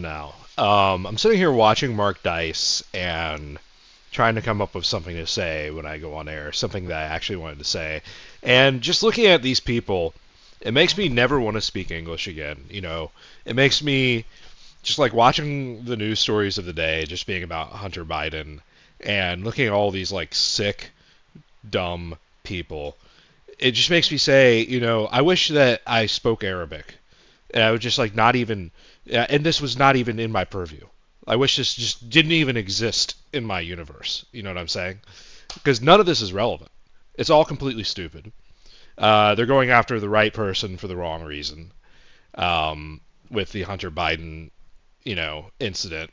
now. I'm sitting here watching Mark Dice and trying to come up with something to say when I go on air, something that I actually wanted to say. And just looking at these people, it makes me never want to speak English again. You know, it makes me just like watching the news stories of the day, just being about Hunter Biden and looking at all these like sick, dumb people. It just makes me say, you know, I wish that I spoke Arabic. And I would just like not even, and this was not even in my purview. I wish this just didn't even exist in my universe. You know what I'm saying? Because none of this is relevant. It's all completely stupid. They're going after the right person for the wrong reason. With the Hunter Biden, you know, incident.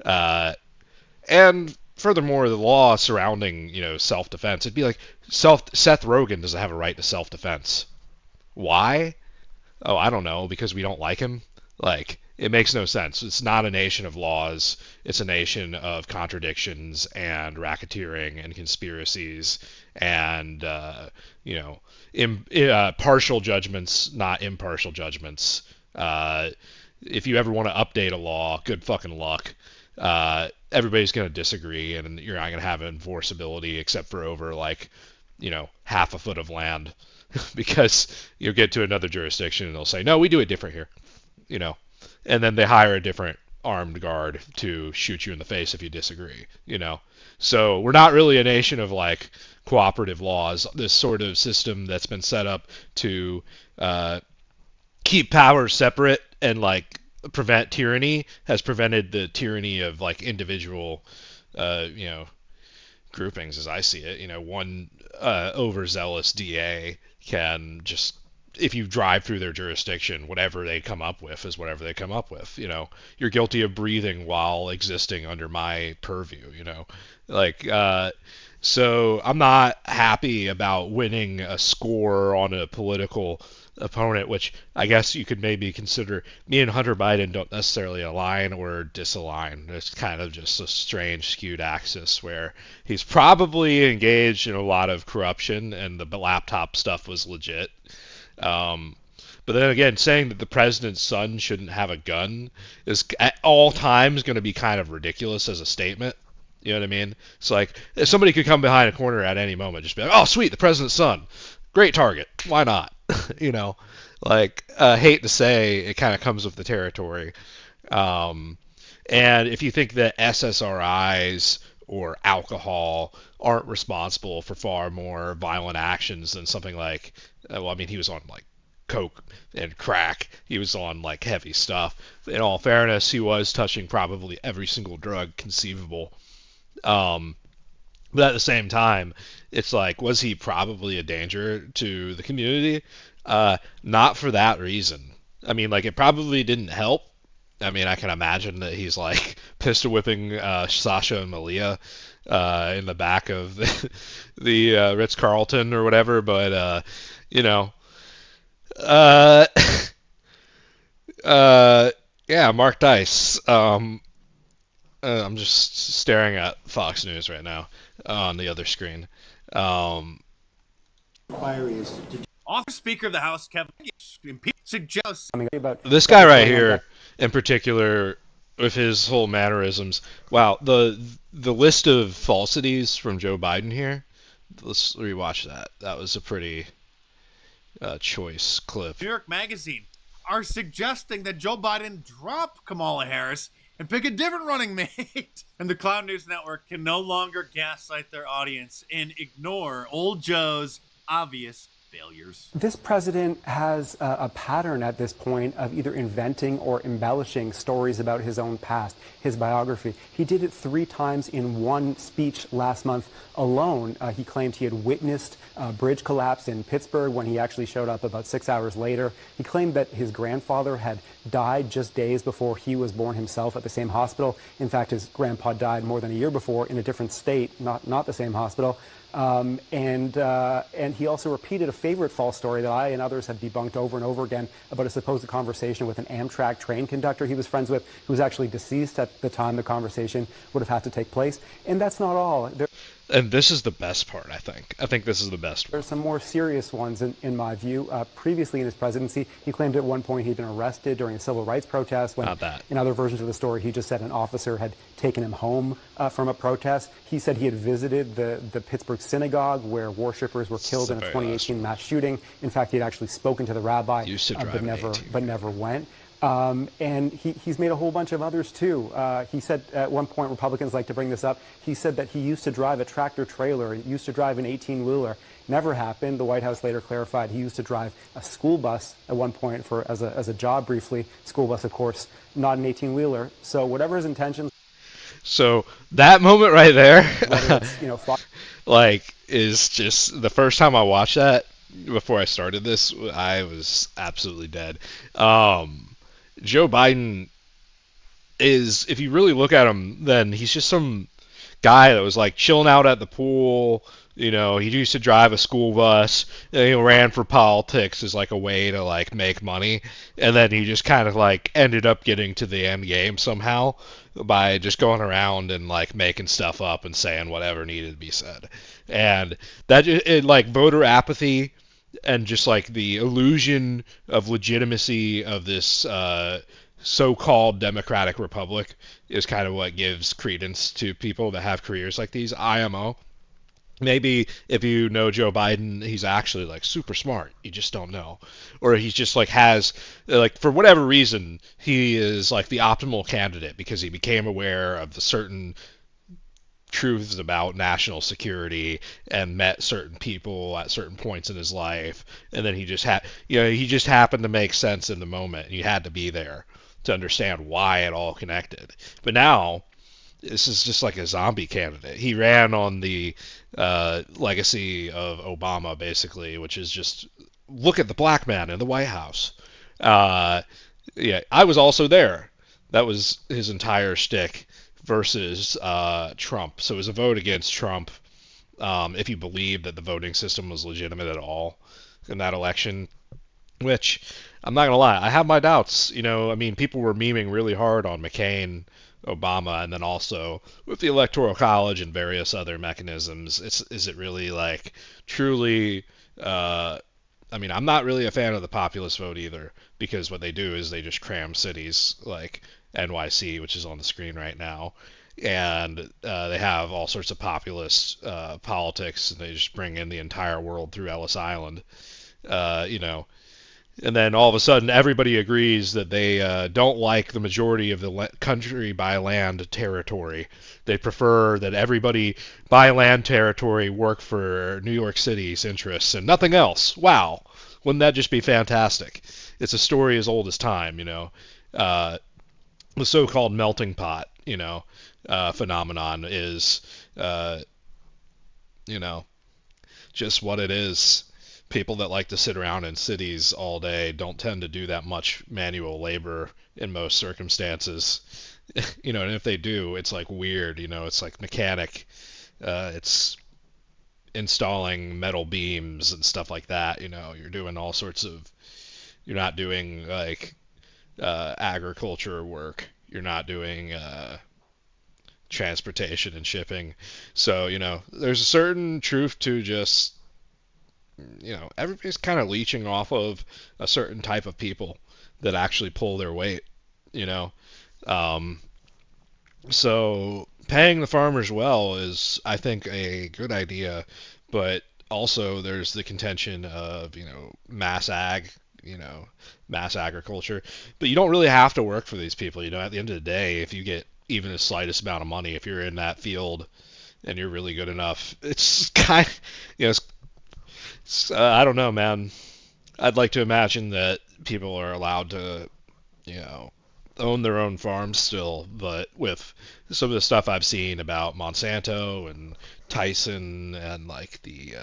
And furthermore, the law surrounding, you know, self-defense. It'd be like Seth Rogen doesn't have a right to self-defense. Why? Oh, I don't know, because we don't like him? Like, it makes no sense. It's not a nation of laws. It's a nation of contradictions and racketeering and conspiracies and, you know, partial judgments, not impartial judgments. If you ever want to update a law, good fucking luck. Everybody's going to disagree, and you're not going to have enforceability except for over, like, you know, half a foot of land. Because you'll get to another jurisdiction and they'll say, no, we do it different here, you know, and then they hire a different armed guard to shoot you in the face if you disagree, you know. So we're not really a nation of like cooperative laws. This sort of system that's been set up to keep power separate and like prevent tyranny has prevented the tyranny of like individual, you know, groupings as I see it. You know, one overzealous DA can just, if you drive through their jurisdiction, whatever they come up with is whatever they come up with. You know, you're guilty of breathing while existing under my purview. You know, like so I'm not happy about winning a score on a political opponent, which I guess you could maybe consider. Me and Hunter Biden don't necessarily align or disalign. It's kind of just a strange skewed axis where he's probably engaged in a lot of corruption and the laptop stuff was legit. But then again, saying that the president's son shouldn't have a gun is at all times going to be kind of ridiculous as a statement. You know what I mean? It's like if somebody could come behind a corner at any moment, just be like, "Oh, sweet, the president's son, great target. Why not?" You know, like hate to say, it kind of comes with the territory. And if you think that SSRIs or alcohol aren't responsible for far more violent actions than something like, well, I mean, he was on like coke and crack. He was on like heavy stuff. In all fairness, he was touching probably every single drug conceivable. But at the same time, it's like, was he probably a danger to the community? Not for that reason. I mean, like, it probably didn't help. I mean, I can imagine that he's like pistol whipping Sasha and Malia in the back of the Ritz-Carlton or whatever, but you know, uh, yeah, Mark Dice. I'm just staring at Fox News right now on the other screen. Office Speaker of the House Kevin suggests this guy right here in particular with his whole mannerisms. Wow, the list of falsities from Joe Biden here. Let's rewatch that. That was a pretty choice clip. New York Magazine are suggesting that Joe Biden drop Kamala Harris and pick a different running mate. And the Cloud News Network can no longer gaslight their audience and ignore old Joe's obvious failures. This president has a pattern at this point of either inventing or embellishing stories about his own past, his biography. He did it 3 times in one speech last month alone. He claimed he had witnessed a bridge collapse in Pittsburgh when he actually showed up about 6 hours later. He claimed that his grandfather had died just days before he was born himself at the same hospital. In fact, his grandpa died more than a year before in a different state, not the same hospital. And he also repeated a favorite false story that I and others have debunked over and over again about a supposed conversation with an Amtrak train conductor he was friends with, who was actually deceased at the time the conversation would have had to take place. And that's not all. And this is the best part, I think. I think this is the best There one. are some more serious ones, in my view. Previously in his presidency, he claimed at one point he'd been arrested during a civil rights protest when, Not that. in other versions of the story, he just said an officer had taken him home from a protest. He said he had visited the Pittsburgh synagogue where worshippers were killed in a 2018 mass shooting. In fact, he had actually spoken to the rabbi, Used to drive but never went. And he's made a whole bunch of others, too. He said at one point, Republicans like to bring this up, he said that he used to drive a tractor trailer, he used to drive an 18-wheeler. Never happened. The White House later clarified he used to drive a school bus at one point as a job briefly. School bus, of course, not an 18-wheeler. So whatever his intentions, So that moment right there, whether it's, like, is just the first time I watched that before I started this, I was absolutely dead. Joe Biden is, if you really look at him, then he's just some guy that was like chilling out at the pool. You know, he used to drive a school bus. And he ran for politics as like a way to like make money, and then he just kind of like ended up getting to the end game somehow by just going around and like making stuff up and saying whatever needed to be said. And that like voter apathy and just like the illusion of legitimacy of this so-called democratic republic is kind of what gives credence to people that have careers like these. IMO. Maybe if you know Joe Biden, he's actually like super smart. You just don't know, or he's just like has like for whatever reason he is like the optimal candidate because he became aware of the certain truths about national security and met certain people at certain points in his life, and then he just had he just happened to make sense in the moment, and you had to be there to understand why it all connected. But now this is just like a zombie candidate. He ran on the legacy of Obama, basically, which is just look at the black man in the White House. Yeah, I was also there. That was his entire shtick versus Trump. So it was a vote against Trump if you believe that the voting system was legitimate at all in that election, which I'm not going to lie, I have my doubts. I mean, people were memeing really hard on McCain, Obama, and then also with the Electoral College and various other mechanisms. Is it really like truly? I mean, I'm not really a fan of the populist vote either, because what they do is they just cram cities like NYC, which is on the screen right now, and they have all sorts of populist politics, and they just bring in the entire world through Ellis Island, and then all of a sudden everybody agrees that they don't like the majority of the country by land territory. They prefer that everybody by land territory work for New York City's interests and nothing else. Wow. Wouldn't that just be fantastic? It's a story as old as time, the so-called melting pot, phenomenon is, just what it is. People that like to sit around in cities all day don't tend to do that much manual labor in most circumstances. And if they do, it's like weird, it's like mechanic. It's installing metal beams and stuff like that, you're doing all sorts of, you're not doing like agriculture work. You're not doing transportation and shipping. So, there's a certain truth to just everybody's kind of leeching off of a certain type of people that actually pull their weight, So paying the farmers well is, I think, a good idea, but also there's the contention of, mass mass agriculture. But you don't really have to work for these people, at the end of the day, if you get even the slightest amount of money, if you're in that field and you're really good enough, it's kind of, I don't know, man. I'd like to imagine that people are allowed to, own their own farms still, but with some of the stuff I've seen about Monsanto and Tyson and like the,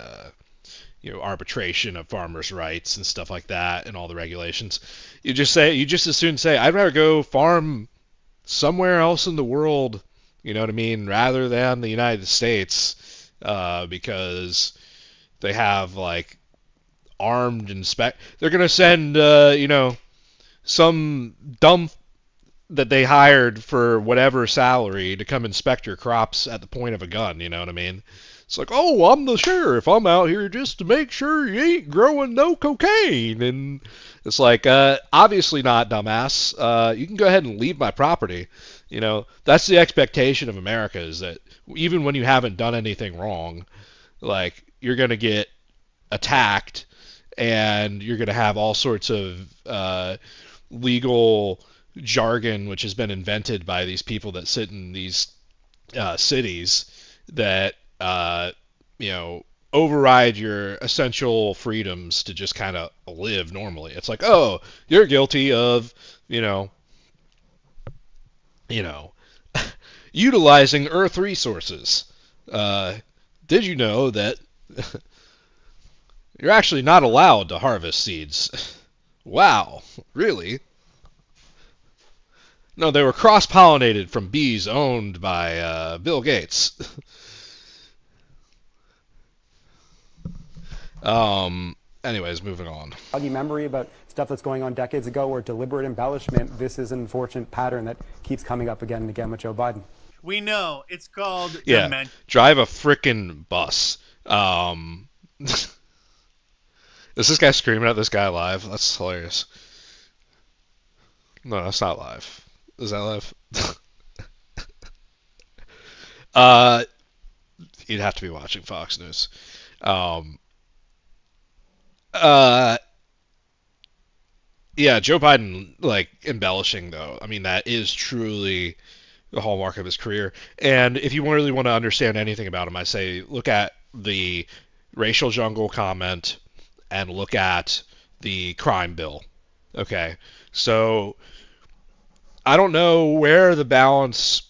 arbitration of farmers' rights and stuff like that and all the regulations, you just as soon say, I'd rather go farm somewhere else in the world, you know what I mean, rather than the United States, because they have like armed they're gonna send some dumb that they hired for whatever salary to come inspect your crops at the point of a gun, you know what I mean? It's like, oh, I'm the sheriff. I'm out here just to make sure you ain't growing no cocaine. And it's like, obviously not, dumbass. You can go ahead and leave my property. You know, that's the expectation of America, is that even when you haven't done anything wrong, like, you're going to get attacked and you're going to have all sorts of legal jargon which has been invented by these people that sit in these cities that you know, override your essential freedoms to just kind of live normally. It's like, oh, you're guilty of, you know, utilizing Earth resources. Did you know that you're actually not allowed to harvest seeds? Wow, really? No, they were cross-pollinated from bees owned by Bill Gates. Anyways, moving on. Foggy memory about stuff that's going on decades ago, or deliberate embellishment. This is an unfortunate pattern that keeps coming up again and again with Joe Biden. We know it's called drive a frickin' bus. Is this guy screaming at this guy live? That's hilarious. No, that's not live. Is that live? You'd have to be watching Fox News. Yeah, Joe Biden, like, embellishing, though. I mean, that is truly the hallmark of his career. And if you really want to understand anything about him, I say look at the racial jungle comment and look at the crime bill. Okay? So, I don't know where the balance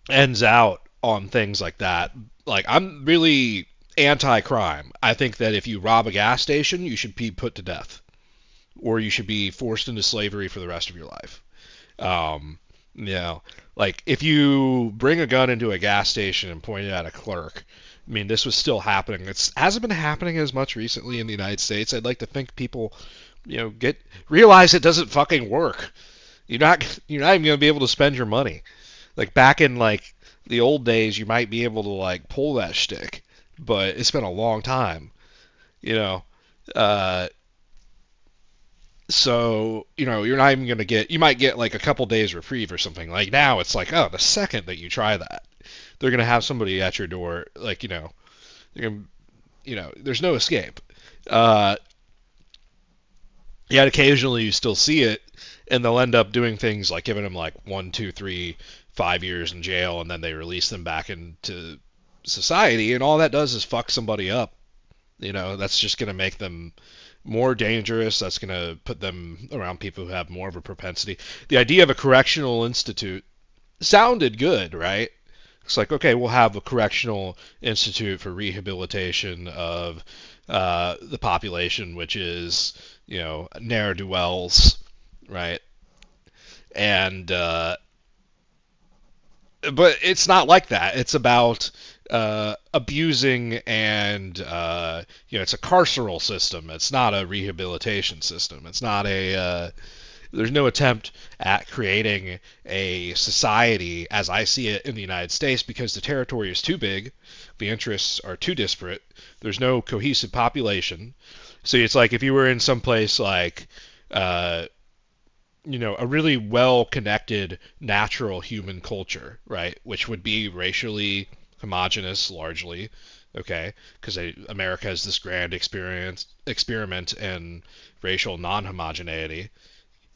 ends out on things like that. Like, I'm really anti-crime. I think that if you rob a gas station, you should be put to death, or you should be forced into slavery for the rest of your life. You know, like, if you bring a gun into a gas station and point it at a clerk, I mean, this was still happening. It hasn't been happening as much recently in the United States. I'd like to think people, you know, realize it doesn't fucking work. You're not even going to be able to spend your money. Like, back in, like, the old days, you might be able to, like, pull that shtick, but it's been a long time, you know. So, you know, you're not even going to you might get like a couple days reprieve or something. Like, now it's like, oh, the second that you try that, they're going to have somebody at your door, like, you know, there's no escape. Yet occasionally you still see it, and they'll end up doing things like giving them like 1, 2, 3, 5 years in jail, and then they release them back into society, and all that does is fuck somebody up. You know, that's just going to make them more dangerous. That's going to put them around people who have more of a propensity. The idea of a correctional institute sounded good, right? It's like, okay, we'll have a correctional institute for rehabilitation of the population, which is, you know, ne'er-do-wells, right? And but it's not like that. It's about abusing and, you know, it's a carceral system. It's not a rehabilitation system. It's not there's no attempt at creating a society as I see it in the United States, because the territory is too big, the interests are too disparate, there's no cohesive population. So it's like if you were in some place like, you know, a really well-connected natural human culture, right, which would be racially homogenous largely, okay, because America has this grand experiment in racial non-homogeneity,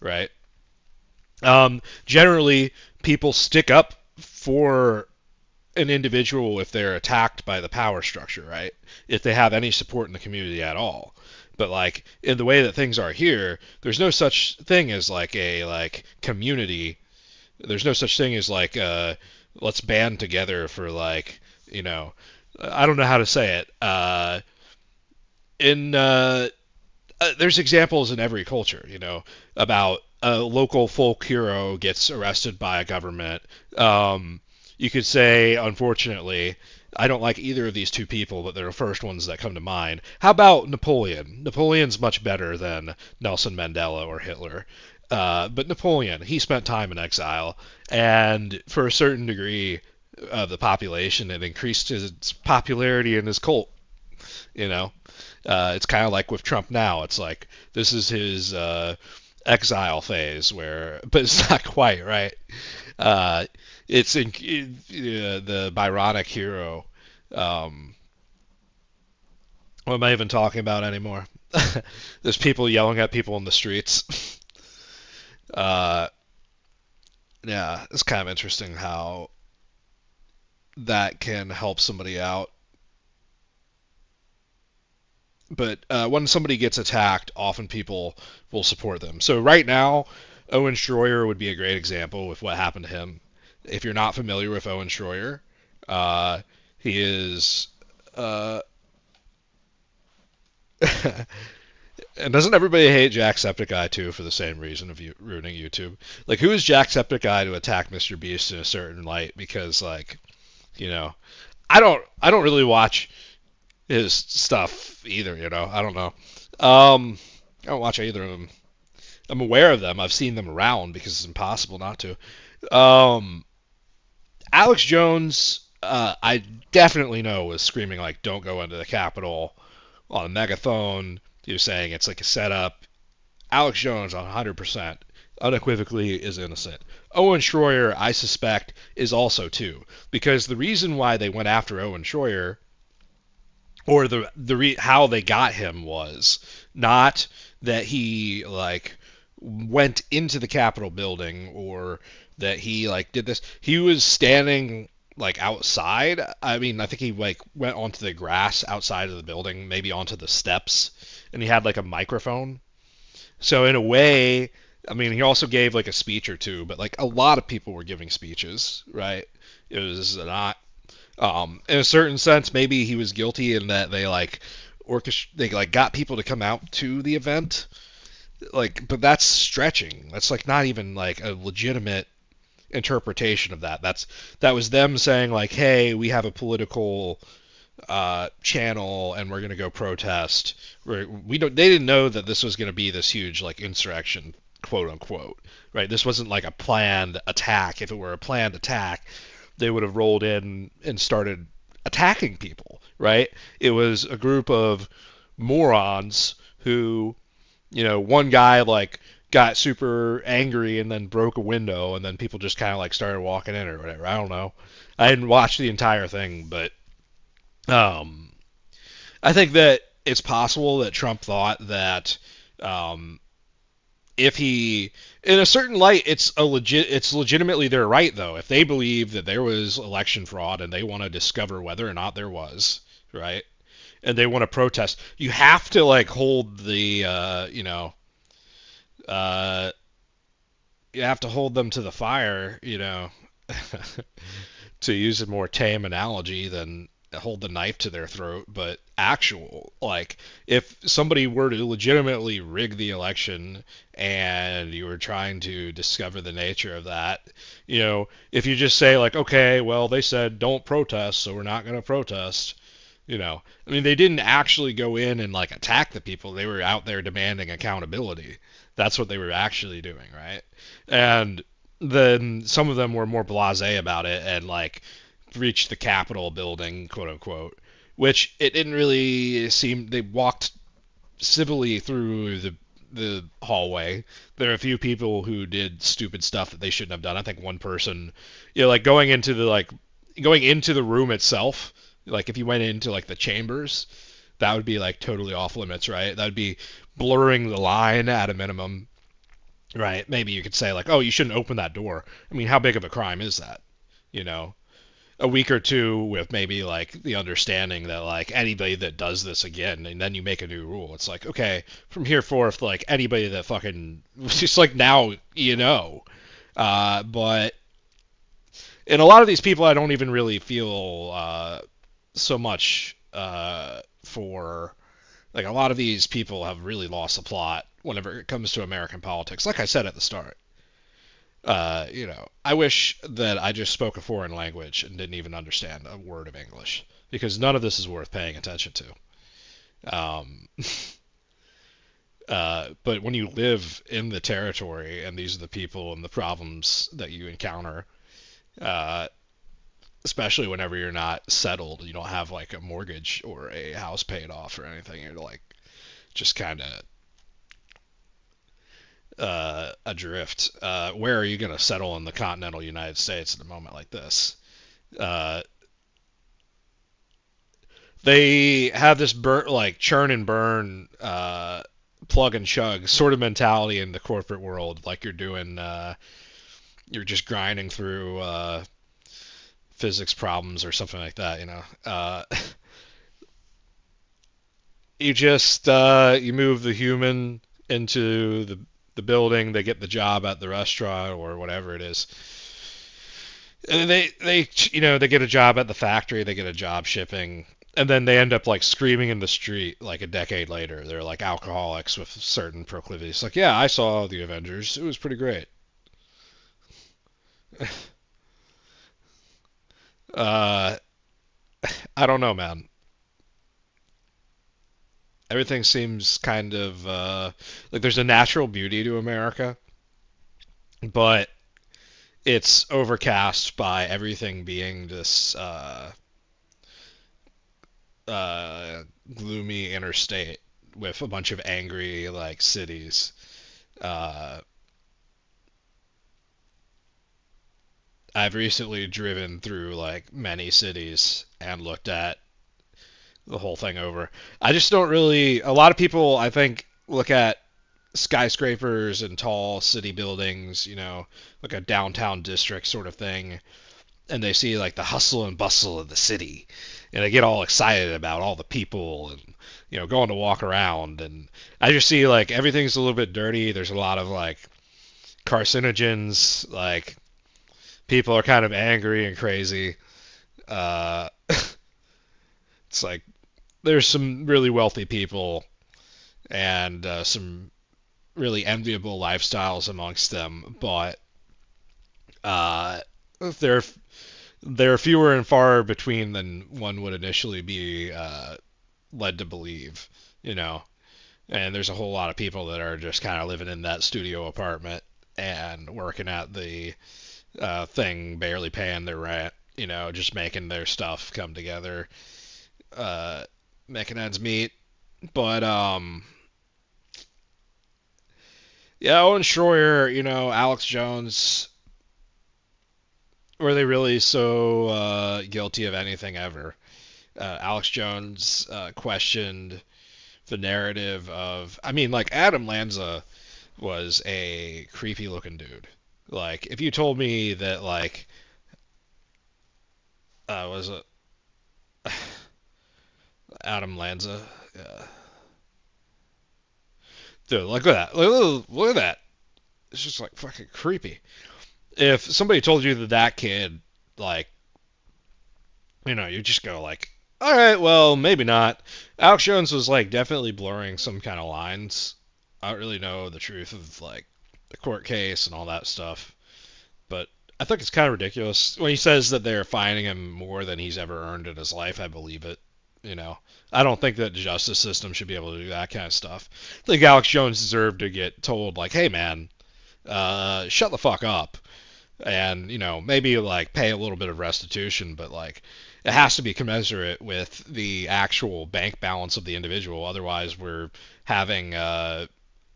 right? Generally, people stick up for an individual if they're attacked by the power structure, right? If they have any support in the community at all. But like in the way that things are here, there's no such thing as like a community. There's no such thing as like let's band together for like, you know, I don't know how to say it. There's examples in every culture, you know, about a local folk hero gets arrested by a government. You could say, unfortunately, I don't like either of these two people, but they're the first ones that come to mind. How about Napoleon? Napoleon's much better than Nelson Mandela or Hitler. But Napoleon, he spent time in exile, and for a certain degree, the population, it increased its popularity in his cult. You know, it's kind of like with Trump now. It's like this is his exile phase, but it's not quite right. It's the Byronic hero. What am I even talking about anymore? There's people yelling at people in the streets. uh, yeah, it's kind of interesting how that can help somebody out. But when somebody gets attacked, often people will support them. So right now, Owen Schroyer would be a great example with what happened to him. If you're not familiar with Owen Schroyer, he is. And doesn't everybody hate Jacksepticeye too for the same reason of you ruining YouTube? Like, who is Jacksepticeye to attack Mr. Beast in a certain light? Because, like, you know, I don't really watch his stuff either. I don't know. I don't watch either of them. I'm aware of them. I've seen them around because it's impossible not to. Alex Jones, I definitely know was screaming like, "Don't go into the Capitol" on a megaphone. He was saying it's like a setup. Alex Jones, 100%, unequivocally is innocent. Owen Schroyer, I suspect, is also too, because the reason why they went after Owen Schroyer, or how they got him, was not that he like went into the Capitol building or that he like did this. He was standing like outside. I mean, I think he like went onto the grass outside of the building, maybe onto the steps, and he had like a microphone. So in a way, I mean, he also gave like a speech or two, but like a lot of people were giving speeches, right? It was not, in a certain sense, maybe he was guilty in that they like got people to come out to the event, like, but that's stretching. That's like not even like a legitimate interpretation of that. That was them saying like, hey, we have a political channel and we're gonna go protest. We don't. They didn't know that this was gonna be this huge like insurrection, quote unquote. Right. This wasn't like a planned attack. If it were a planned attack, they would have rolled in and started attacking people. Right. It was a group of morons who, one guy like got super angry and then broke a window and then people just kind of like started walking in or whatever. I don't know. I didn't watch the entire thing, but I think that it's possible that Trump thought that if he, in a certain light, it's legitimately their right though. If they believe that there was election fraud and they want to discover whether or not there was, right? And they want to protest, you have to like hold the, you have to hold them to the fire, to use a more tame analogy than hold the knife to their throat, but like if somebody were to legitimately rig the election and you were trying to discover the nature of that, if you just say like, okay, well, they said don't protest, so we're not going to protest, I mean, they didn't actually go in and like attack the people. They were out there demanding accountability. That's what they were actually doing, right? And then some of them were more blasé about it and like reached the Capitol building, quote unquote, which it didn't really seem. They walked civilly through the hallway. There are a few people who did stupid stuff that they shouldn't have done. I think one person, like going into the room itself, like if you went into like the chambers, that would be like totally off limits, right? That would be blurring the line at a minimum, right? Maybe you could say like, oh, you shouldn't open that door. I mean, how big of a crime is that? A week or two with maybe like the understanding that like anybody that does this again, and then you make a new rule. It's like, okay, from here forth, like anybody that fucking, just like now, but in a lot of these people, I don't even really feel so much for, like, a lot of these people have really lost the plot whenever it comes to American politics. Like I said at the start, I wish that I just spoke a foreign language and didn't even understand a word of English, because none of this is worth paying attention to. But when you live in the territory and these are the people and the problems that you encounter, especially whenever you're not settled, you don't have like a mortgage or a house paid off or anything. You're like just kind of adrift. Where are you going to settle in the continental United States at a moment like this? Uh, they have this like churn and burn, plug and chug sort of mentality in the corporate world, like you're doing, you're just grinding through physics problems or something like that. You just you move the human into the building, they get the job at the restaurant or whatever it is. And they get a job at the factory, they get a job shipping, and then they end up like screaming in the street like a decade later. They're like alcoholics with certain proclivities. Like, yeah, I saw the Avengers. It was pretty great. uh, I don't know, man. Everything seems kind of like there's a natural beauty to America, but it's overcast by everything being this gloomy interstate with a bunch of angry like cities. Uh, I've recently driven through like many cities and looked at the whole thing over. I just don't really. A lot of people, I think, look at skyscrapers and tall city buildings, like a downtown district sort of thing, and they see like the hustle and bustle of the city, and they get all excited about all the people and going to walk around. And I just see like everything's a little bit dirty. There's a lot of like carcinogens. Like people are kind of angry and crazy. It's like there's some really wealthy people and some really enviable lifestyles amongst them, but uh, they're they're fewer and far between than one would initially be led to believe, you know. And there's a whole lot of people that are just kind of living in that studio apartment and working at the thing, barely paying their rent, just making their stuff come together, making ends meet. But yeah, Owen Schroyer, Alex Jones, were they really so guilty of anything ever? Alex Jones questioned the narrative of, I mean, like Adam Lanza was a creepy looking dude. Like, if you told me that, like, was it Adam Lanza? Dude, look at that. Look at that. It's just like fucking creepy. If somebody told you that kid, like, you just go like, all right, well, maybe not. Alex Jones was like definitely blurring some kind of lines. I don't really know the truth of like the court case and all that stuff, but I think it's kind of ridiculous when he says that they're fining him more than he's ever earned in his life. I believe it. I don't think that the justice system should be able to do that kind of stuff. I think Alex Jones deserved to get told like, hey man, shut the fuck up, and maybe like pay a little bit of restitution, but like it has to be commensurate with the actual bank balance of the individual. Otherwise, we're having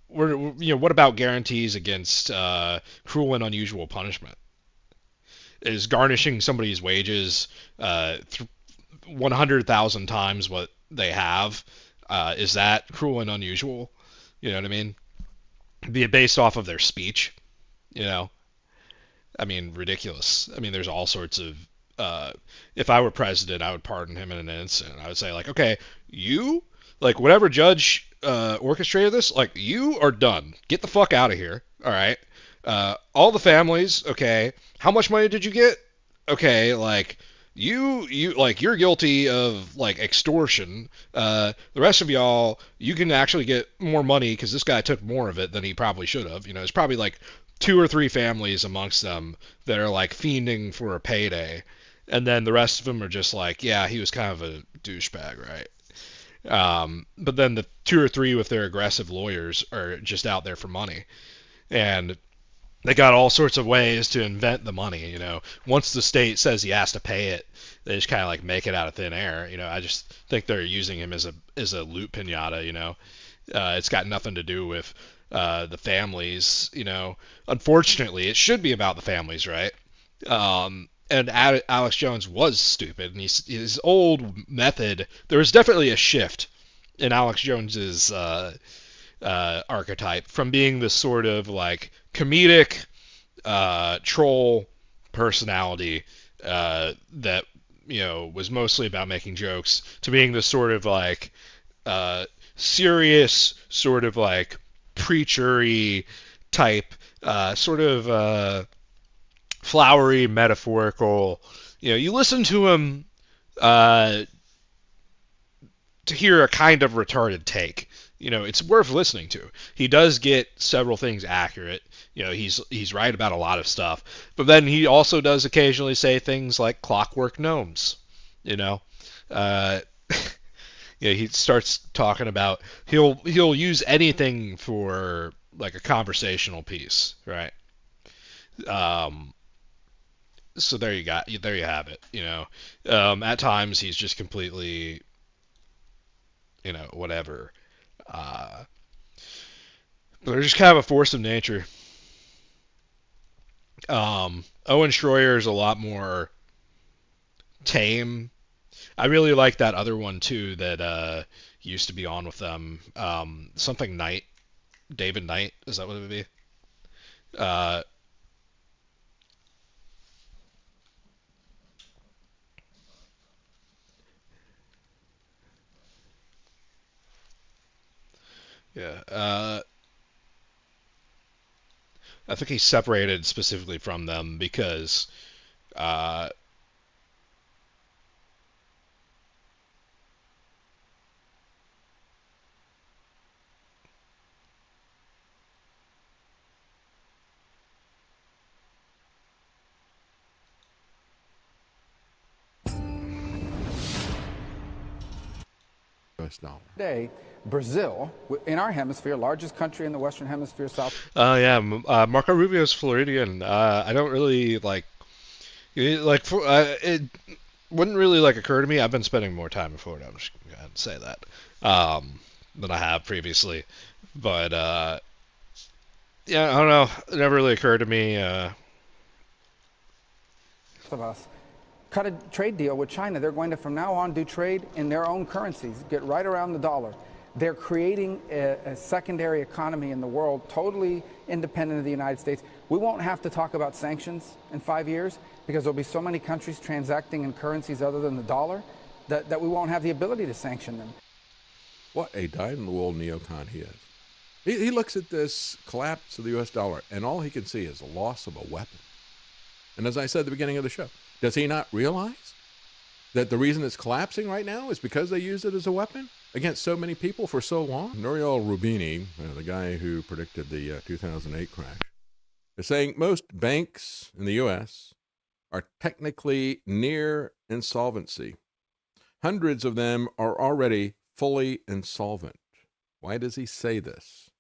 what about guarantees against cruel and unusual punishment? Is garnishing somebody's wages 100,000 times what they have, is that cruel and unusual? You know what I mean? Be based off of their speech, I mean, ridiculous. I mean, there's all sorts of. If I were president, I would pardon him in an instant. I would say, like, okay, you, like, whatever judge orchestrated this, like, you are done. Get the fuck out of here. All right. All the families, okay. How much money did you get? Okay, like, you're guilty of like extortion. The rest of y'all, you can actually get more money because this guy took more of it than he probably should have. There's probably like 2 or 3 families amongst them that are like fiending for a payday, and then the rest of them are just like, yeah, he was kind of a douchebag, right? But then the 2 or 3 with their aggressive lawyers are just out there for money, and they got all sorts of ways to invent the money. Once the state says he has to pay it, they just kind of like make it out of thin air. I just think they're using him as a loot pinata. It's got nothing to do with the families. Unfortunately, it should be about the families, right? And Alex Jones was stupid, and his old method. There was definitely a shift in Alex Jones's archetype from being this sort of like comedic troll personality that was mostly about making jokes to being this sort of like serious sort of like preachery type sort of flowery metaphorical. You listen to him to hear a kind of retarded take. It's worth listening to. He does get several things accurate. He's right about a lot of stuff. But then he also does occasionally say things like clockwork gnomes. He starts talking about he'll use anything for like a conversational piece, right? So there you have it. At times he's just completely, whatever. But they're just kind of a force of nature. Owen Schroyer is a lot more tame. I really like that other one too that used to be on with them. Something Knight, David Knight, is that what it would be? Yeah. I think he's separated specifically from them because US dollar. Today, Brazil, in our hemisphere, largest country in the Western Hemisphere, South. Yeah, Marco Rubio's Floridian. I don't really it wouldn't really occur to me. I've been spending more time in Florida. I'm just gonna say that than I have previously. But yeah, I don't know. It never really occurred to me. Of us cut a trade deal with China. They're going to, from now on, do trade in their own currencies, get right around the dollar. They're creating a secondary economy in the world, totally independent of the United States. We won't have to talk about sanctions in 5 years because there'll be so many countries transacting in currencies other than the dollar that we won't have the ability to sanction them. What a dyed-in-the-wool neocon he is. He looks at this collapse of the U.S. dollar, and all he can see is a loss of a weapon. And as I said at the beginning of the show, does he not realize that the reason it's collapsing right now is because they used it as a weapon against so many people for so long? Nouriel Roubini, the guy who predicted the 2008 crash, is saying most banks in the U.S. are technically near insolvency. Hundreds of them are already fully insolvent. Why does he say this?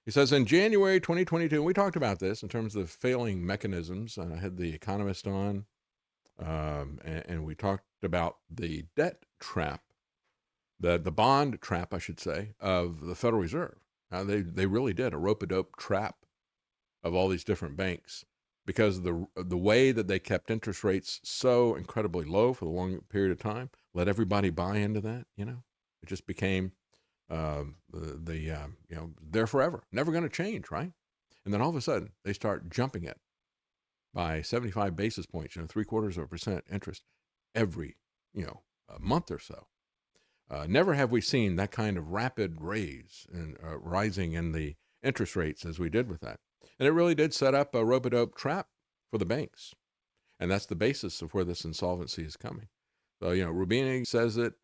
He says in January 2022, and we talked about this in terms of failing mechanisms. I had the Economist on, and we talked about the debt trap, the bond trap, I should say, of the Federal Reserve. They really did a rope-a-dope trap of all these different banks because of the way that they kept interest rates so incredibly low for a long period of time. Let everybody buy into that. It just became they're forever, never going to change, right? And then all of a sudden they start jumping it by 75 basis points, 0.75% interest every, a month or so. Never have we seen that kind of rapid raise and rising in the interest rates as we did with that. And it really did set up a rope-a-dope trap for the banks. And that's the basis of where this insolvency is coming. So, Roubini says it.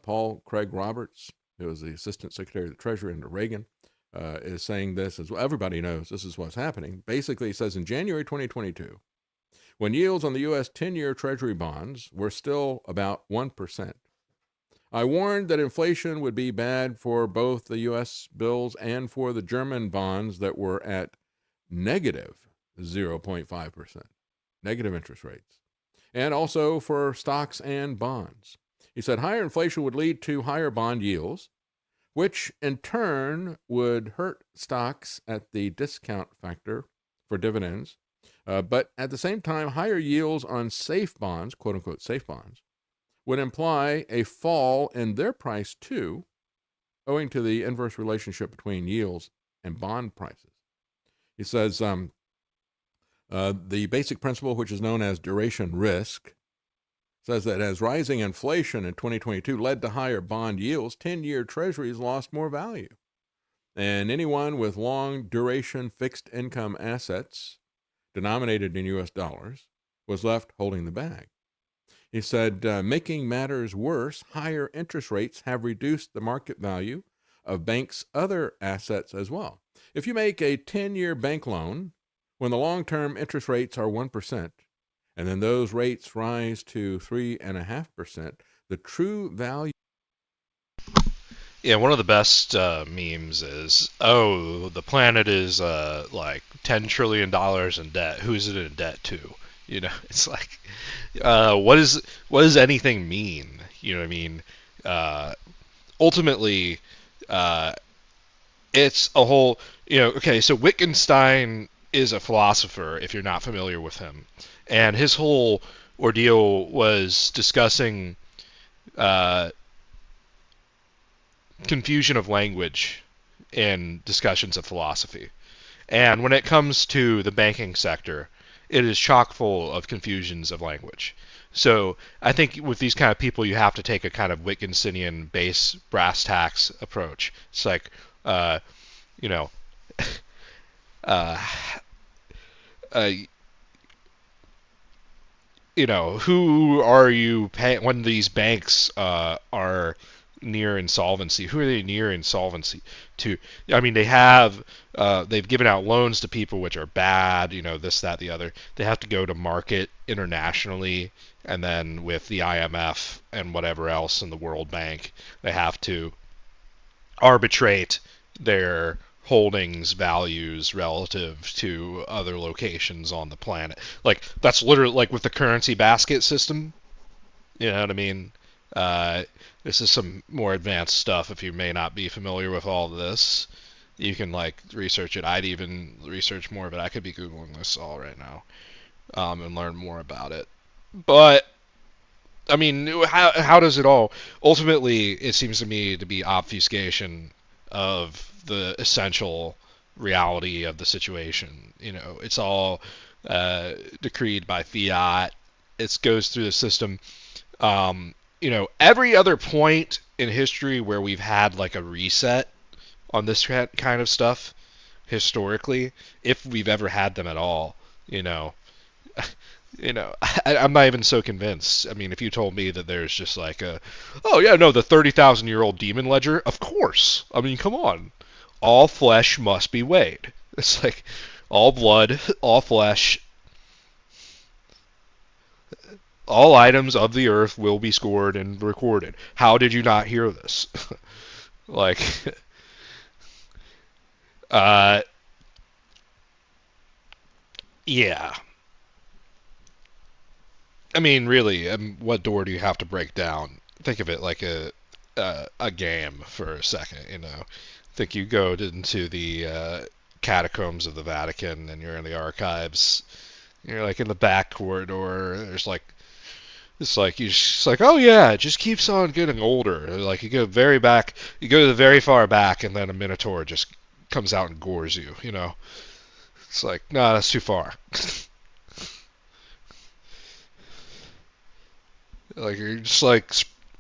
Paul Craig Roberts, who was the Assistant Secretary of the Treasury under Reagan, is saying this as well. Everybody knows this is what's happening. Basically, he says in January 2022, when yields on the U.S. 10-year Treasury bonds were still about 1%, I warned that inflation would be bad for both the U.S. bills and for the German bonds that were at negative 0.5%, negative interest rates, and also for stocks and bonds. He said higher inflation would lead to higher bond yields, which in turn would hurt stocks at the discount factor for dividends. But at the same time, higher yields on safe bonds, quote unquote safe bonds, would imply a fall in their price too, owing to the inverse relationship between yields and bond prices. He says the basic principle, which is known as duration risk, says that as rising inflation in 2022 led to higher bond yields, 10-year treasuries lost more value. And anyone with long duration fixed income assets denominated in U.S. dollars was left holding the bag. He said, making matters worse, higher interest rates have reduced the market value of banks' other assets as well. If you make a 10-year bank loan when the long-term interest rates are 1%, and then those rates rise to 3.5%, the true value. Yeah, one of the best memes is, oh, the planet is like $10 trillion in debt. Who's it in debt to? You know, it's like, what does anything mean? You know what I mean? Ultimately, it's a whole, okay, so Wittgenstein is a philosopher, if you're not familiar with him. And his whole ordeal was discussing confusion of language in discussions of philosophy. And when it comes to the banking sector, it is chock full of confusions of language. So I think with these kind of people, you have to take a kind of Wittgensteinian base brass tacks approach. It's like, you know, who are you paying when these banks are near insolvency? Who are they near insolvency to? I mean, they've given out loans to people which are bad, this, that, the other. They have to go to market internationally, and then with the IMF and whatever else in the World Bank, they have to arbitrate their holdings values relative to other locations on the planet. Like, that's literally like with the currency basket system. You know what I mean? This is some more advanced stuff. If you may not be familiar with all of this, you can research it. I'd even research more of it. I could be Googling this all right now and learn more about it. But I mean, how does it all? Ultimately, it seems to me to be obfuscation of the essential reality of the situation. It's all decreed by fiat. It goes through the system. Every other point in history where we've had a reset on this kind of stuff, historically, if we've ever had them at all, I'm not even so convinced. I mean, if you told me that there's just the 30,000-year-old demon ledger, of course. I mean, come on. All flesh must be weighed. It's like all blood, all flesh, all items of the earth will be scored and recorded. How did you not hear this? Yeah. I mean, really, what door do you have to break down? Think of it like a game for a second, Think you go into the catacombs of the Vatican and you're in the archives. You're in the back corridor. There's oh yeah, it just keeps on getting older. You go very back, you go to the very far back, and then a minotaur just comes out and gores you. It's no, that's too far. You're just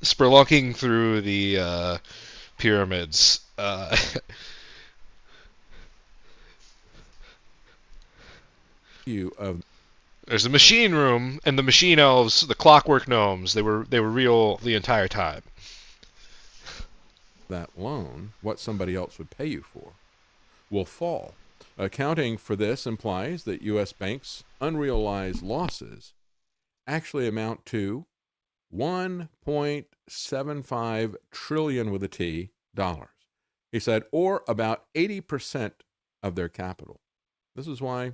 spelunking through the pyramids. There's a machine room, and the machine elves, the clockwork gnomes, they were real the entire time. That loan, what somebody else would pay you for, will fall. Accounting for this implies that U.S. banks' unrealized losses actually amount to $1.75 trillion with a T dollars. He said, or about 80% of their capital. This is why,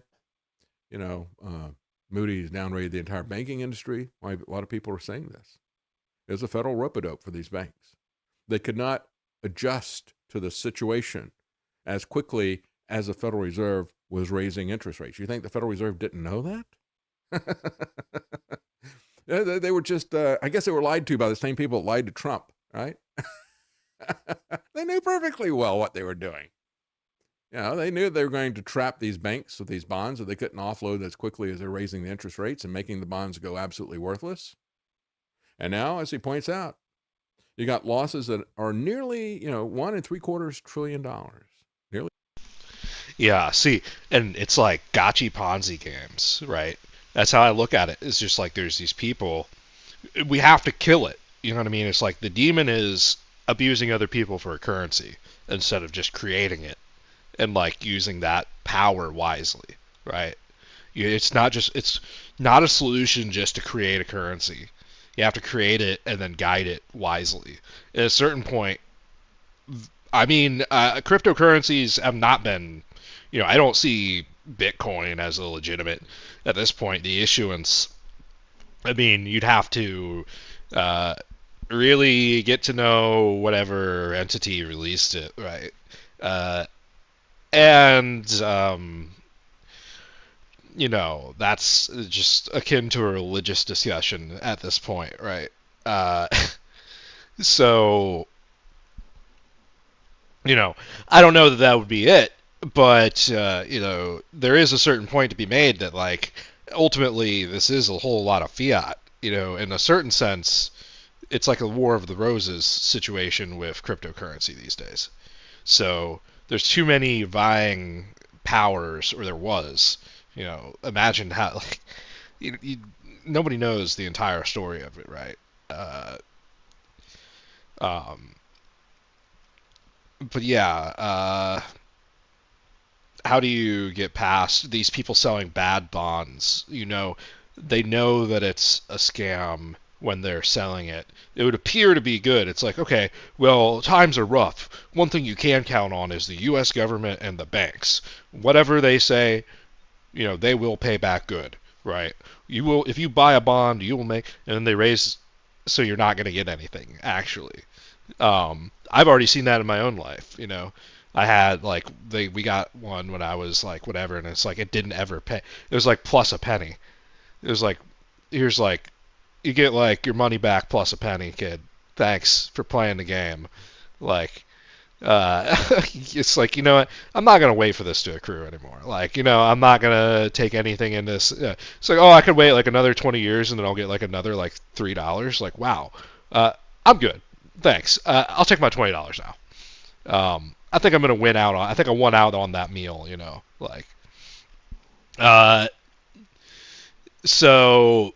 Moody's downgraded the entire banking industry. Why a lot of people are saying this. There's a federal rope-a-dope for these banks. They could not adjust to the situation as quickly as the Federal Reserve was raising interest rates. You think the Federal Reserve didn't know that? They were just, I guess they were lied to by the same people that lied to Trump, right? They knew perfectly well what they were doing. They knew they were going to trap these banks with these bonds that they couldn't offload as quickly as they're raising the interest rates and making the bonds go absolutely worthless. And now, as he points out, you got losses that are nearly, $1.75 trillion. Nearly. Yeah, see, and it's like gotcha Ponzi games, right? That's how I look at it. It's just like there's these people, we have to kill it. You know what I mean? It's like the demon is abusing other people for a currency instead of just creating it and like using that power wisely, right? It's not a solution just to create a currency. You have to create it and then guide it wisely. At a certain point, I mean, cryptocurrencies have not been, I don't see Bitcoin as a legitimate at this point. The issuance, I mean, you'd have to really get to know whatever entity released it, right? And that's just akin to a religious discussion at this point, right? So, I don't know that would be it, but there is a certain point to be made that like ultimately this is a whole lot of fiat. In a certain sense, it's like a War of the Roses situation with cryptocurrency these days. So there's too many vying powers, or there was. Imagine how like nobody knows the entire story of it, right? But yeah, how do you get past these people selling bad bonds? They know that it's a scam when they're selling it. It would appear to be good. It's like, okay, well, times are rough. One thing you can count on is the U.S. government and the banks. Whatever they say, they will pay back good, right? You will, if you buy a bond, you will make, and then they raise, so you're not going to get anything, actually. I've already seen that in my own life, I had like we got one when I was like whatever, and it's like it didn't ever pay. It was like plus a penny. It was like, here's like, you get like your money back plus a penny, kid. Thanks for playing the game. Like, it's like, what? I'm not gonna wait for this to accrue anymore. Like, I'm not gonna take anything in this. It's like, oh, I could wait like another 20 years and then I'll get like another like $3. Like, wow. I'm good. Thanks. I'll take my $20 now. I think I'm gonna win out on. I think I won out on that meal. Like, so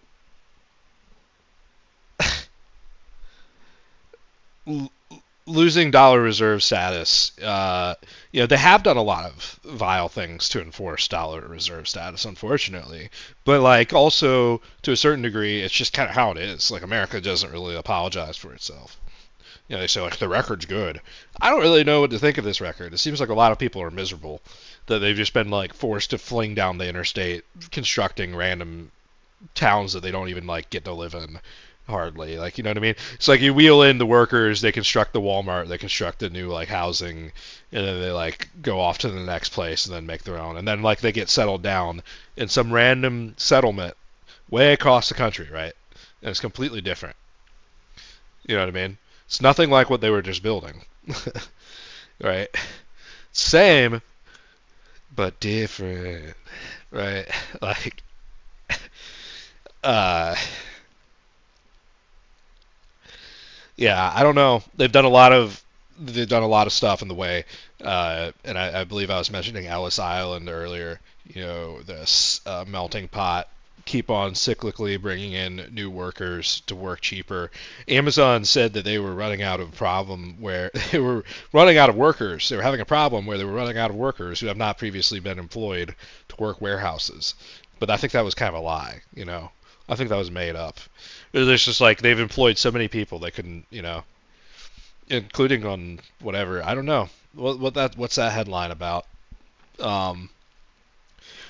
losing dollar reserve status. They have done a lot of vile things to enforce dollar reserve status, unfortunately. But like, also to a certain degree, it's just kind of how it is. Like, America doesn't really apologize for itself. They say like the record's good. I don't really know what to think of this record. It seems like a lot of people are miserable that they've just been like forced to fling down the interstate, constructing random towns that they don't even like get to live in hardly. Like, you know what I mean? It's like you wheel in the workers, they construct the Walmart, they construct the new like housing, and then they like go off to the next place and then make their own. And then like they get settled down in some random settlement way across the country, right? And it's completely different. You know what I mean? It's nothing like what they were just building. Right? Same, but different. Right? Like, yeah, I don't know. They've done a lot of stuff in the way, and I believe I was mentioning Ellis Island earlier. This melting pot, keep on cyclically bringing in new workers to work cheaper. Amazon said that they were running out of problem where they were running out of workers. They were having a problem where they were running out of workers who have not previously been employed to work warehouses. But I think that was kind of a lie, I think that was made up. It's just like they've employed so many people they couldn't, including on whatever. I don't know what's that headline about.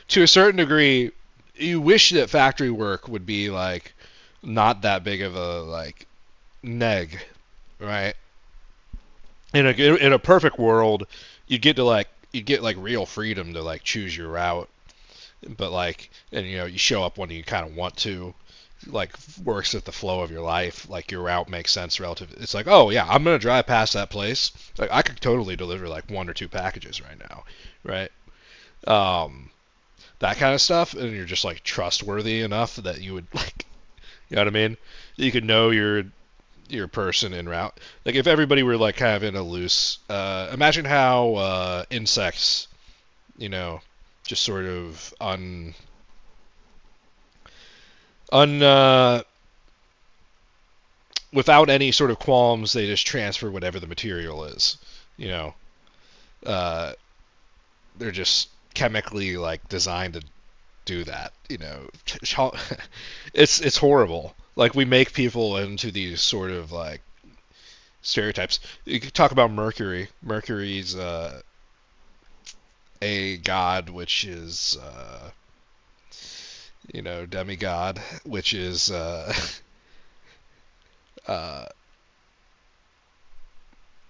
to a certain degree, you wish that factory work would be like not that big of a like neg, right? In a perfect world, you'd get like real freedom to like choose your route, but like, and you know, you show up when you kind of want to, like works with the flow of your life, like your route makes sense relative. It's like, oh yeah, I'm gonna drive past that place, like I could totally deliver like 1 or 2 packages right now, right? That kind of stuff, and you're just like trustworthy enough that you would like, you know what I mean? You could know your person en route. Like if everybody were like kind of in a loose, imagine how insects, you know, just sort of without any sort of qualms, they just transfer whatever the material is. You know, they're just chemically like designed to do that. You know, it's horrible. Like we make people into these sort of like stereotypes. You could talk about Mercury. Mercury's a god, which is you know, demigod, which is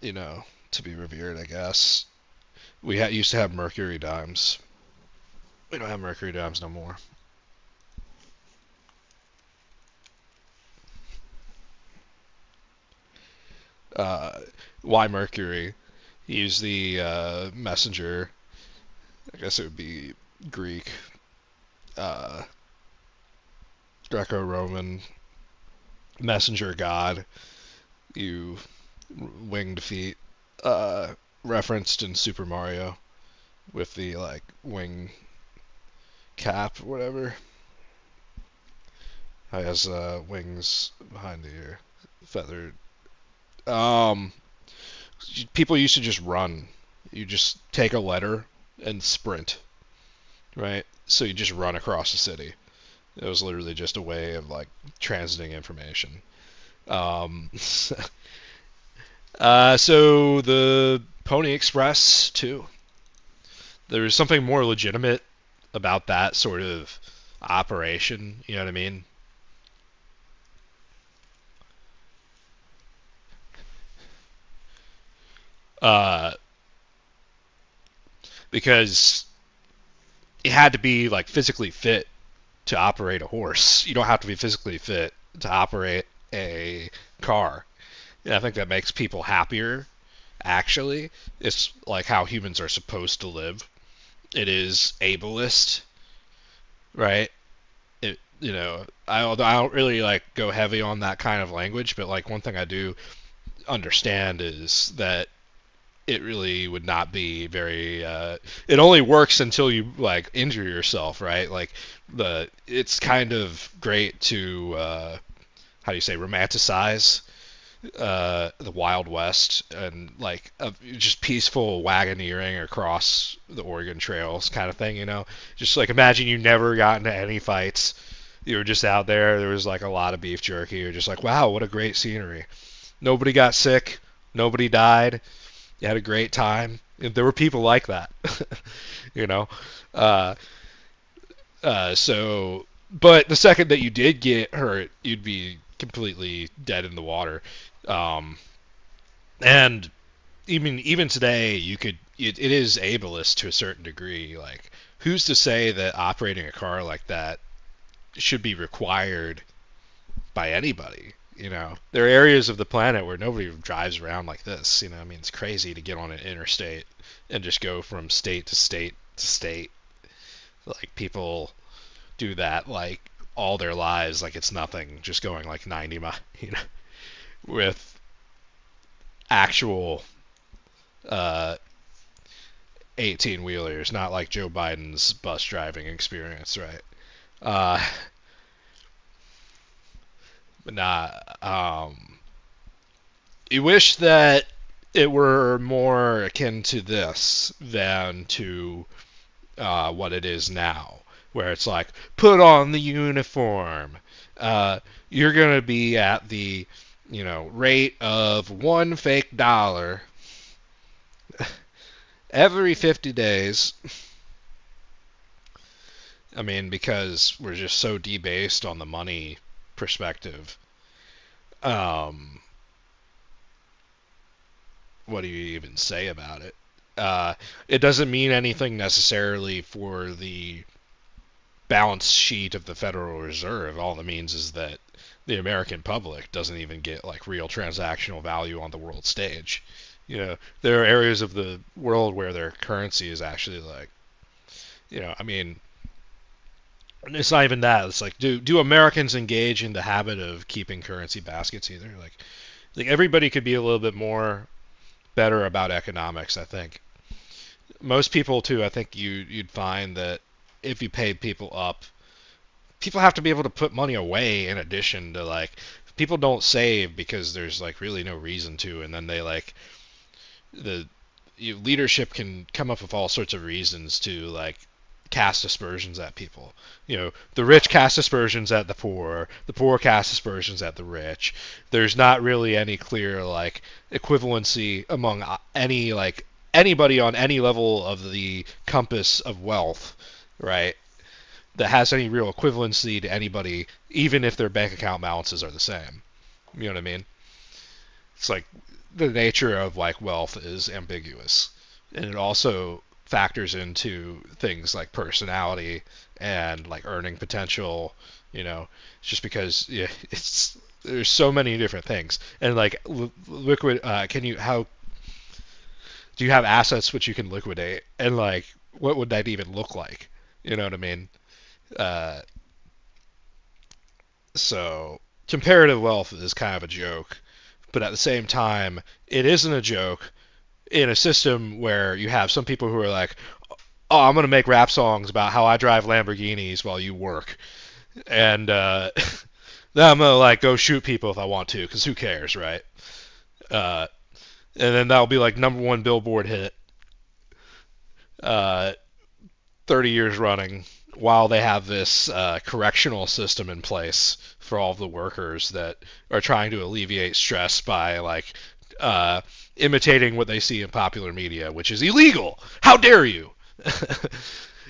you know, to be revered, I guess. We used to have Mercury dimes. We don't have Mercury dimes no more. Why Mercury? He's the messenger. I guess it would be Greek, Greco-Roman messenger god. You winged feet, referenced in Super Mario with the like wing cap or whatever. He has wings behind the ear, feathered. People used to just run. You just take a letter and sprint, right? So you just run across the city. It was literally just a way of like transiting information. So the Pony Express too. There's something more legitimate about that sort of operation. You know what I mean? Because it had to be like physically fit to operate a horse. You don't have to be physically fit to operate a car. And I think that makes people happier. Actually, it's like how humans are supposed to live. It is ableist, right? It, you know, I don't really like go heavy on that kind of language, but like one thing I do understand is that it really would not be very it only works until you like injure yourself, right? Like it's kind of great to how do you say, romanticize the Wild West and like just peaceful wagoneering across the Oregon trails kind of thing, you know? Just like imagine you never got into any fights. You were just out there was like a lot of beef jerky. You're just like, wow, what a great scenery. Nobody got sick, nobody died. You had a great time. There were people like that, you know. So, but the second that you did get hurt, you'd be completely dead in the water. And even today, you could. It is ableist to a certain degree. Like, who's to say that operating a car like that should be required by anybody? You know, there are areas of the planet where nobody drives around like this. You know, I mean, it's crazy to get on an interstate and just go from state to state to state. Like, people do that, like, all their lives, like it's nothing, just going, like, 90 miles, you know, with actual 18-wheelers, not like Joe Biden's bus driving experience, right? But nah, you wish that it were more akin to this than to what it is now, where it's like, put on the uniform. You're going to be at the, you know, rate of $1 fake dollar every 50 days. I mean, because we're just so debased on the money perspective. Um, what do you even say about it? It doesn't mean anything necessarily for the balance sheet of the Federal Reserve. All it means is that the American public doesn't even get like real transactional value on the world stage. There are areas of the world where their currency is actually like, I mean, it's not even that. It's like, do Americans engage in the habit of keeping currency baskets either? Like everybody could be a little bit more better about economics, I think. Most people too, I think you'd find that if you paid people up, people have to be able to put money away in addition to like, people don't save because there's like really no reason to, and then they like leadership can come up with all sorts of reasons to like cast aspersions at people. The rich cast aspersions at the poor cast aspersions at the rich. There's not really any clear like equivalency among anybody on any level of the compass of wealth, right? That has any real equivalency to anybody, even if their bank account balances are the same. You know what I mean? It's like the nature of like wealth is ambiguous, and it also factors into things like personality and like earning potential. Just because there's so many different things, and like liquid. How do you have assets which you can liquidate, and like what would that even look like? You know what I mean? So comparative wealth is kind of a joke, but at the same time, it isn't a joke in a system where you have some people who are like, oh, I'm going to make rap songs about how I drive Lamborghinis while you work. And then I'm going to like go shoot people if I want to, because who cares, right? And then that'll be like #1 Billboard hit 30 years running, while they have this correctional system in place for all of the workers that are trying to alleviate stress by like imitating what they see in popular media, which is illegal. How dare you?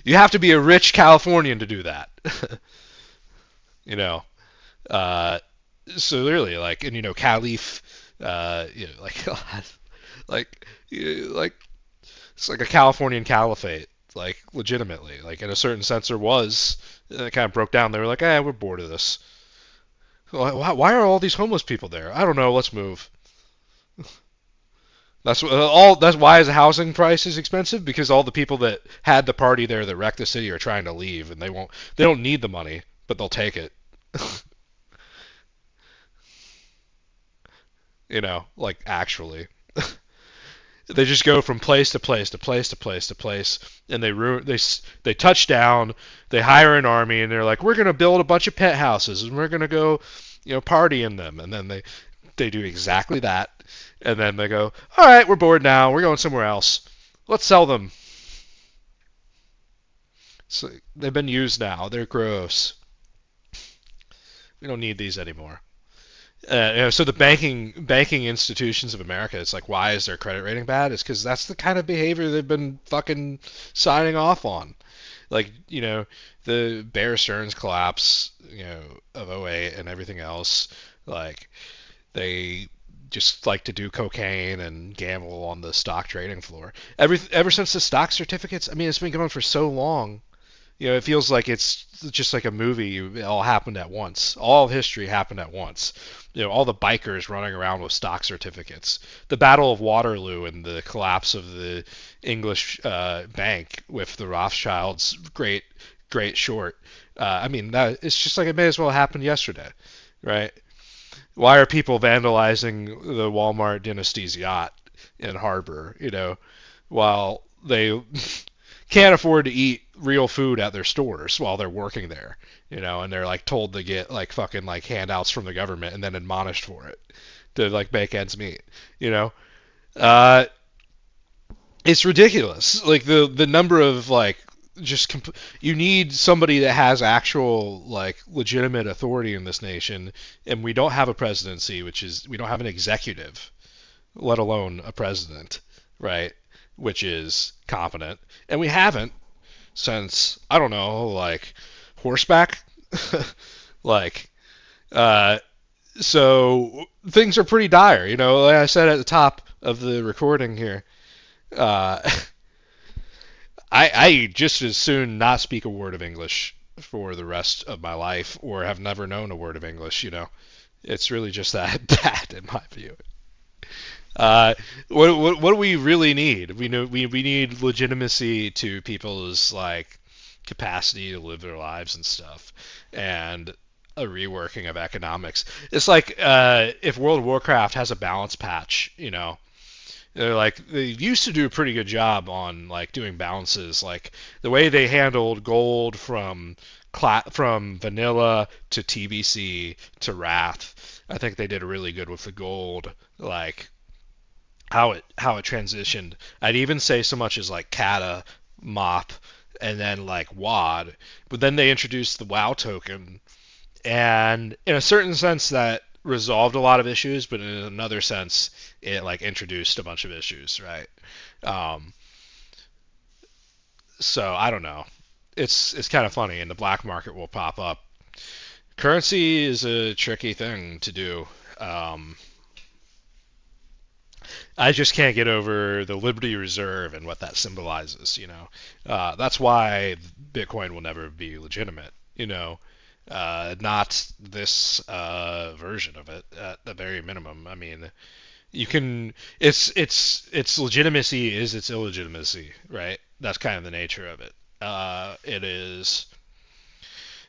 You have to be a rich Californian to do that. So really, like, and Caliph, like, like it's like a Californian caliphate, like legitimately, like in a certain sense there was. And it kind of broke down. They were like, we're bored of this. Why are all these homeless people there? I don't know. Let's move. That's why is the housing prices expensive, because all the people that had the party there that wrecked the city are trying to leave, and they don't need the money, but they'll take it. Like actually. They just go from place to place to place to place to place, and they touch down, they hire an army, and they're like, we're gonna build a bunch of penthouses, and we're gonna go, party in them, and then they do exactly that, and then they go, all right, we're bored now, we're going somewhere else, let's sell them. So they've been used now, they're gross. We don't need these anymore. So the banking institutions of America, it's like, why is their credit rating bad? It's because that's the kind of behavior they've been fucking signing off on. Like, the Bear Stearns collapse, of 2008 and everything else. Like, they just like to do cocaine and gamble on the stock trading floor. Ever since the stock certificates, I mean, it's been going for so long. It feels like it's just like a movie. It all happened at once. All of history happened at once. All the bikers running around with stock certificates. The Battle of Waterloo and the collapse of the English bank with the Rothschilds' great short. I mean, it's just like it may as well happen yesterday, right? Why are people vandalizing the Walmart Dynasty's yacht in harbor, while they can't afford to eat real food at their stores while they're working there, and they're like told to get like fucking like handouts from the government and then admonished for it to like make ends meet, it's ridiculous. Like the number of like you need somebody that has actual like legitimate authority in this nation, and we don't have a presidency, we don't have an executive, let alone a president, right? Which is competent, and we haven't since, I don't know, like horseback. Like, uh, so things are pretty dire. Like I said at the top of the recording here, uh, I just as soon not speak a word of English for the rest of my life, or have never known a word of English. It's really just that bad in my view. Uh, what do we really need? We need legitimacy to people's like capacity to live their lives and stuff, and a reworking of economics. It's like if World of Warcraft has a balance patch, they're like they used to do a pretty good job on like doing balances, like the way they handled gold from vanilla to TBC to Wrath. I think they did really good with the gold, like how it transitioned. I'd even say so much as like Kata, Mop, and then like WAD. But then they introduced the WoW token, and in a certain sense that resolved a lot of issues, but in another sense it like introduced a bunch of issues, right? Um, so I don't know. It's kind of funny, and the black market will pop up. Currency is a tricky thing to do. I just can't get over the Liberty Reserve and what that symbolizes. That's why Bitcoin will never be legitimate. Not this version of it at the very minimum. I mean, you can. Its legitimacy is its illegitimacy, right? That's kind of the nature of it. It is,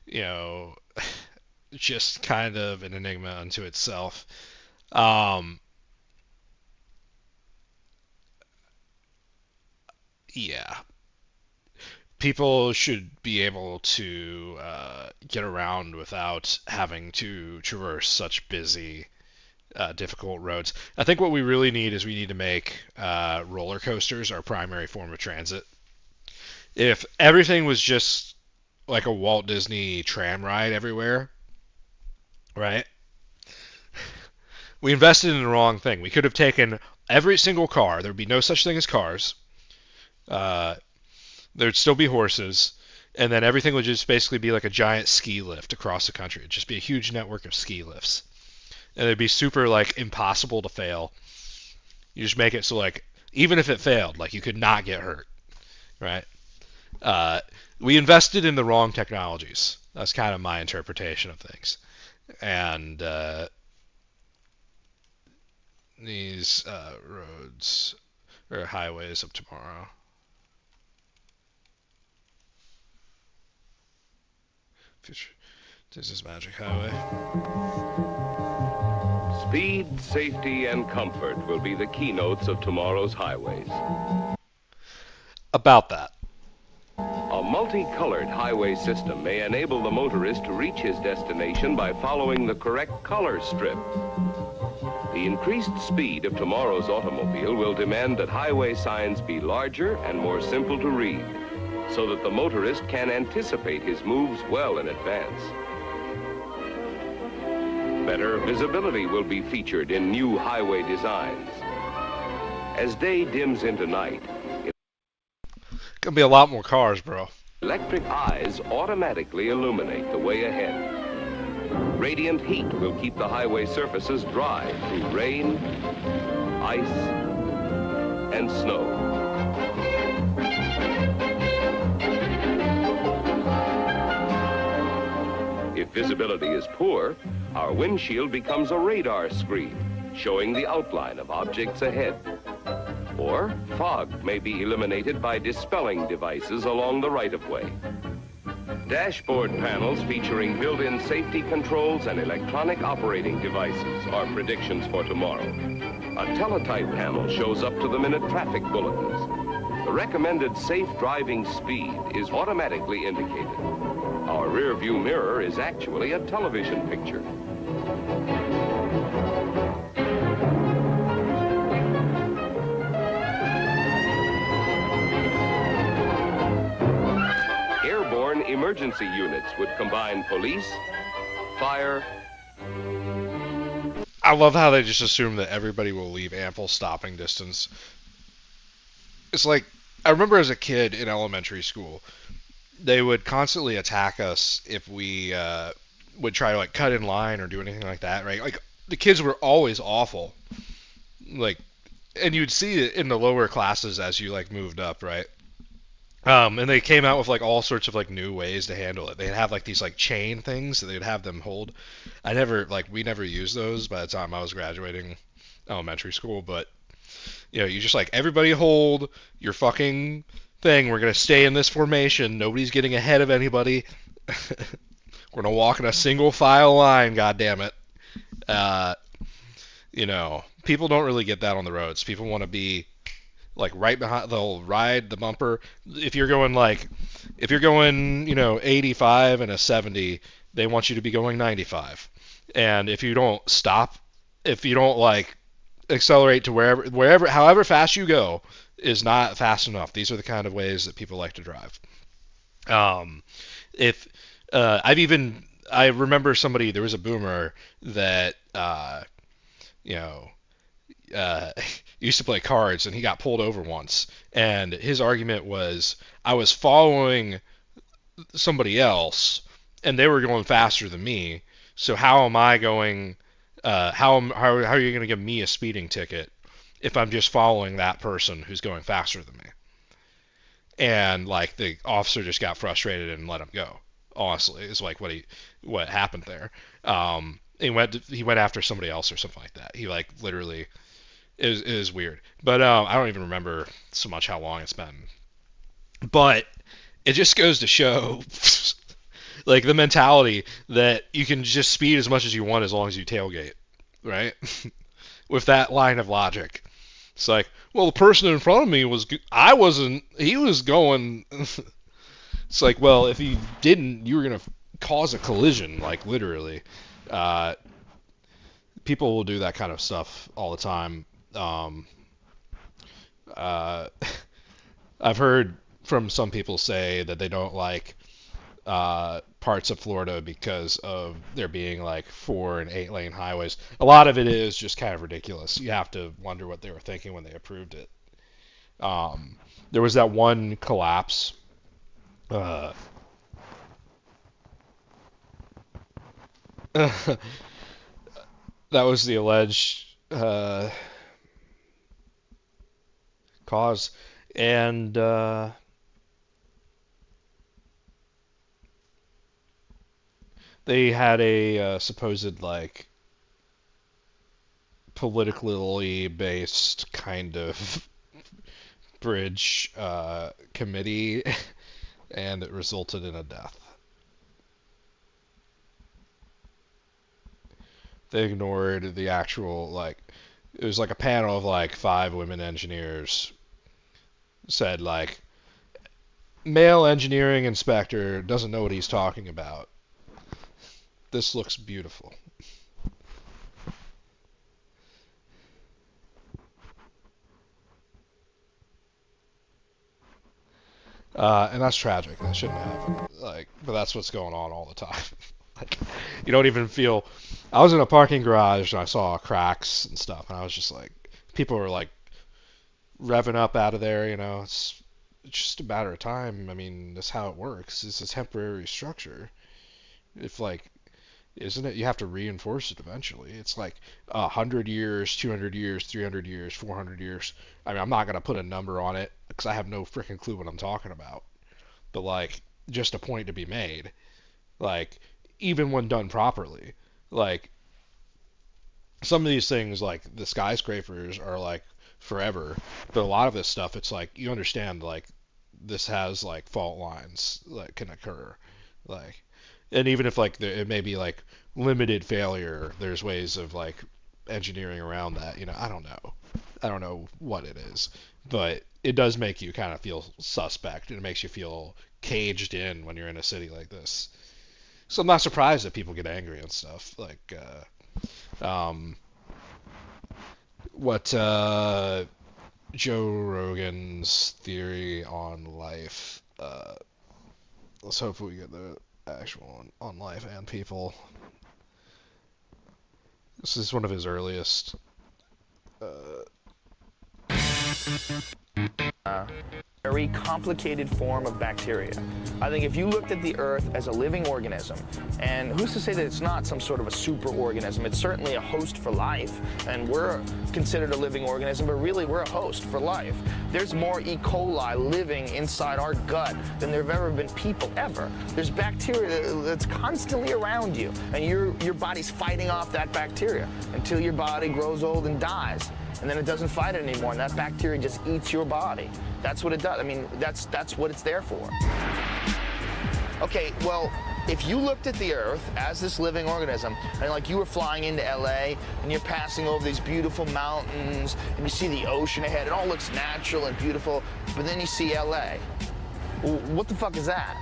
you know, just kind of an enigma unto itself. Um, yeah, people should be able to get around without having to traverse such busy, difficult roads. I think what we really need is we need to make roller coasters our primary form of transit. If everything was just like a Walt Disney tram ride everywhere, right? We invested in the wrong thing. We could have taken every single car. There would be no such thing as cars. Uh, there'd still be horses, and then everything would just basically be like a giant ski lift across the country. It'd just be a huge network of ski lifts, and it'd be super like impossible to fail. You just make it so like even if it failed, like you could not get hurt, right? Uh, we invested in the wrong technologies. That's kind of my interpretation of things, and these roads or highways of tomorrow. This is Magic Highway. Speed, safety, and comfort will be the keynotes of tomorrow's highways. About that. A multicolored highway system may enable the motorist to reach his destination by following the correct color strip. The increased speed of tomorrow's automobile will demand that highway signs be larger and more simple to read, so that the motorist can anticipate his moves well in advance. Better visibility will be featured in new highway designs. As day dims into night, Gonna be a lot more cars, bro. electric eyes automatically illuminate the way ahead. Radiant heat will keep the highway surfaces dry through rain, ice, and snow. If visibility is poor, our windshield becomes a radar screen, showing the outline of objects ahead. Or fog may be eliminated by dispelling devices along the right-of-way. Dashboard panels featuring built-in safety controls and electronic operating devices are predictions for tomorrow. A teletype panel shows up-to-the-minute traffic bulletins. The recommended safe driving speed is automatically indicated. Our rear-view mirror is actually a television picture. Airborne emergency units would combine police, fire. I love how they just assume that everybody will leave ample stopping distance. It's like I remember as a kid in elementary school, they would constantly attack us if we would try to like cut in line or do anything like that, right? Like the kids were always awful, like, and you'd see it in the lower classes as you like moved up, right? And they came out with like all sorts of like new ways to handle it. They'd have like these like chain things that they'd have them hold. We never used those by the time I was graduating elementary school, but you just like everybody hold your fucking thing. We're gonna stay in this formation. Nobody's getting ahead of anybody. We're gonna walk in a single file line. God damn it. People don't really get that on the roads. People want to be like right behind. They'll ride the bumper. If you're going 85 and a 70, they want you to be going 95. And if you don't stop, if you don't like accelerate to wherever, however fast you go, is not fast enough. These are the kind of ways that people like to drive. I remember there was a boomer that used to play cards, and he got pulled over once, and his argument was, I was following somebody else and they were going faster than me, so how am I going how are you going to give me a speeding ticket if I'm just following that person who's going faster than me? And like the officer just got frustrated and let him go. Honestly, is like what happened there. He went after somebody else or something like that. He like literally it was weird. But I don't even remember so much how long it's been. But it just goes to show like the mentality that you can just speed as much as you want as long as you tailgate, right? With that line of logic. It's like, well, the person in front of me he was going. It's like, well, if you didn't, you were going to cause a collision, like literally. People will do that kind of stuff all the time. I've heard from some people say that they don't like parts of Florida because of there being like 4 and 8 lane highways. A lot of it is just kind of ridiculous. You have to wonder what they were thinking when they approved it. There was that one collapse. That was the alleged cause, and they had a supposed like politically based kind of bridge committee, and it resulted in a death. They ignored the actual, like, it was like a panel of like 5 women engineers said like, male engineering inspector doesn't know what he's talking about. This looks beautiful. And that's tragic. That shouldn't happen. Like, but that's what's going on all the time. Like, you don't even feel. I was in a parking garage and I saw cracks and stuff, and I was just like, people were like revving up out of there. It's just a matter of time. I mean, that's how it works. It's a temporary structure. If like, isn't it? You have to reinforce it eventually. It's like 100 years, 200 years, 300 years, 400 years. I mean, I'm not gonna put a number on it because I have no freaking clue what I'm talking about. But like, just a point to be made. Like, even when done properly, like some of these things, like the skyscrapers are like forever, but a lot of this stuff, it's like you understand, like this has like fault lines that can occur, like, and even if like it may be like limited failure, there's ways of like engineering around that. I don't know what it is, but it does make you kind of feel suspect, and it makes you feel caged in when you're in a city like this. So I'm not surprised that people get angry and stuff. Like, what Joe Rogan's theory on life. Let's hope we get the actual one on life and people. This is one of his earliest. very complicated form of bacteria. I think if you looked at the Earth as a living organism, and who's to say that it's not some sort of a super organism? It's certainly a host for life, and we're considered a living organism, but really we're a host for life. There's more E. coli living inside our gut than there have ever been people ever. There's bacteria that's constantly around you, and your body's fighting off that bacteria until your body grows old and dies. And then it doesn't fight it anymore, and that bacteria just eats your body. That's what it does. I mean, that's what it's there for. Okay, well, if you looked at the Earth as this living organism, and like you were flying into LA, and you're passing over these beautiful mountains, and you see the ocean ahead, it all looks natural and beautiful, but then you see LA. Well, what the fuck is that?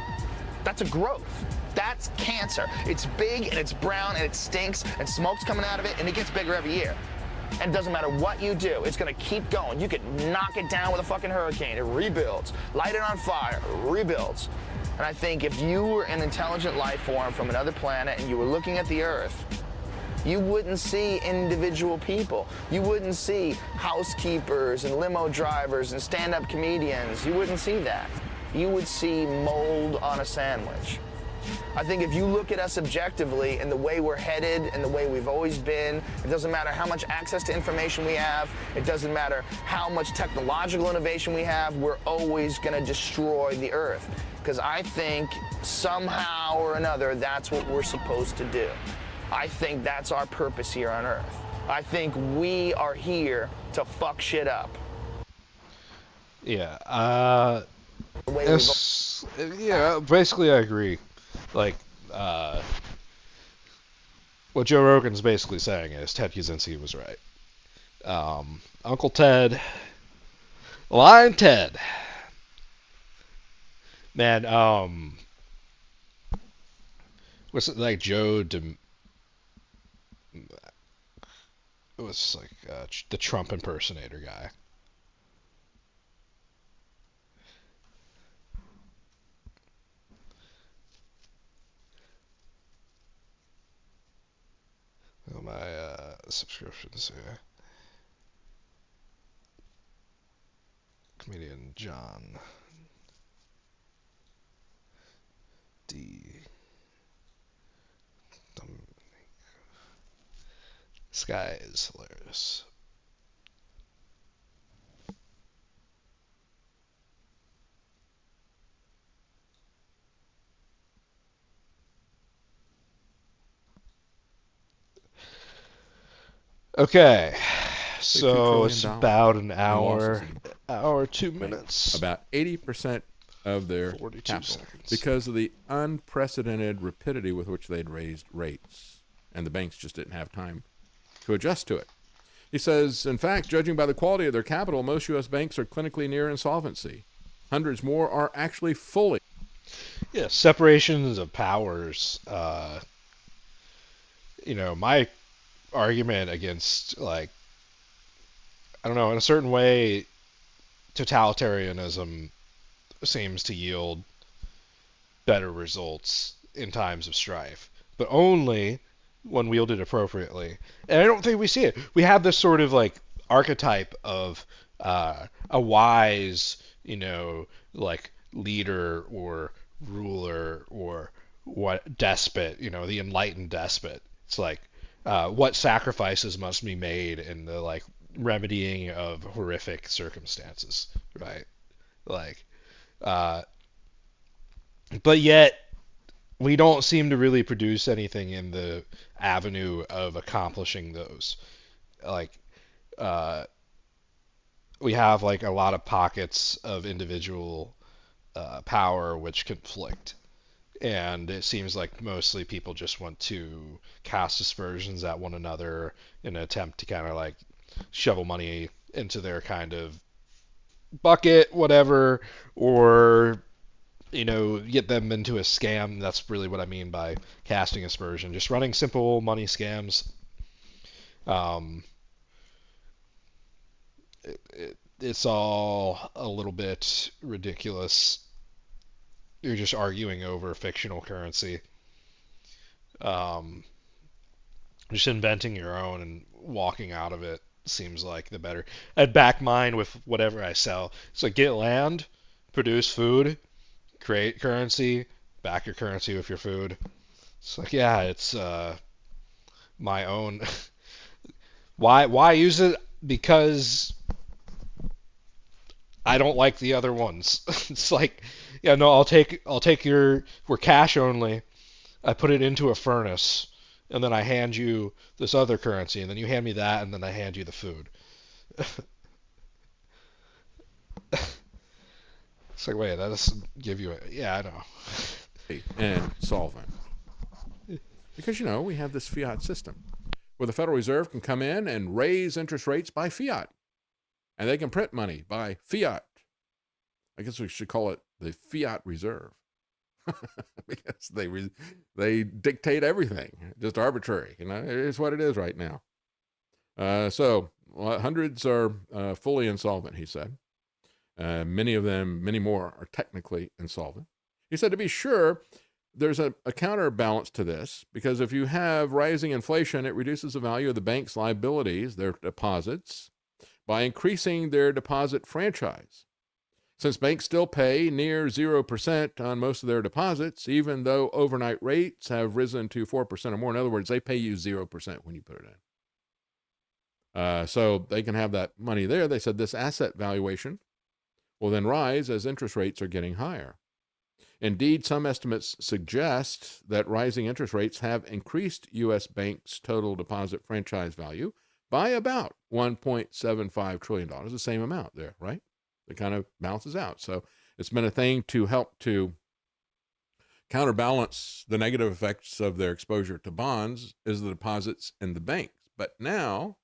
That's a growth. That's cancer. It's big, and it's brown, and it stinks, and smoke's coming out of it, and it gets bigger every year. And it doesn't matter what you do, it's gonna keep going. You could knock it down with a fucking hurricane, it rebuilds. Light it on fire, it rebuilds. And I think if you were an intelligent life form from another planet and you were looking at the Earth, you wouldn't see individual people. You wouldn't see housekeepers and limo drivers and stand-up comedians. You wouldn't see that. You would see mold on a sandwich. I think if you look at us objectively and the way we're headed and the way we've always been, it doesn't matter how much access to information we have, it doesn't matter how much technological innovation we have, we're always going to destroy the Earth. Because I think somehow or another, that's what we're supposed to do. I think that's our purpose here on Earth. I think we are here to fuck shit up. Yeah, yeah, basically I agree. Like, what Joe Rogan's basically saying is Ted Kaczynski was right. Uncle Ted, Lying Ted. Man, was it like it was like the Trump impersonator guy. My subscriptions here. Comedian John D. This guy is hilarious. Okay, so it's about an hour, 2 minutes. About 80% of their 42 capital seconds. because of the unprecedented rapidity with which they'd raised rates, and the banks just didn't have time to adjust to it. He says, in fact, judging by the quality of their capital, most U.S. banks are clinically near insolvency. Hundreds more are actually fully. Yeah, separations of powers. My argument against, like, I don't know, in a certain way, totalitarianism seems to yield better results in times of strife, but only when wielded appropriately. And I don't think we see it. We have this sort of like archetype of a wise, like leader or ruler or what despot, the enlightened despot. It's like what sacrifices must be made in the like remedying of horrific circumstances, right? Like, but yet we don't seem to really produce anything in the avenue of accomplishing those. Like, we have like a lot of pockets of individual power which conflict. And it seems like mostly people just want to cast aspersions at one another in an attempt to kind of like shovel money into their kind of bucket, whatever, or, get them into a scam. That's really what I mean by casting aspersion. Just running simple money scams. It's all a little bit ridiculous. You're just arguing over fictional currency. Just inventing your own and walking out of it seems like the better. I'd back mine with whatever I sell. So get land, produce food, create currency, back your currency with your food. It's like, yeah, it's my own. Why use it? Because I don't like the other ones. It's like, yeah, no, I'll take your, we're cash only. I put it into a furnace, and then I hand you this other currency, and then you hand me that, and then I hand you the food. It's like, wait, that doesn't give you a, yeah, I know. And solvent. Because, we have this fiat system where the Federal Reserve can come in and raise interest rates by fiat. And they can print money by fiat. I guess we should call it the fiat reserve. Because they dictate everything, just arbitrary. It is what it is right now. So hundreds are fully insolvent, he said. Many more are technically insolvent. He said, to be sure, there's a counterbalance to this, because if you have rising inflation, it reduces the value of the bank's liabilities, their deposits, by increasing their deposit franchise. Since banks still pay near 0% on most of their deposits, even though overnight rates have risen to 4% or more. In other words, they pay you 0% when you put it in. So they can have that money there. They said this asset valuation will then rise as interest rates are getting higher. Indeed, some estimates suggest that rising interest rates have increased U.S. banks' total deposit franchise value by about $1.75 trillion, the same amount there, right? It kind of balances out. So it's been a thing to help to counterbalance the negative effects of their exposure to bonds is the deposits in the banks. But now,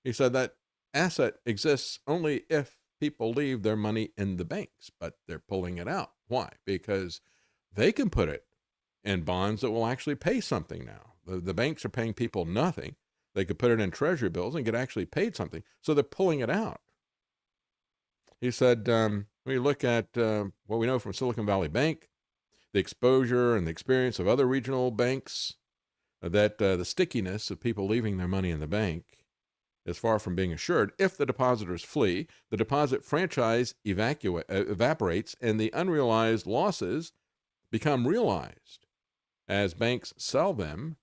he said that asset exists only if people leave their money in the banks, but they're pulling it out. Why? Because they can put it in bonds that will actually pay something now. The banks are paying people nothing. They could put it in treasury bills and get actually paid something. So they're pulling it out. He said, when you look at what we know from Silicon Valley Bank, the exposure and the experience of other regional banks, that the stickiness of people leaving their money in the bank is far from being assured. If the depositors flee, the deposit franchise evaporates, and the unrealized losses become realized as banks sell them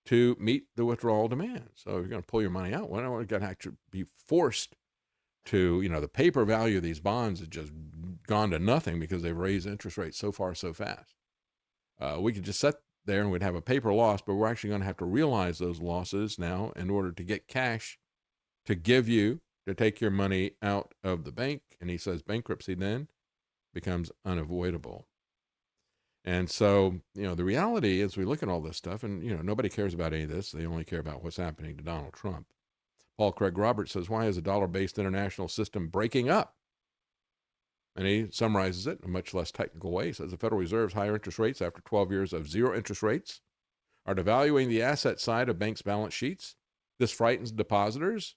to meet the withdrawal demand. So if you're going to pull your money out, why don't you going to actually be forced to, the paper value of these bonds has just gone to nothing because they've raised interest rates so far so fast. We could just sit there and we'd have a paper loss, but we're actually going to have to realize those losses now in order to get cash to give you, to take your money out of the bank. And he says bankruptcy then becomes unavoidable. And so, the reality is we look at all this stuff and, nobody cares about any of this. They only care about what's happening to Donald Trump. Paul Craig Roberts says, why is a dollar-based international system breaking up? And he summarizes it in a much less technical way. He says the Federal Reserve's higher interest rates after 12 years of zero interest rates are devaluing the asset side of banks' balance sheets. This frightens depositors.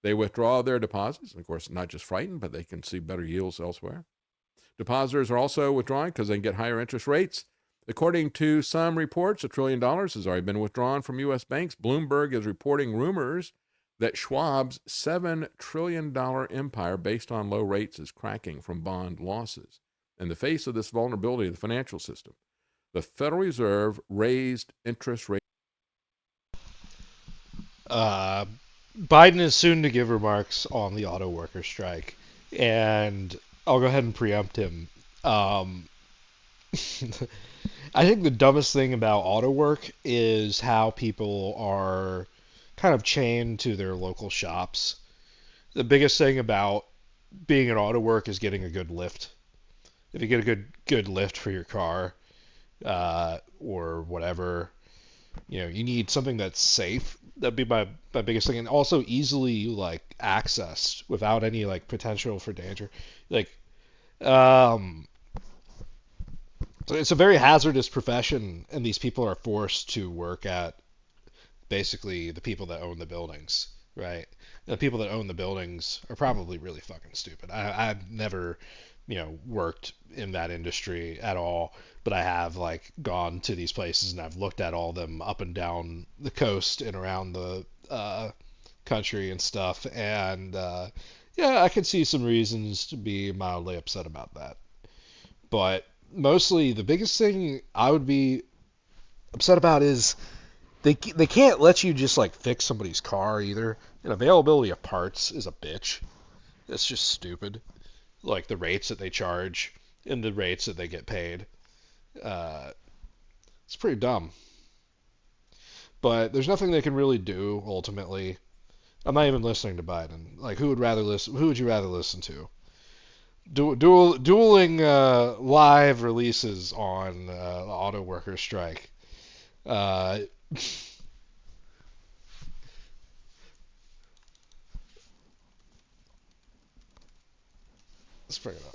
They withdraw their deposits. And of course, not just frightened, but they can see better yields elsewhere. Depositors are also withdrawing because they can get higher interest rates. According to some reports, $1 trillion has already been withdrawn from U.S. banks. Bloomberg is reporting rumors that Schwab's $7 trillion empire based on low rates is cracking from bond losses. In the face of this vulnerability of the financial system, the Federal Reserve raised interest rates. Biden is soon to give remarks on the auto worker strike, and I'll go ahead and preempt him. I think the dumbest thing about auto work is how people are kind of chained to their local shops. The biggest thing about being an auto work is getting a good lift. If you get a good lift for your car, or whatever, you need something that's safe. That'd be my biggest thing, and also easily accessed without any potential for danger. It's a very hazardous profession, and these people are forced to work at basically the people that own the buildings, right? The people that own the buildings are probably really fucking stupid. I've never, worked in that industry at all, but I have gone to these places and I've looked at all of them up and down the coast and around the country and stuff, and Yeah, I could see some reasons to be mildly upset about that. But mostly, the biggest thing I would be upset about is they can't let you just like fix somebody's car either. And availability of parts is a bitch. It's just stupid. Like the rates that they charge and the rates that they get paid. Uh, it's pretty dumb. But there's nothing they can really do ultimately. I'm not even listening to Biden. Like, who would you rather listen to? Dueling live releases on the auto worker strike. Uh, let's bring it up.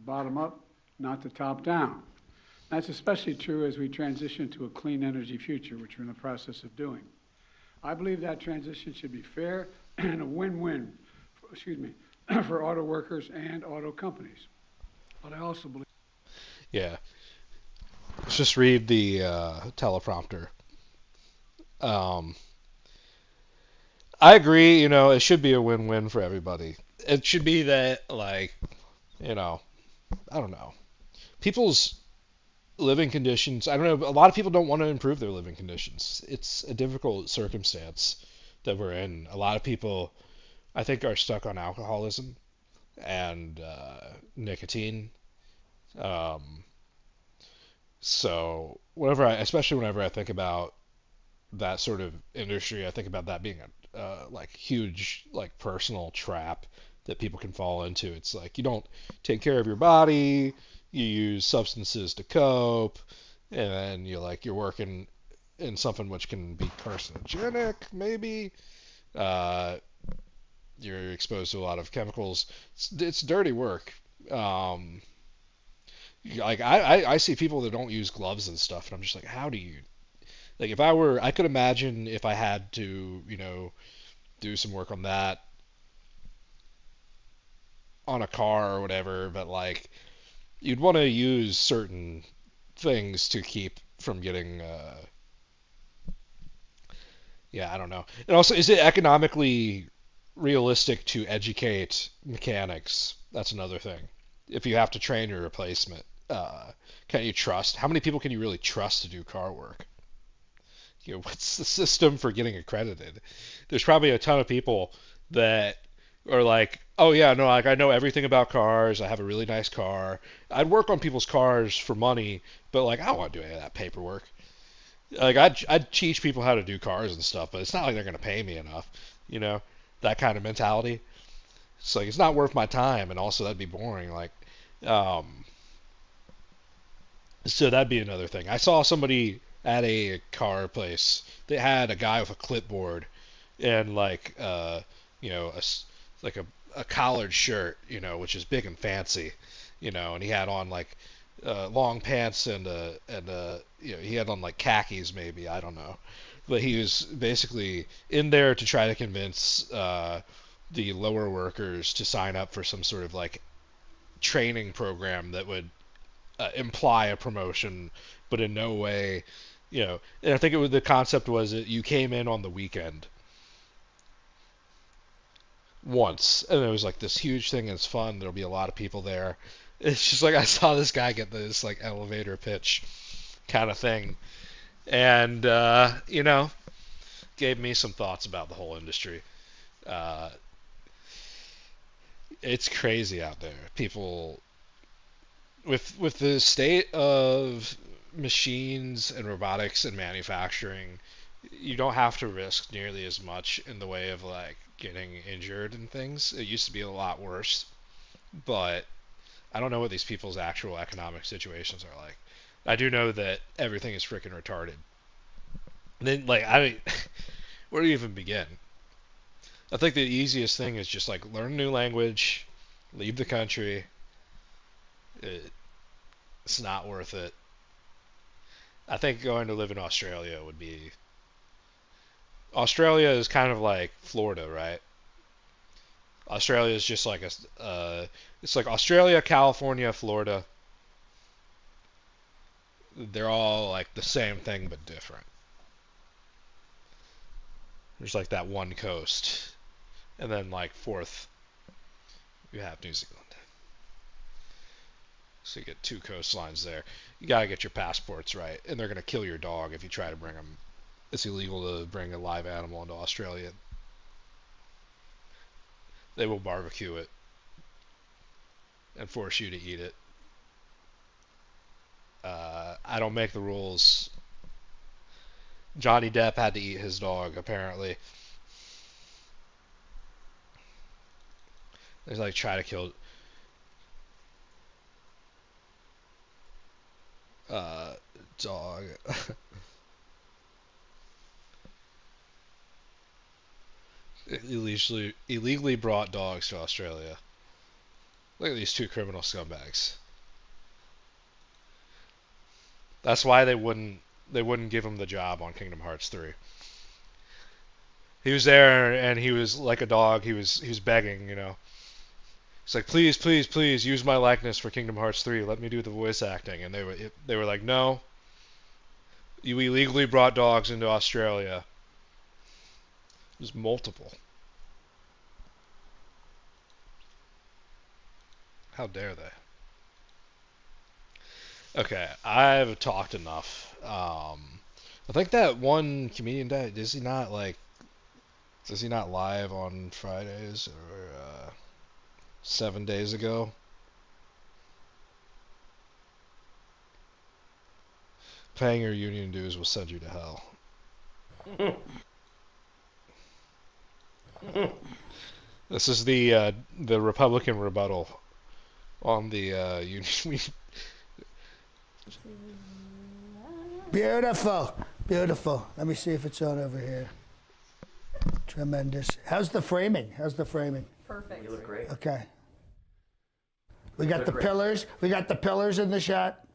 Bottom up, not the top down. That's especially true as we transition to a clean energy future, which we're in the process of doing. I believe that transition should be fair and a win-win, for auto workers and auto companies. But I also believe... Yeah. Let's just read the teleprompter. I agree, it should be a win-win for everybody. It should be that, like, I don't know. People's living conditions, I don't know, a lot of people don't want to improve their living conditions. It's a difficult circumstance that we're in. A lot of people, I think, are stuck on alcoholism and nicotine. So especially whenever I think about that sort of industry, I think about that being a like huge like personal trap that people can fall into. It's like you don't take care of your body, you use substances to cope, and then you're working in something which can be carcinogenic, maybe. You're exposed to a lot of chemicals. It's dirty work. Like I see people that don't use gloves and stuff, and I'm just like, how do you? Like I could imagine if I had to, do some work on that on a car or whatever, but like you'd want to use certain things to keep from getting I don't know. And also, is it economically realistic to educate mechanics? That's another thing. If you have to train your replacement, can you trust? How many people can you really trust to do car work? What's the system for getting accredited? There's probably a ton of people that are like, oh yeah, no, like I know everything about cars. I have a really nice car. I'd work on people's cars for money, but like I don't want to do any of that paperwork. Like I'd teach people how to do cars and stuff, but it's not like they're gonna pay me enough. That kind of mentality. It's like it's not worth my time, and also that'd be boring. Like, so that'd be another thing. I saw somebody at a car place. They had a guy with a clipboard and like like a collared shirt, which is big and fancy, and he had on like long pants and he had on like khakis maybe, I don't know, but he was basically in there to try to convince the lower workers to sign up for some sort of like training program that would imply a promotion, but in no way, and I think the concept was that you came in on the weekend once, and it was like this huge thing, and it's fun. There'll be a lot of people there. It's just like I saw this guy get this like elevator pitch kind of thing, and gave me some thoughts about the whole industry. It's crazy out there. People with the state of machines and robotics and manufacturing, you don't have to risk nearly as much in the way of like getting injured and things. It used to be a lot worse, but I don't know what these people's actual economic situations are like. I do know that everything is freaking retarded. And then like where do you even begin? I think the easiest thing is just like learn a new language, leave the country. It's not worth it. I think going to live in Australia would be. Australia is kind of like Florida, right? Australia is just like it's like Australia, California, Florida. they're all like the same thing but different. There's like that one coast, and then like fourth, you have New Zealand. So you get two coastlines there. You gotta get your passports right, and they're gonna kill your dog if you try to bring them. It's illegal to bring a live animal into Australia. They will barbecue it and force you to eat it. I don't make the rules. Johnny Depp had to eat his dog, apparently. They like try to kill dog. illegally brought dogs to Australia. Look at these two criminal scumbags. That's why they wouldn't give him the job on Kingdom Hearts 3. He was there and he was like a dog. He was begging, you know. He's like, please, please, please use my likeness for Kingdom Hearts 3. Let me do the voice acting. And they were like, no. You illegally brought dogs into Australia. It was multiple. How dare they? Okay, I've talked enough. I think that one comedian died. Is he not live on Fridays or 7 days ago? Paying your union dues will send you to hell. This is the Republican rebuttal on the union. Beautiful, beautiful. Let me see if it's on over here. Tremendous. How's the framing? Perfect. You look great. Okay. We got the pillars. We got the pillars in the shot.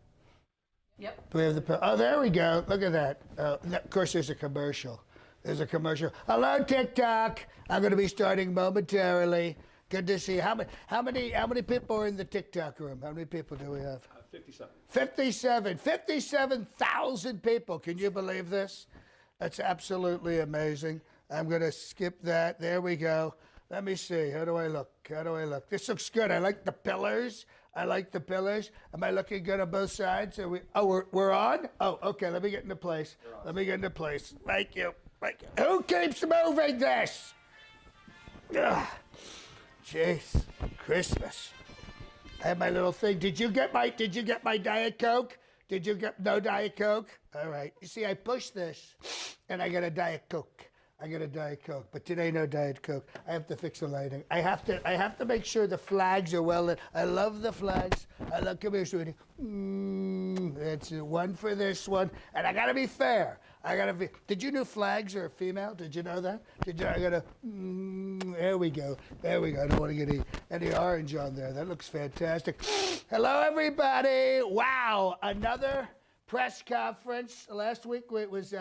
Yep. Do we have the oh, there we go. Look at that. Of course, there's a commercial. Hello, TikTok. I'm going to be starting momentarily. Good to see you. How many people are in the TikTok room? How many people do we have? 57. 57,000 people. Can you believe this? That's absolutely amazing. I'm going to skip that. There we go. Let me see. How do I look? This looks good. I like the pillars. Am I looking good on both sides? We're on? Oh, okay. Let me get into place. Thank you. Who keeps moving this? Ugh. Jeez. Christmas. I have my little thing. Did you get my Diet Coke? Did you get no Diet Coke? All right. You see, I push this, and I get a Diet Coke. But today no Diet Coke. I have to fix the lighting. I have to make sure the flags are well lit. I love the flags. Come here, sweetie. That's one for this one, and I gotta be fair. Did you know flags are female? Did you know that? There we go. I don't want to get any orange on there. That looks fantastic. Hello, everybody. Wow, another press conference. Last week it was,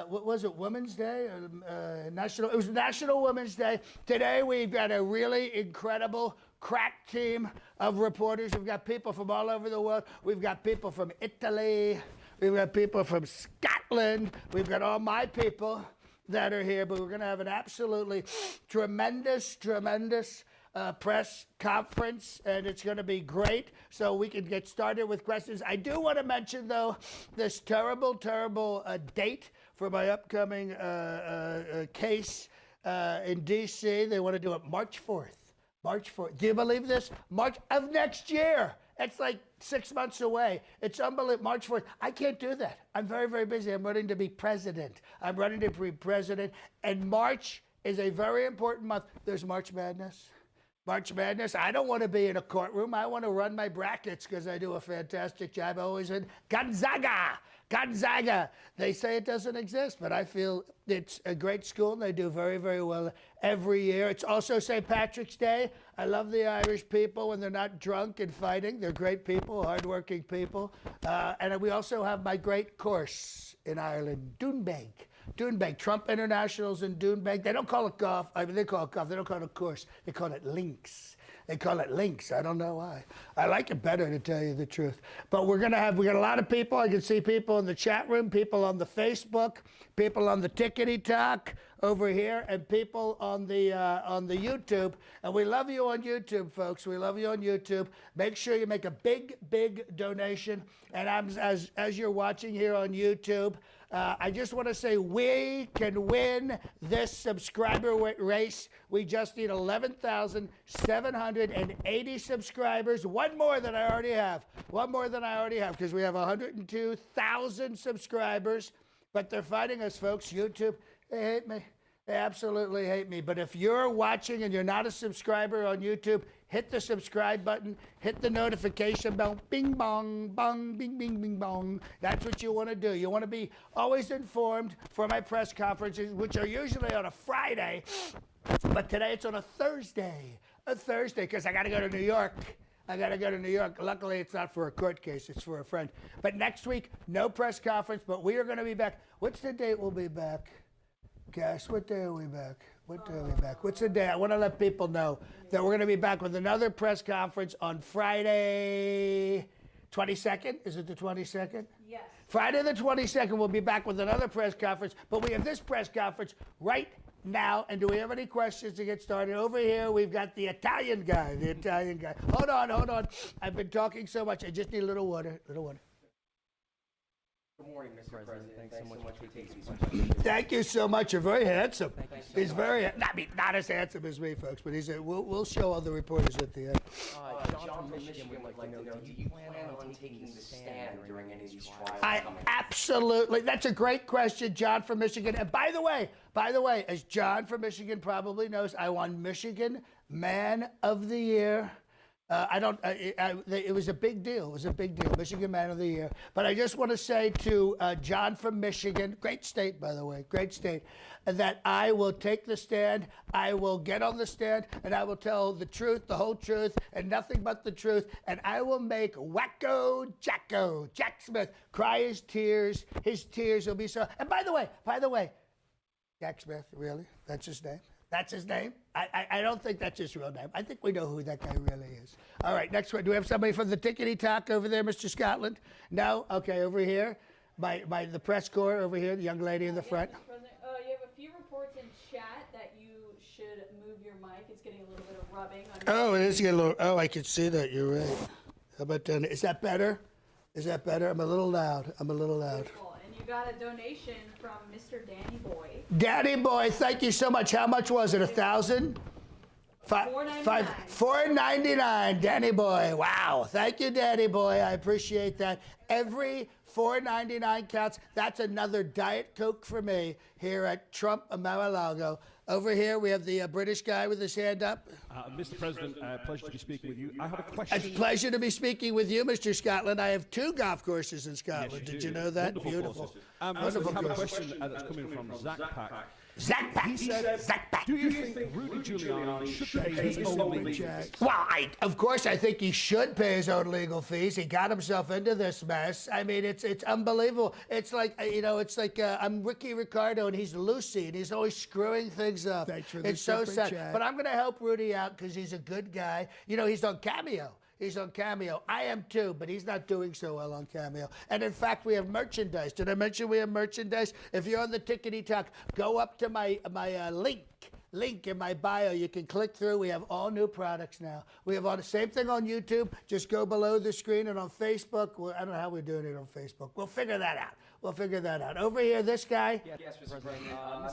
what was it, Women's Day? It was National Women's Day. Today we've got a really incredible crack team of reporters. We've got people from all over the world. We've got people from Italy. We've got people from Scotland. We've got all my people that are here, but we're going to have an absolutely tremendous press conference, and it's going to be great, so we can get started with questions. I do want to mention, though, this terrible date for my upcoming case in D.C. They want to do it March 4th. Do you believe this? March of next year. It's like 6 months away. It's unbelievable. March 4th. I can't do that. I'm very, very busy. I'm running to be president. And March is a very important month. There's March Madness. I don't want to be in a courtroom. I want to run my brackets because I do a fantastic job. Always in Gonzaga. They say it doesn't exist, but I feel it's a great school, and they do very, very well every year. It's also St. Patrick's Day. I love the Irish people when they're not drunk and fighting. They're great people, hardworking people. And we also have my great course in Ireland, Doonbeg, Trump Internationals in Doonbeg. They don't call it golf. They call it golf. They don't call it a course. They call it links. They call it links. I don't know why. I like it better, to tell you the truth. But we got a lot of people. I can see people in the chat room, people on the Facebook, people on the Tickety Talk over here, and people on the YouTube. And we love you on YouTube, folks. We love you on YouTube. Make sure you make a big, big donation. And as you're watching here on YouTube, I just want to say we can win this subscriber race. We just need 11,780 subscribers. One more than I already have. One more than I already have, because we have 102,000 subscribers. But they're fighting us, folks. YouTube, they hate me. They absolutely hate me. But if you're watching and you're not a subscriber on YouTube, hit the subscribe button, hit the notification bell, bing bong, bong, bing, bing, bing, bong. That's what you want to do. You want to be always informed for my press conferences, which are usually on a Friday, but today it's on a Thursday, because I got to go to New York. Luckily, it's not for a court case. It's for a friend. But next week, no press conference, but we are going to be back. What's the date we'll be back? Gosh, what day are we back? What's the day? I want to let people know that we're going to be back with another press conference on Friday 22nd. Is it the 22nd? Yes. Friday the 22nd, we'll be back with another press conference. But we have this press conference right now. And do we have any questions to get started? Over here, we've got the Italian guy. Hold on. I've been talking so much. I just need a little water. Good morning, Mr. President. Thanks so much for taking these questions. Thank you so much. You're very handsome. He's very, not as handsome as me, folks, but we'll show all the reporters at the end. John from Michigan would like to know, do you plan on taking the stand during any of these trials? Absolutely. That's a great question, John from Michigan. And by the way, as John from Michigan probably knows, I won Michigan Man of the Year. It was a big deal. Michigan Man of the Year. But I just want to say to John from Michigan, great state, by the way, that I will take the stand. I will get on the stand, and I will tell the truth, the whole truth, and nothing but the truth. And I will make Wacko Jack Smith, cry his tears. His tears will be so. And by the way, Jack Smith, really? That's his name? That's his name? I don't think that's his real name. I think we know who that guy really is. All right, next one. Do we have somebody from the Tickety Talk over there, Mr. Scotland? No? Okay, over here. The press corps over here, the young lady in the front. Mr. President, you have a few reports in chat that you should move your mic. It's getting a little bit of rubbing on your it is getting a little. Oh, I can see that. You're right. How about that? Is that better? I'm a little loud. Beautiful. And you got a donation from Mr. Danny Boy. Danny Boy, thank you so much. How much was it? $1,000? $4.99. Danny Boy. Wow. Thank you, Danny Boy. I appreciate that. Every $4.99 counts. That's another Diet Coke for me here at Trump Mar-a-Lago. Over here, we have the British guy with his hand up. Mr. President, pleasure to be speaking with you. I have a question. It's a pleasure to be speaking with you, Mr. Scotland. I have 2 golf courses in Scotland. Yes, Did you know that? Beautiful. I have a question that's coming from Zach Pack. He said, do you think Rudy Giuliani should pay his own legal fees? Well, of course, I think he should pay his own legal fees. He got himself into this mess. I mean, it's unbelievable. It's like, I'm Ricky Ricardo and he's Lucy and he's always screwing things up. Thanks for the It's so sad. chat. But I'm going to help Rudy out because he's a good guy. He's on Cameo. I am too, but he's not doing so well on Cameo. And in fact, we have merchandise. Did I mention we have merchandise? If you're on the Tickety Talk, go up to my link in my bio. You can click through. We have all new products now. We have all the same thing on YouTube. Just go below the screen, and on Facebook. I don't know how we're doing it on Facebook. We'll figure that out. Over here, this guy. Yes, Mr. President.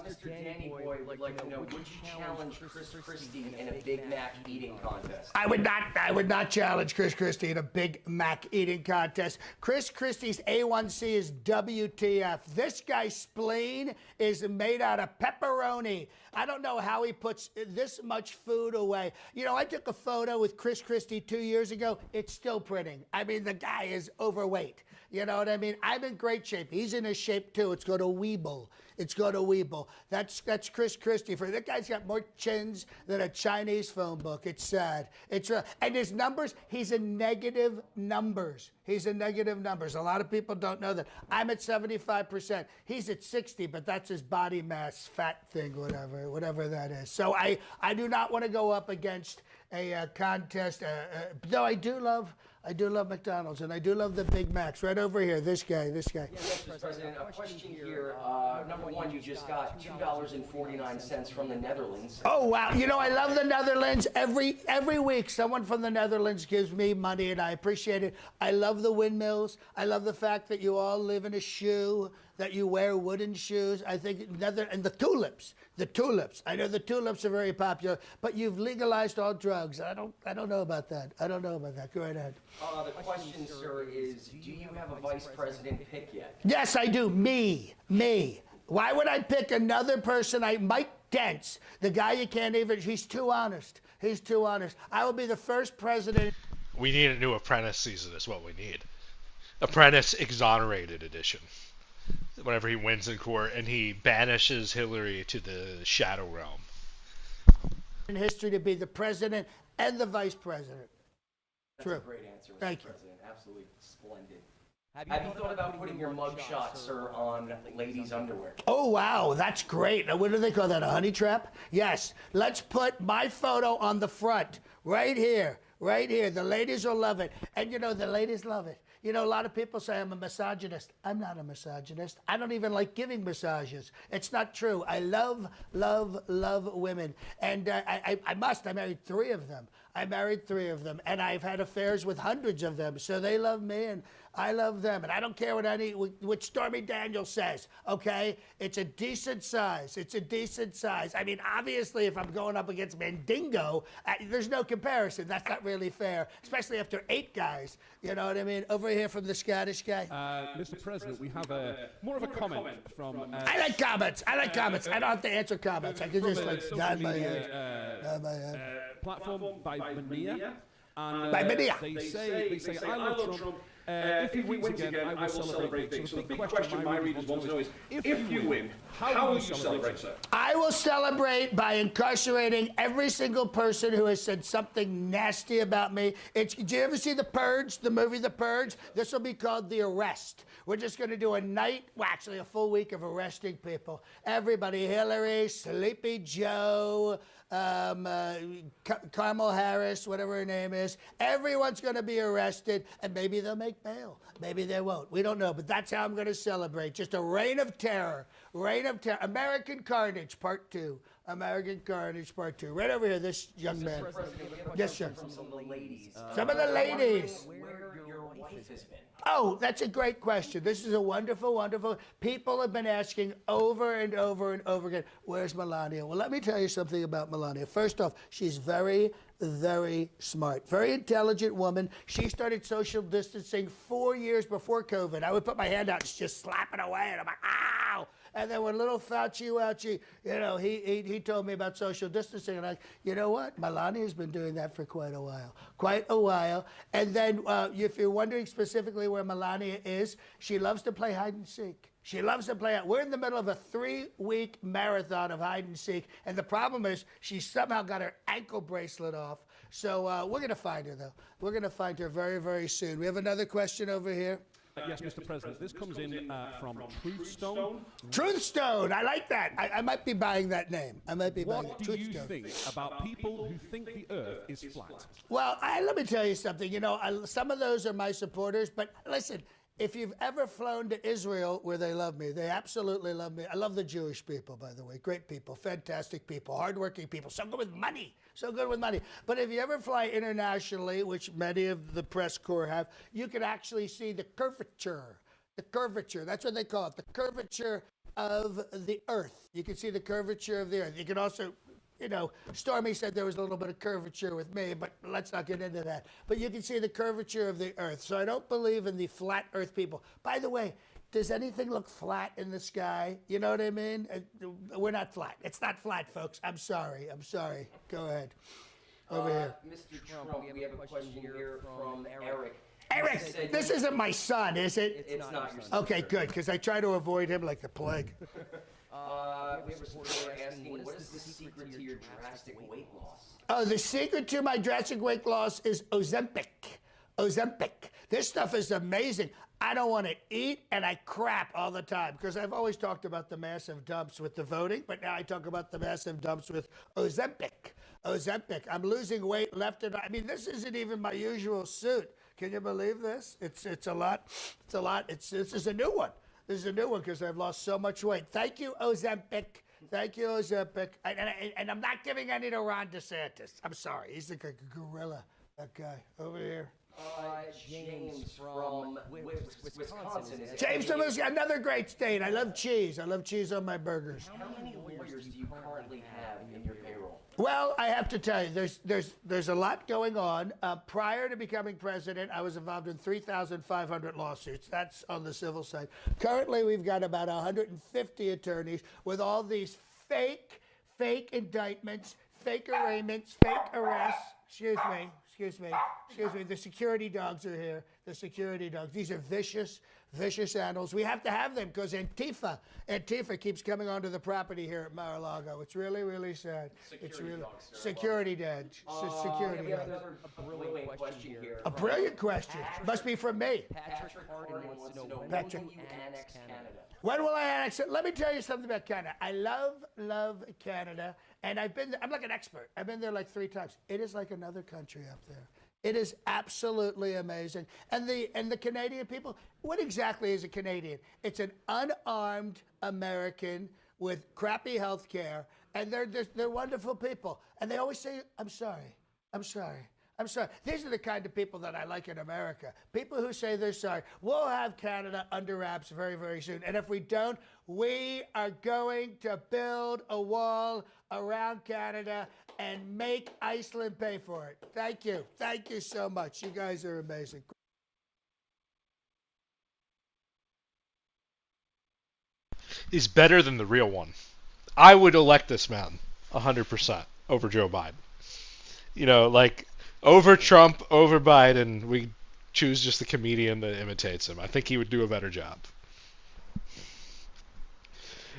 Mr. Danny Boy would like to know, would you challenge Chris Christie in a Big Mac eating contest? I would not challenge Chris Christie in a Big Mac eating contest. Chris Christie's A1C is WTF. This guy's spleen is made out of pepperoni. I don't know how he puts this much food away. I took a photo with Chris Christie 2 years ago. It's still printing. I mean, the guy is overweight. You know what I mean? I'm in great shape. He's in his shape too. It's got a Weeble. That's Chris Christie. That guy's got more chins than a Chinese phone book. It's sad. And his numbers, he's in negative numbers. A lot of people don't know that. I'm at 75%. He's at 60, but that's his body mass fat thing, whatever that is. So I do not want to go up against contest. Though I do love McDonald's, and I do love the Big Macs. Right over here, this guy. Yes, Mr. President, a question here. Number one, you just got $2.49 from the Netherlands. Oh, wow. You know, I love the Netherlands. Every week, someone from the Netherlands gives me money, and I appreciate it. I love the windmills. I love the fact that you all live in a shoe, that you wear wooden shoes. I think and the tulips. I know the tulips are very popular, but you've legalized all drugs. I don't know about that. Go right ahead. The question, sir, is do you have a vice president pick yet? Yes, I do. Me. Why would I pick another person? Mike Dent's, the guy you can't even, he's too honest. I will be the first president. We need a new Apprentice season is what we need. Apprentice Exonerated Edition. Whenever he wins in court and he banishes Hillary to the Shadow Realm. In history to be the president and the vice president. That's a great answer, Mr. President. Absolutely splendid. Have you thought about putting your mugshot, sir, on ladies' underwear? Oh, wow, that's great. What do they call that, a honey trap? Yes, let's put my photo on the front, right here. The ladies will love it. And, you know, the ladies love it. You know, a lot of people say I'm a misogynist. I'm not a misogynist. I don't even like giving massages. It's not true. I love women. And I married 3 of them. And I've had affairs with hundreds of them. So they love me and I love them. And I don't care what Stormy Daniels says, okay? It's a decent size. I mean, obviously, if I'm going up against Mandingo, there's no comparison. That's not really fair, especially after 8 guys. You know what I mean? Over here from the Scottish guy. Mr. President, we have more of a comment from... I like comments. I don't have to answer comments. I can just nod my head. Platform by Mania. And, by Mania. They say, I love Trump. If he wins again, I will celebrate big. So the big question my readers want to know is, if you win, how will you celebrate, sir? I will celebrate by incarcerating every single person who has said something nasty about me. Did you ever see The Purge, the movie The Purge? This will be called The Arrest. We're just going to do a full week of arresting people. Everybody, Hillary, Sleepy Joe, Kamala Harris, whatever her name is. Everyone's going to be arrested, and maybe they'll make bail. Maybe they won't. We don't know, but that's how I'm going to celebrate. Just a reign of terror. American Carnage, Part 2. Right over here, this young man. Yes, sir. Some of the ladies. Some of the ladies. Where your wife has been. Oh, that's a great question. This is a wonderful. People have been asking over and over again, where's Melania? Well, let me tell you something about Melania. First off, she's very, very smart, very intelligent woman. She started social distancing 4 years before COVID. I would put my hand out and just slap it away, and I'm like, ow! And then when little Fauci, you know, he told me about social distancing, and I'm like, you know what? Melania's been doing that for quite a while. And then if you're wondering specifically where Melania is, she loves to play hide and seek. We're in the middle of a 3-week marathon of hide and seek, and the problem is she somehow got her ankle bracelet off. So we're going to find her, though. We're going to find her very, very soon. We have another question over here. Yes, Mr. President. This comes in from Truthstone. Truthstone, I like that. I might be buying that name. What do you think about people who think the Earth is flat? Well, let me tell you something. You know, some of those are my supporters, but listen. If you've ever flown to Israel, where they love me, they absolutely love me. I love the Jewish people, by the way. Great people, fantastic people, hardworking people, so good with money. But if you ever fly internationally, which many of the press corps have, you can actually see the curvature. That's what they call it, the curvature of the Earth. You can see the curvature of the Earth. You can also... You know, Stormy said there was a little bit of curvature with me, but let's not get into that. But you can see the curvature of the Earth. So I don't believe in the flat Earth people. By the way, does anything look flat in the sky? You know what I mean? We're not flat. It's not flat, folks. I'm sorry. Go ahead. Over here. Mr. Trump, we have a question here from Eric. Eric, this isn't my son, is it? It's not your son. Okay, good, because I try to avoid him like the plague. We have a supporter asking, what is the secret to your drastic weight loss? Oh, the secret to my drastic weight loss is Ozempic. This stuff is amazing. I don't want to eat, and I crap all the time, because I've always talked about the massive dumps with the voting, but now I talk about the massive dumps with Ozempic. Ozempic. I'm losing weight left and right. I mean, this isn't even my usual suit. Can you believe this? It's a lot. It's a lot. This is a new one. This is a new one because I've lost so much weight. Thank you, Ozempic. Thank you, Ozempic. And I'm not giving any to Ron DeSantis. I'm sorry. He's like a gorilla, that guy over here. James from Wisconsin. James from Wisconsin, another great state. I love cheese. I love cheese on my burgers. How many lawyers do you currently have in your payroll? Well, I have to tell you, there's a lot going on. Prior to becoming president, I was involved in 3,500 lawsuits. That's on the civil side. Currently, we've got about 150 attorneys with all these fake indictments, fake arraignments, fake arrests. Excuse me. The security dogs are here. The security dogs. These are vicious animals. We have to have them because Antifa keeps coming onto the property here at Mar-a-Lago. It's really, really sad. Security dogs. Security dogs. A brilliant question here. A brilliant question. Must be from me. Patrick Harding wants to know, when will you annex Canada? When will I annex it? Let me tell you something about Canada. I love Canada, and I'm like an expert. I've been there like 3 times. It is like another country up there. It is absolutely amazing. And the Canadian people, what exactly is a Canadian? It's an unarmed American with crappy health care, and they're wonderful people. And they always say, I'm sorry. These are the kind of people that I like in America. People who say they're sorry. We'll have Canada under wraps very, very soon. And if we don't, we are going to build a wall around Canada and make Iceland pay for it. Thank you. Thank you so much. You guys are amazing. He's better than the real one. I would elect this man 100% over Joe Biden. Over Trump, over Biden, we choose just the comedian that imitates him. I think he would do a better job.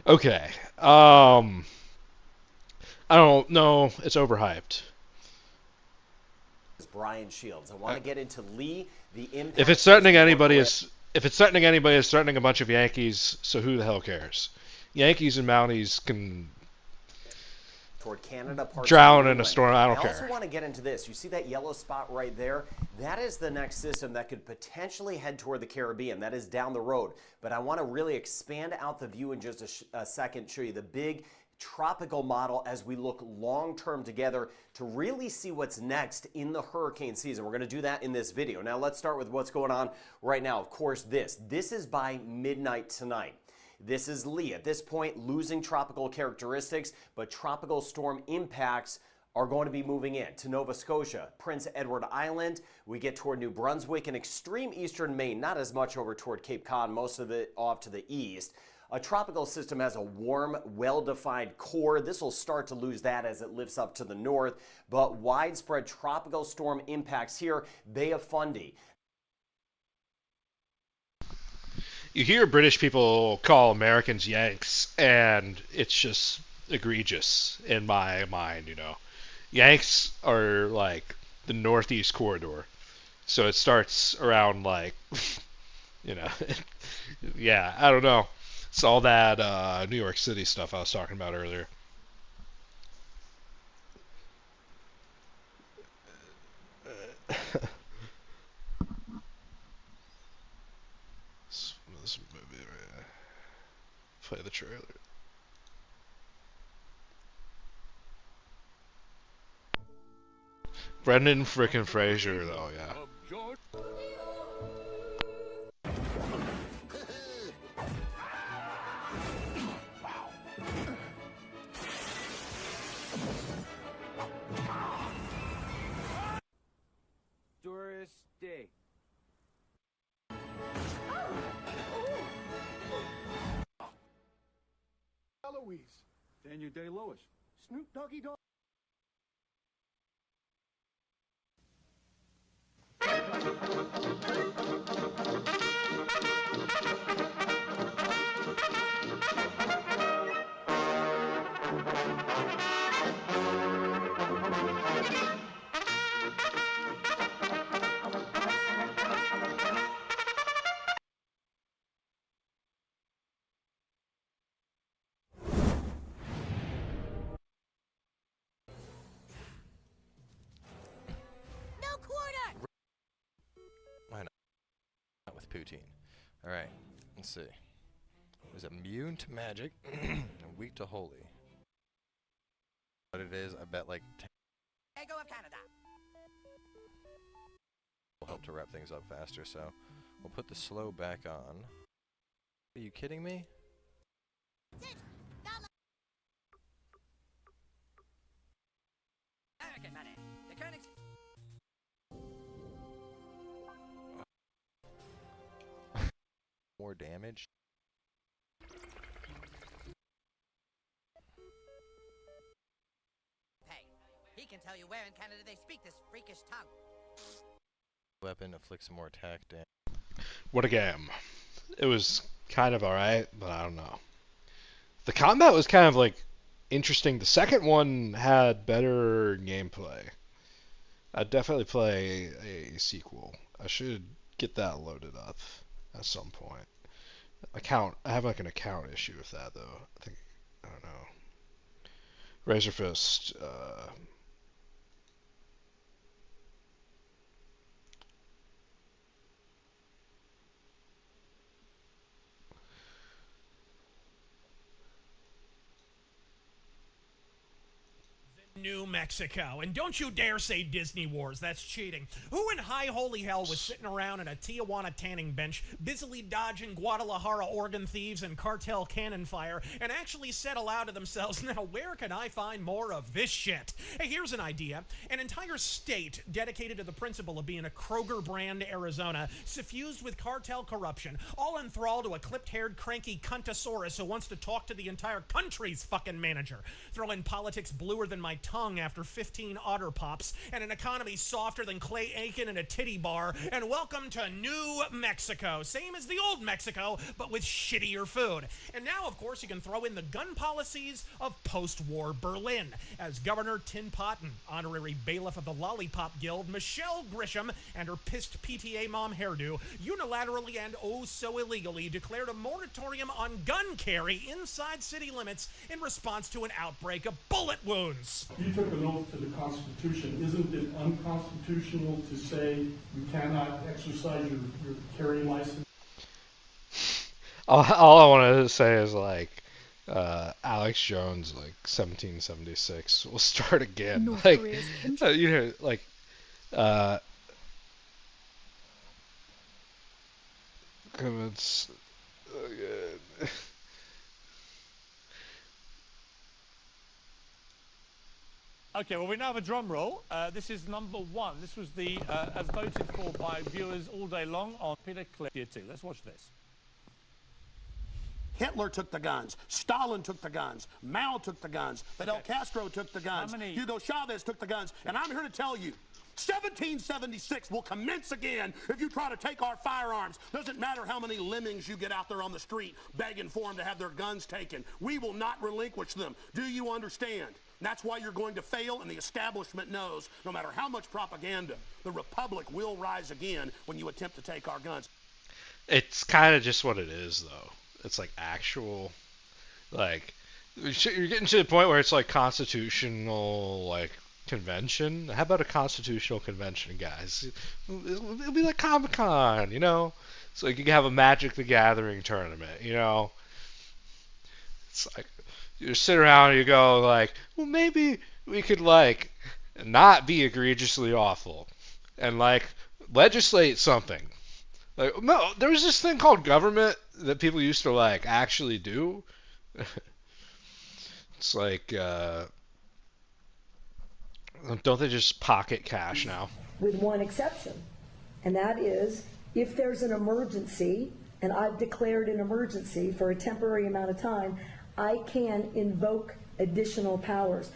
Okay. I don't know. It's overhyped. Brian Shields. I want to get into Lee, the impact. If it's threatening anybody, it's threatening a bunch of Yankees. So who the hell cares? Yankees and Mounties can toward Canada, drown in a storm. I don't care. I also want to get into this. You see that yellow spot right there? That is the next system that could potentially head toward the Caribbean. That is down the road. But I want to really expand out the view in just a second, show you the big tropical model as we look long-term together to really see what's next in the hurricane season. We're going to do that in this video. Now let's start with what's going on right now. Of course, this is by midnight tonight. This is Lee. At this point, losing tropical characteristics, but tropical storm impacts are going to be moving in to Nova Scotia, Prince Edward Island. We get toward New Brunswick and extreme eastern Maine, not as much over toward Cape Cod, most of it off to the east. A tropical system has a warm, well-defined core. This will start to lose that as it lifts up to the north, but widespread tropical storm impacts here, Bay of Fundy. You hear British people call Americans Yanks, and it's just egregious in my mind, Yanks are like the Northeast corridor. So it starts around yeah, I don't know. It's all that New York City stuff I was talking about earlier. This movie, right? Play the trailer. Brendan frickin' Fraser, though, yeah. Doris Day. Eloise. Daniel Day-Lewis. Snoop Doggy Dogg. with poutine. All right, let's see. Is immune to magic and weak to holy. What it is, I bet like 10 Ego of Canada. will help to wrap things up faster, so we'll put the slow back on. Are you kidding me? American money. The Koenigs. More damage? Hey, he can tell you where in Canada they speak this freakish tongue. Weapon inflicts some more attack damage. What a game. It was kind of alright, but I don't know. The combat was kind of like interesting. The second one had better gameplay. I'd definitely play a sequel. I should get that loaded up at some point. I have like an account issue with that though. I don't know. Razor Fist, New Mexico. And don't you dare say Disney Wars. That's cheating. Who in high holy hell was sitting around in a Tijuana tanning bench, busily dodging Guadalajara organ thieves and cartel cannon fire, and actually said aloud to themselves, now where can I find more of this shit? Hey, here's an idea. An entire state dedicated to the principle of being a Kroger brand Arizona, suffused with cartel corruption, all enthralled to a clipped-haired, cranky cuntosaurus who wants to talk to the entire country's fucking manager. Throw in politics bluer than my tongue after 15 otter pops, and an economy softer than Clay Aiken in a titty bar, and welcome to New Mexico. Same as the old Mexico, but with shittier food. And now, of course, you can throw in the gun policies of post-war Berlin, as Governor Tin Pot and honorary bailiff of the Lollipop Guild, Michelle Grisham, and her pissed PTA mom hairdo, unilaterally and oh so illegally declared a moratorium on gun carry inside city limits in response to an outbreak of bullet wounds. You took an oath to the Constitution. Isn't it unconstitutional to say you cannot exercise your carrying license? all I want to say is like Alex Jones, like 1776, will start again. North like Korea's you know, like it's Okay, well, we now have a drum roll. This is number one. This was the as voted for by viewers all day long on Peter Cliff Tier 2. Let's watch this. Hitler took the guns. Stalin took the guns. Mao took the guns. Fidel Castro took the guns. Hugo Chavez took the guns. And I'm here to tell you, 1776 will commence again if you try to take our firearms. Doesn't matter how many lemmings you get out there on the street begging for them to have their guns taken. We will not relinquish them. Do you understand? And that's why you're going to fail, and the establishment knows no matter how much propaganda, the Republic will rise again when you attempt to take our guns. It's kind of just what it is, though. It's like actual, like, you're getting to the point where it's like constitutional, like, convention. How about a constitutional convention, guys? It'll be like Comic-Con, you know? It's like you can have a Magic the Gathering tournament, you know? It's like, you sit around and you go like, well, maybe we could like not be egregiously awful and like legislate something. Like, no, there was this thing called government that people used to like actually do. It's like, don't they just pocket cash now? With one exception, and that is if there's an emergency, and I've declared an emergency for a temporary amount of time, I can invoke additional powers.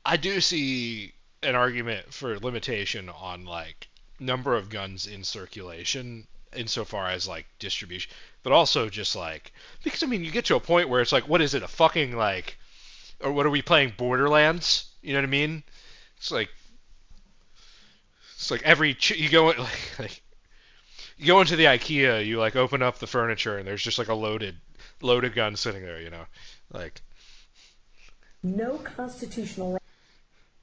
I do see an argument for limitation on like number of guns in circulation insofar as like distribution, but also just like, because I mean you get to a point where it's like, what is it, a fucking like, or what are we playing, Borderlands? You know what I mean? It's like every you go like you go into the IKEA, you like open up the furniture and there's just like a loaded gun sitting there, you know. Like, no constitutional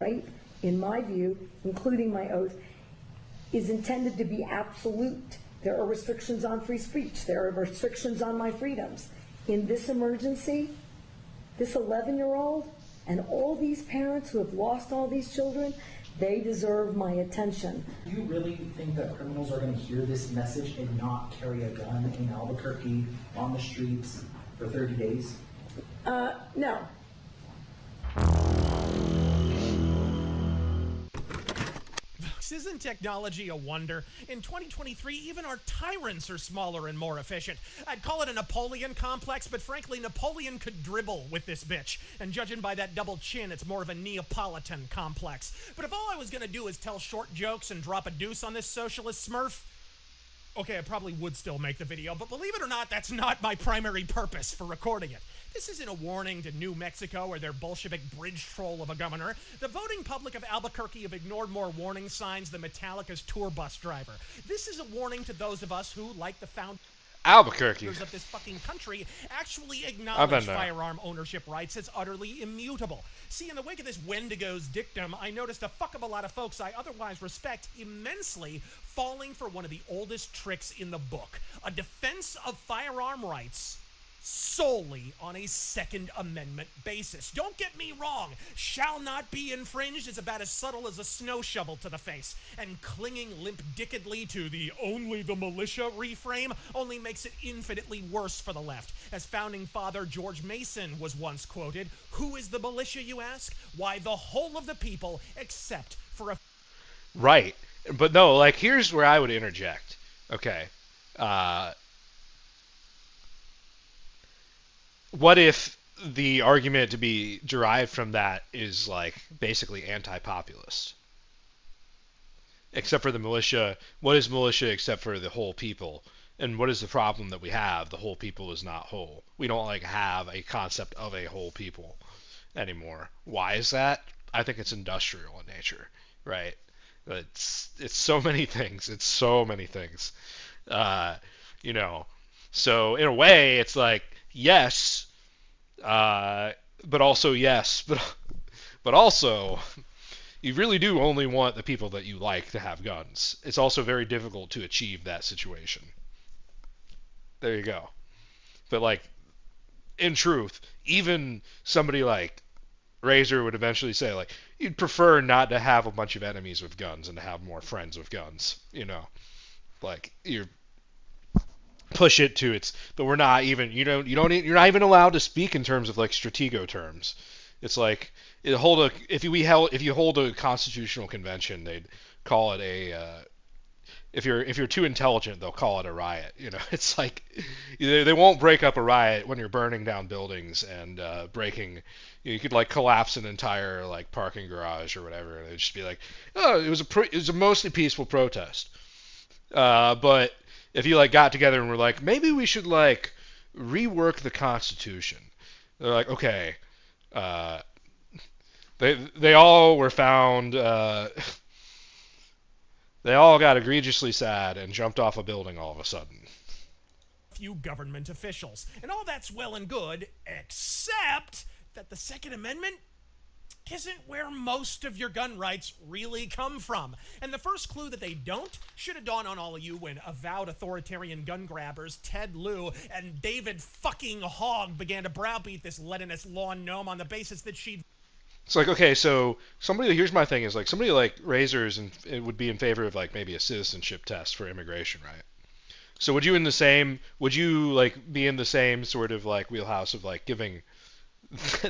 right, in my view, including my oath, is intended to be absolute. There are restrictions on free speech. There are restrictions on my freedoms. In this emergency, this 11-year-old and all these parents who have lost all these children, they deserve my attention. Do you really think that criminals are going to hear this message and not carry a gun in Albuquerque on the streets for 30 days? No. Isn't technology a wonder? In 2023, even our tyrants are smaller and more efficient. I'd call it a Napoleon complex, but frankly, Napoleon could dribble with this bitch. And judging by that double chin, it's more of a Neapolitan complex. But if all I was gonna do is tell short jokes and drop a deuce on this socialist smurf, okay, I probably would still make the video, but believe it or not, that's not my primary purpose for recording it. This isn't a warning to New Mexico or their Bolshevik bridge troll of a governor. The voting public of Albuquerque have ignored more warning signs than Metallica's tour bus driver. This is a warning to those of us who, like the founders Albuquerque of this fucking country, actually acknowledge there. firearm ownership rights as utterly immutable. See, in the wake of this Wendigo's dictum, I noticed a fuck of a lot of folks I otherwise respect immensely falling for one of the oldest tricks in the book, a defense of firearm rights solely on a Second Amendment basis. Don't get me wrong, shall not be infringed is about as subtle as a snow shovel to the face, and clinging limp-dickedly to the only the militia reframe only makes it infinitely worse for the left. As founding father George Mason was once quoted, "Who is the militia, you ask? Why, the whole of the people, except for a..." Right. But no, like, here's where I would interject. Okay. What if the argument to be derived from that is, like, basically anti-populist? Except for the militia, what is militia except for the whole people? And what is the problem that we have? The whole people is not whole. We don't, like, have a concept of a whole people anymore. Why is that? I think it's industrial in nature, right? It's so many things. It's so many things. You know, so in a way, it's like, yes, but also yes, but also, you really do only want the people that you like to have guns. It's also very difficult to achieve that situation. There you go. But, like, in truth, even somebody like Razor would eventually say, like, you'd prefer not to have a bunch of enemies with guns and to have more friends with guns, you know? Like, you're push it to its, but we're not even, you're not even allowed to speak in terms of, like, stratego terms. It's like, if you hold a constitutional convention, they'd call it a, if you're too intelligent, they'll call it a riot. You know, it's like, they won't break up a riot when you're burning down buildings and breaking. You could, like, collapse an entire, like, parking garage or whatever, and it'd just be like, oh, it was a mostly peaceful protest. But if you, like, got together and were like, maybe we should, like, rework the Constitution, they're like, okay. They all were found. They all got egregiously sad and jumped off a building all of a sudden. Few government officials. And all that's well and good, except that the Second Amendment isn't where most of your gun rights really come from. And the first clue that they don't should have dawned on all of you when avowed authoritarian gun grabbers Ted Lieu and David fucking Hogg began to browbeat this Leninist lawn gnome on the basis that she'd... It's like, okay, so here's my thing, is like, somebody like Razor's it would be in favor of, like, maybe a citizenship test for immigration, right? So would you like be in the same sort of, like, wheelhouse of, like, giving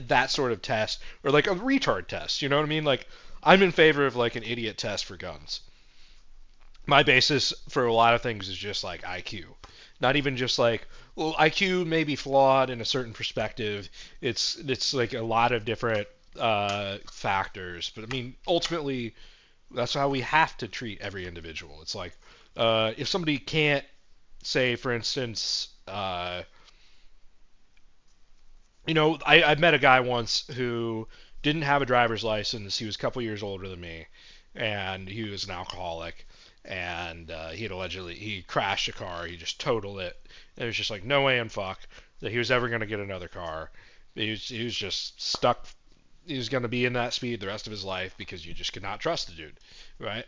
that sort of test, or like a retard test, you know what I mean? Like, I'm in favor of, like, an idiot test for guns. My basis for a lot of things is just, like, IQ. Not even just, like, well, IQ may be flawed in a certain perspective. It's like a lot of different factors, but I mean, ultimately, that's how we have to treat every individual. It's like, if somebody can't, say, for instance, you know, I met a guy once who didn't have a driver's license. He was a couple years older than me, and he was an alcoholic, and he crashed a car. He just totaled it. And it was just like, no way in fuck that he was ever going to get another car. He was just stuck. He was going to be in that speed the rest of his life because you just could not trust the dude, right?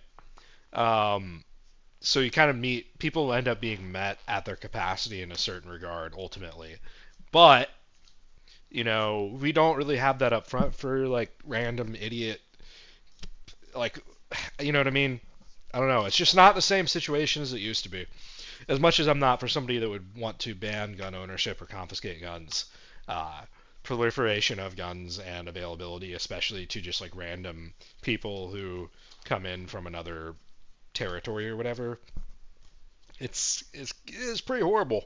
so you kind of meet people end up being met at their capacity in a certain regard ultimately, but we don't really have that up front for like random idiot, like, you know what I mean? I don't know. It's just not the same situation as it used to be. As much as I'm not for somebody that would want to ban gun ownership or confiscate guns, proliferation of guns and availability, especially to just like random people who come in from another territory or whatever, it's pretty horrible.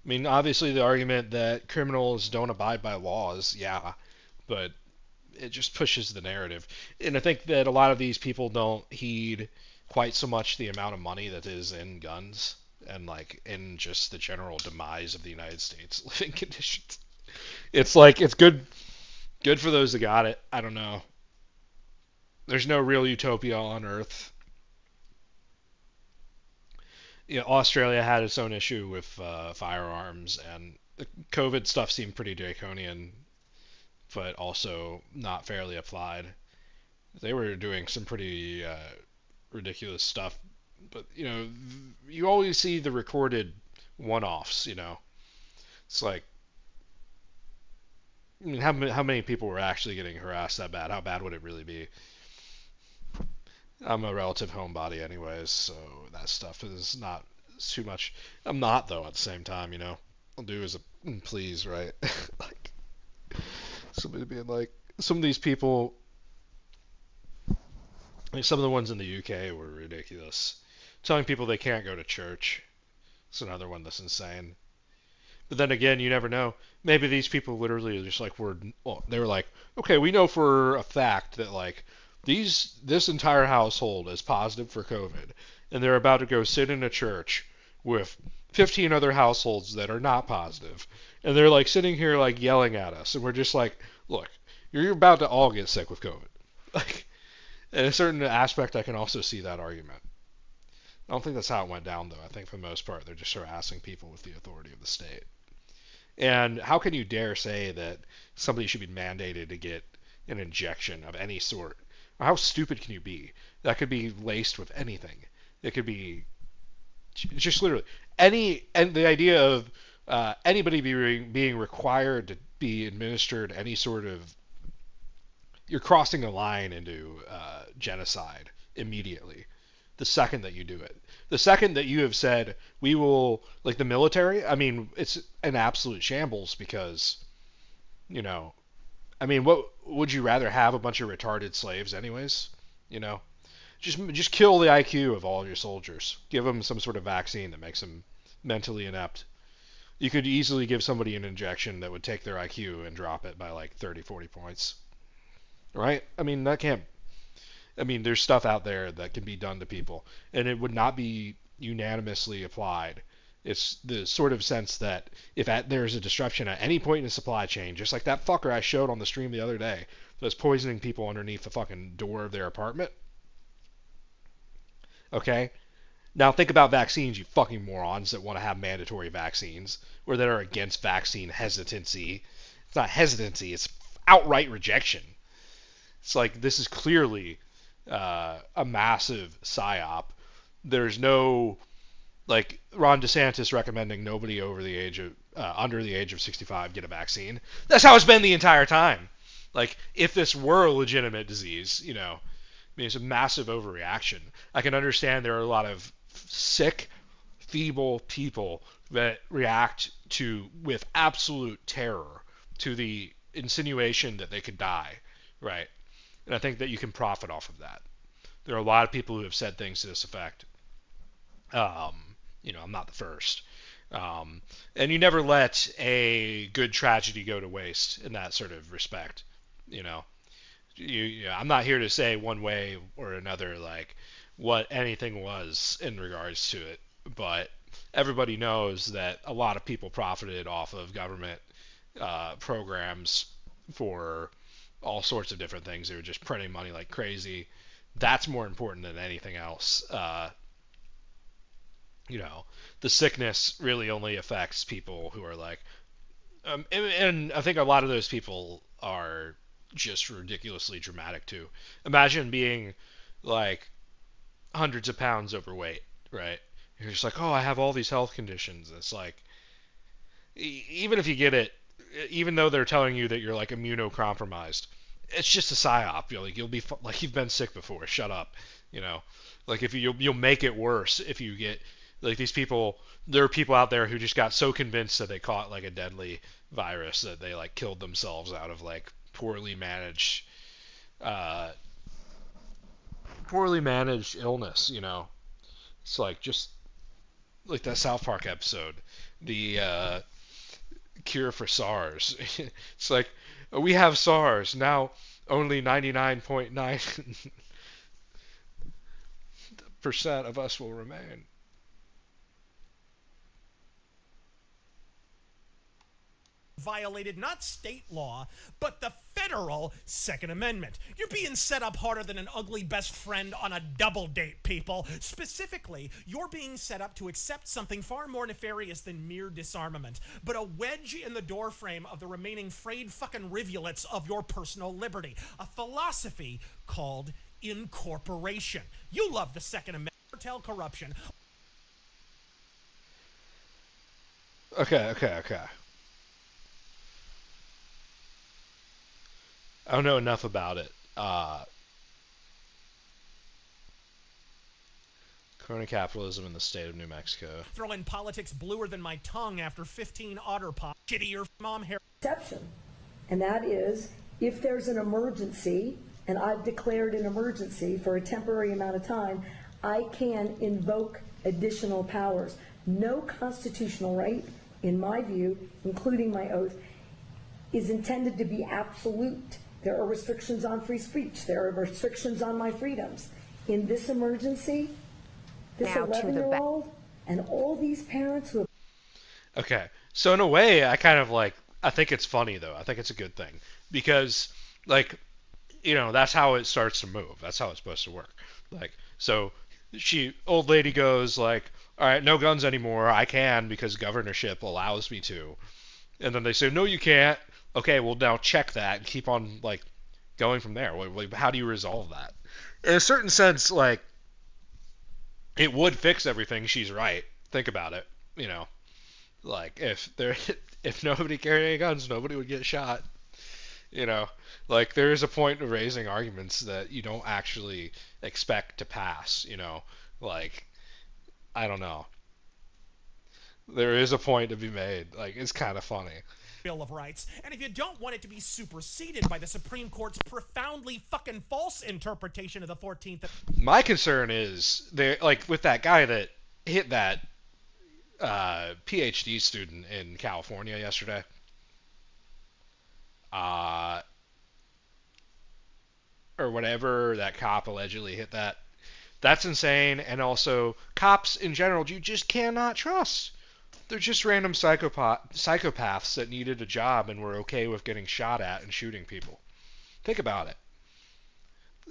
I mean, obviously the argument that criminals don't abide by laws, yeah, but it just pushes the narrative. And I think that a lot of these people don't heed quite so much the amount of money that is in guns and like in just the general demise of the United States living conditions. It's like it's good for those that got it. I don't know. There's no real utopia on Earth. Australia had its own issue with firearms, and the COVID stuff seemed pretty draconian, but also not fairly applied. They were doing some pretty ridiculous stuff, but you always see the recorded one-offs. It's like, I mean, how many people were actually getting harassed that bad? How bad would it really be? I'm a relative homebody anyways, so that stuff is not too much. I'm not, though, at the same time, I'll do as a please, right? Like, somebody being like, some of these people, like some of the ones in the UK were ridiculous. Telling people they can't go to church. It's another one that's insane. But then again, you never know. Maybe these people literally are just like, they were like, okay, we know for a fact that, like, this entire household is positive for COVID, and they're about to go sit in a church with 15 other households that are not positive, and they're like sitting here like yelling at us, and we're just like, look, you're about to all get sick with COVID. Like, in a certain aspect, I can also see that argument. I don't think that's how it went down, though. I think for the most part, they're just harassing people with the authority of the state. And how can you dare say that somebody should be mandated to get an injection of any sort? How stupid can you be? That could be laced with anything. It could be just literally and the idea of anybody being required to be administered any sort of, you're crossing a line into genocide immediately. The second that you do it, the second that you have said we will, like the military, I mean, it's an absolute shambles because, I mean, what would you rather have, a bunch of retarded slaves anyways? Just kill the IQ of all your soldiers. Give them some sort of vaccine that makes them mentally inept. You could easily give somebody an injection that would take their IQ and drop it by like 30, 40 points. Right? I mean, there's stuff out there that can be done to people, and it would not be unanimously applied. It's the sort of sense that if there's a disruption at any point in the supply chain, just like that fucker I showed on the stream the other day that was poisoning people underneath the fucking door of their apartment. Okay? Now think about vaccines, you fucking morons that want to have mandatory vaccines, or that are against vaccine hesitancy. It's not hesitancy, it's outright rejection. It's like, this is clearly a massive psyop. There's no, like, Ron DeSantis recommending nobody over the age of under the age of 65 get a vaccine. That's how it's been the entire time. Like, if this were a legitimate disease, I mean, it's a massive overreaction. I can understand there are a lot of sick, feeble people that react with absolute terror to the insinuation that they could die, right? And I think that you can profit off of that. There are a lot of people who have said things to this effect. I'm not the first. And you never let a good tragedy go to waste in that sort of respect. I'm not here to say one way or another, like, what anything was in regards to it. But everybody knows that a lot of people profited off of government programs for all sorts of different things. They were just printing money like crazy. That's more important than anything else. The sickness really only affects people who are like, and I think a lot of those people are just ridiculously dramatic too. Imagine being like hundreds of pounds overweight right? You're just like, oh, I have all these health conditions. It's like, even if you get it, even though they're telling you that you're like immunocompromised, it's just a psyop. You'll be like, you've been sick before. Shut up. Like if you'll make it worse if you get like these people. There are people out there who just got so convinced that they caught like a deadly virus that they like killed themselves out of like poorly managed illness. It's like just like that South Park episode, the cure for SARS. It's like, we have SARS now. Only 99.9% of us will remain. Violated not state law, but the federal Second Amendment. You're being set up harder than an ugly best friend on a double date, people. Specifically, you're being set up to accept something far more nefarious than mere disarmament, but a wedge in the doorframe of the remaining frayed fucking rivulets of your personal liberty. A philosophy called incorporation. You love the Second Amendment. Cartel corruption. Okay. I don't know enough about it. Crony capitalism in the state of New Mexico. Throwing politics bluer than my tongue after 15 otter pop. Shittier mom hair. Exception, and that is if there's an emergency, and I've declared an emergency for a temporary amount of time, I can invoke additional powers. No constitutional right, in my view, including my oath, is intended to be absolute. There are restrictions on free speech. There are restrictions on my freedoms. In this emergency, this 11-year-old and all these parents who have... Okay, so in a way, I think it's funny, though. I think it's a good thing. Because, that's how it starts to move. That's how it's supposed to work. So, old lady goes, all right, no guns anymore. I can because governorship allows me to. And then they say, no, you can't. Okay, well, now check that and keep on, going from there. How do you resolve that? In a certain sense, it would fix everything. She's right. Think about it. If nobody carried any guns, nobody would get shot. There is a point of raising arguments that you don't actually expect to pass, I don't know. There is a point to be made. It's kind of funny. Bill of Rights, and if you don't want it to be superseded by the Supreme Court's profoundly fucking false interpretation of the 14th... My concern is, with that guy that hit that PhD student in California yesterday, or whatever, that cop allegedly hit that. That's insane, and also, cops in general, you just cannot trust. They're just random psychopaths that needed a job and were okay with getting shot at and shooting people. Think about it.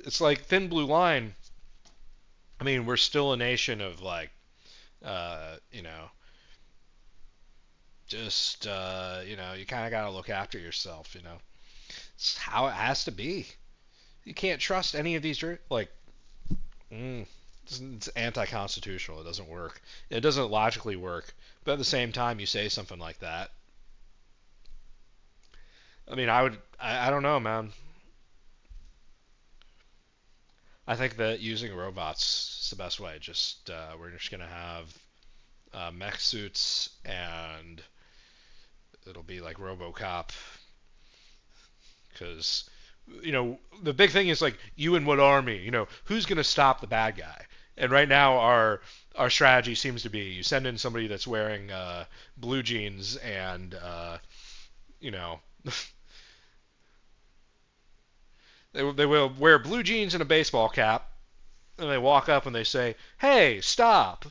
It's like thin blue line. I mean, we're still a nation of you kind of got to look after yourself, It's how it has to be. You can't trust any of these, it's anti-constitutional. It doesn't work. It doesn't logically work. But at the same time, you say something like that. I mean, I don't know, man. I think that using robots is the best way. We're just going to have mech suits, and it'll be like RoboCop. Because, the big thing is, you and what army? Who's going to stop the bad guy? And right now, our strategy seems to be you send in somebody that's wearing blue jeans and, they will wear blue jeans and a baseball cap, and they walk up and they say, hey, stop.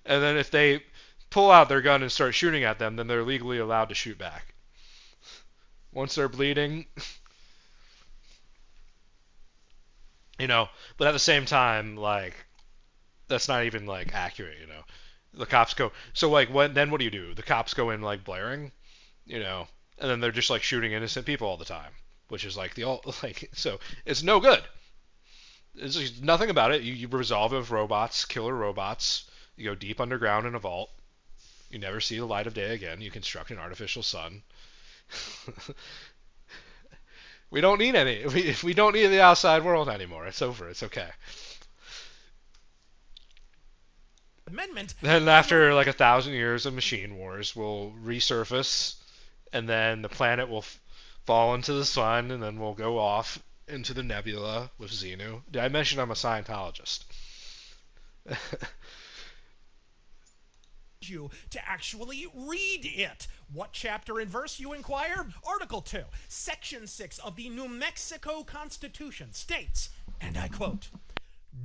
And then if they pull out their gun and start shooting at them, then they're legally allowed to shoot back. Once they're bleeding... but at the same time, that's not even, accurate, The cops go... So, then what do? The cops go in, blaring, and then they're just, shooting innocent people all the time, which is, so it's no good. There's nothing about it. You resolve it with robots, killer robots, You go deep underground in a vault. You never see the light of day again. You construct an artificial sun. We don't need any. We don't need the outside world anymore. It's over. It's okay. Amendment. Then after like 1,000 years of machine wars, we'll resurface, and then the planet will fall into the sun, and then we'll go off into the nebula with Xenu. Did I mention I'm a Scientologist? You to actually read it. What chapter and verse, you inquire? Article 2, Section 6 of the New Mexico Constitution states, and I quote,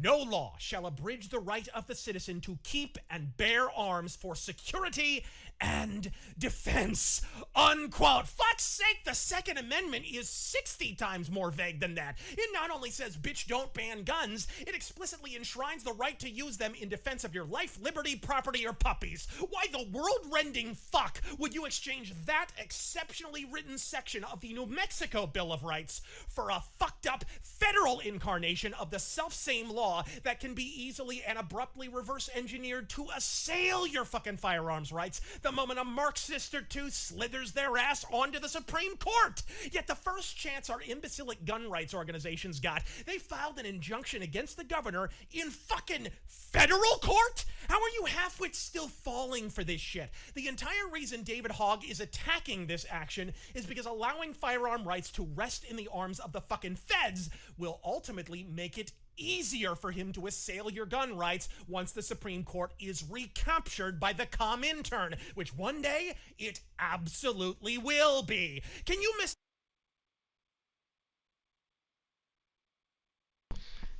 "No law shall abridge the right of the citizen to keep and bear arms for security and defense," unquote. Fuck's sake, the Second Amendment is 60 times more vague than that. It not only says, bitch, don't ban guns, it explicitly enshrines the right to use them in defense of your life, liberty, property, or puppies. Why the world-rending fuck would you exchange that exceptionally written section of the New Mexico Bill of Rights for a fucked up federal incarnation of the self-same law that can be easily and abruptly reverse engineered to assail your fucking firearms rights the moment a Marxist or two slithers their ass onto the Supreme Court? Yet the first chance our imbecilic gun rights organizations got, they filed an injunction against the governor in fucking federal court? How are you halfwits still falling for this shit? The entire reason David Hogg is attacking this action is because allowing firearm rights to rest in the arms of the fucking feds will ultimately make it easier for him to assail your gun rights once the Supreme Court is recaptured by the Comintern, which one day it absolutely will be. Can you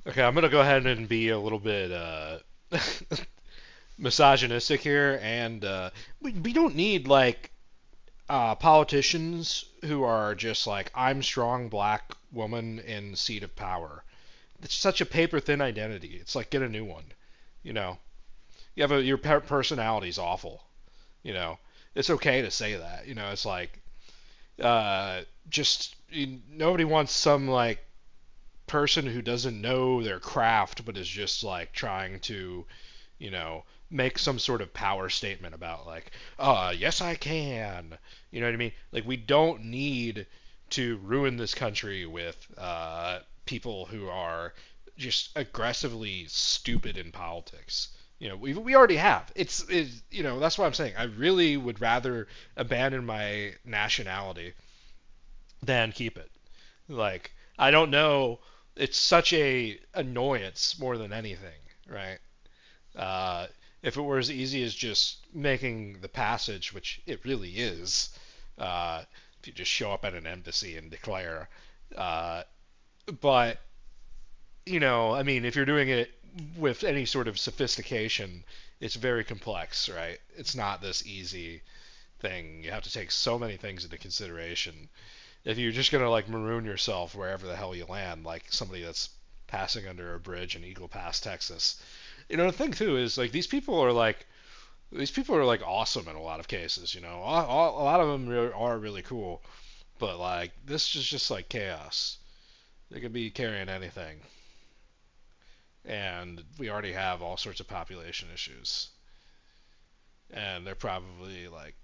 Okay, I'm gonna go ahead and be a little bit misogynistic here, and we don't need like politicians who are just like, I'm strong black woman in seat of power. It's such a paper thin identity. It's like, get a new one. You know, you have your personality's awful. You know, it's okay to say that. You know, it's like nobody wants some like person who doesn't know their craft but is just like trying to, you know, make some sort of power statement about like, yes I can. You know what I mean? Like, we don't need to ruin this country with people who are just aggressively stupid in politics. You know, we already have. It's you know, that's what I'm saying. I really would rather abandon my nationality than keep it. Like, I don't know. It's such a annoyance more than anything, right? If it were as easy as just making the passage, which it really is, if you just show up at an embassy and declare. But, you know, I mean, if you're doing it with any sort of sophistication, it's very complex, right? It's not this easy thing. You have to take so many things into consideration. If you're just gonna like maroon yourself wherever the hell you land, like somebody that's passing under a bridge in Eagle Pass, Texas. You know, the thing too is like these people are like awesome in a lot of cases. You know, a lot of them are really cool, but like this is just like chaos. They could be carrying anything, and we already have all sorts of population issues, and they're probably like,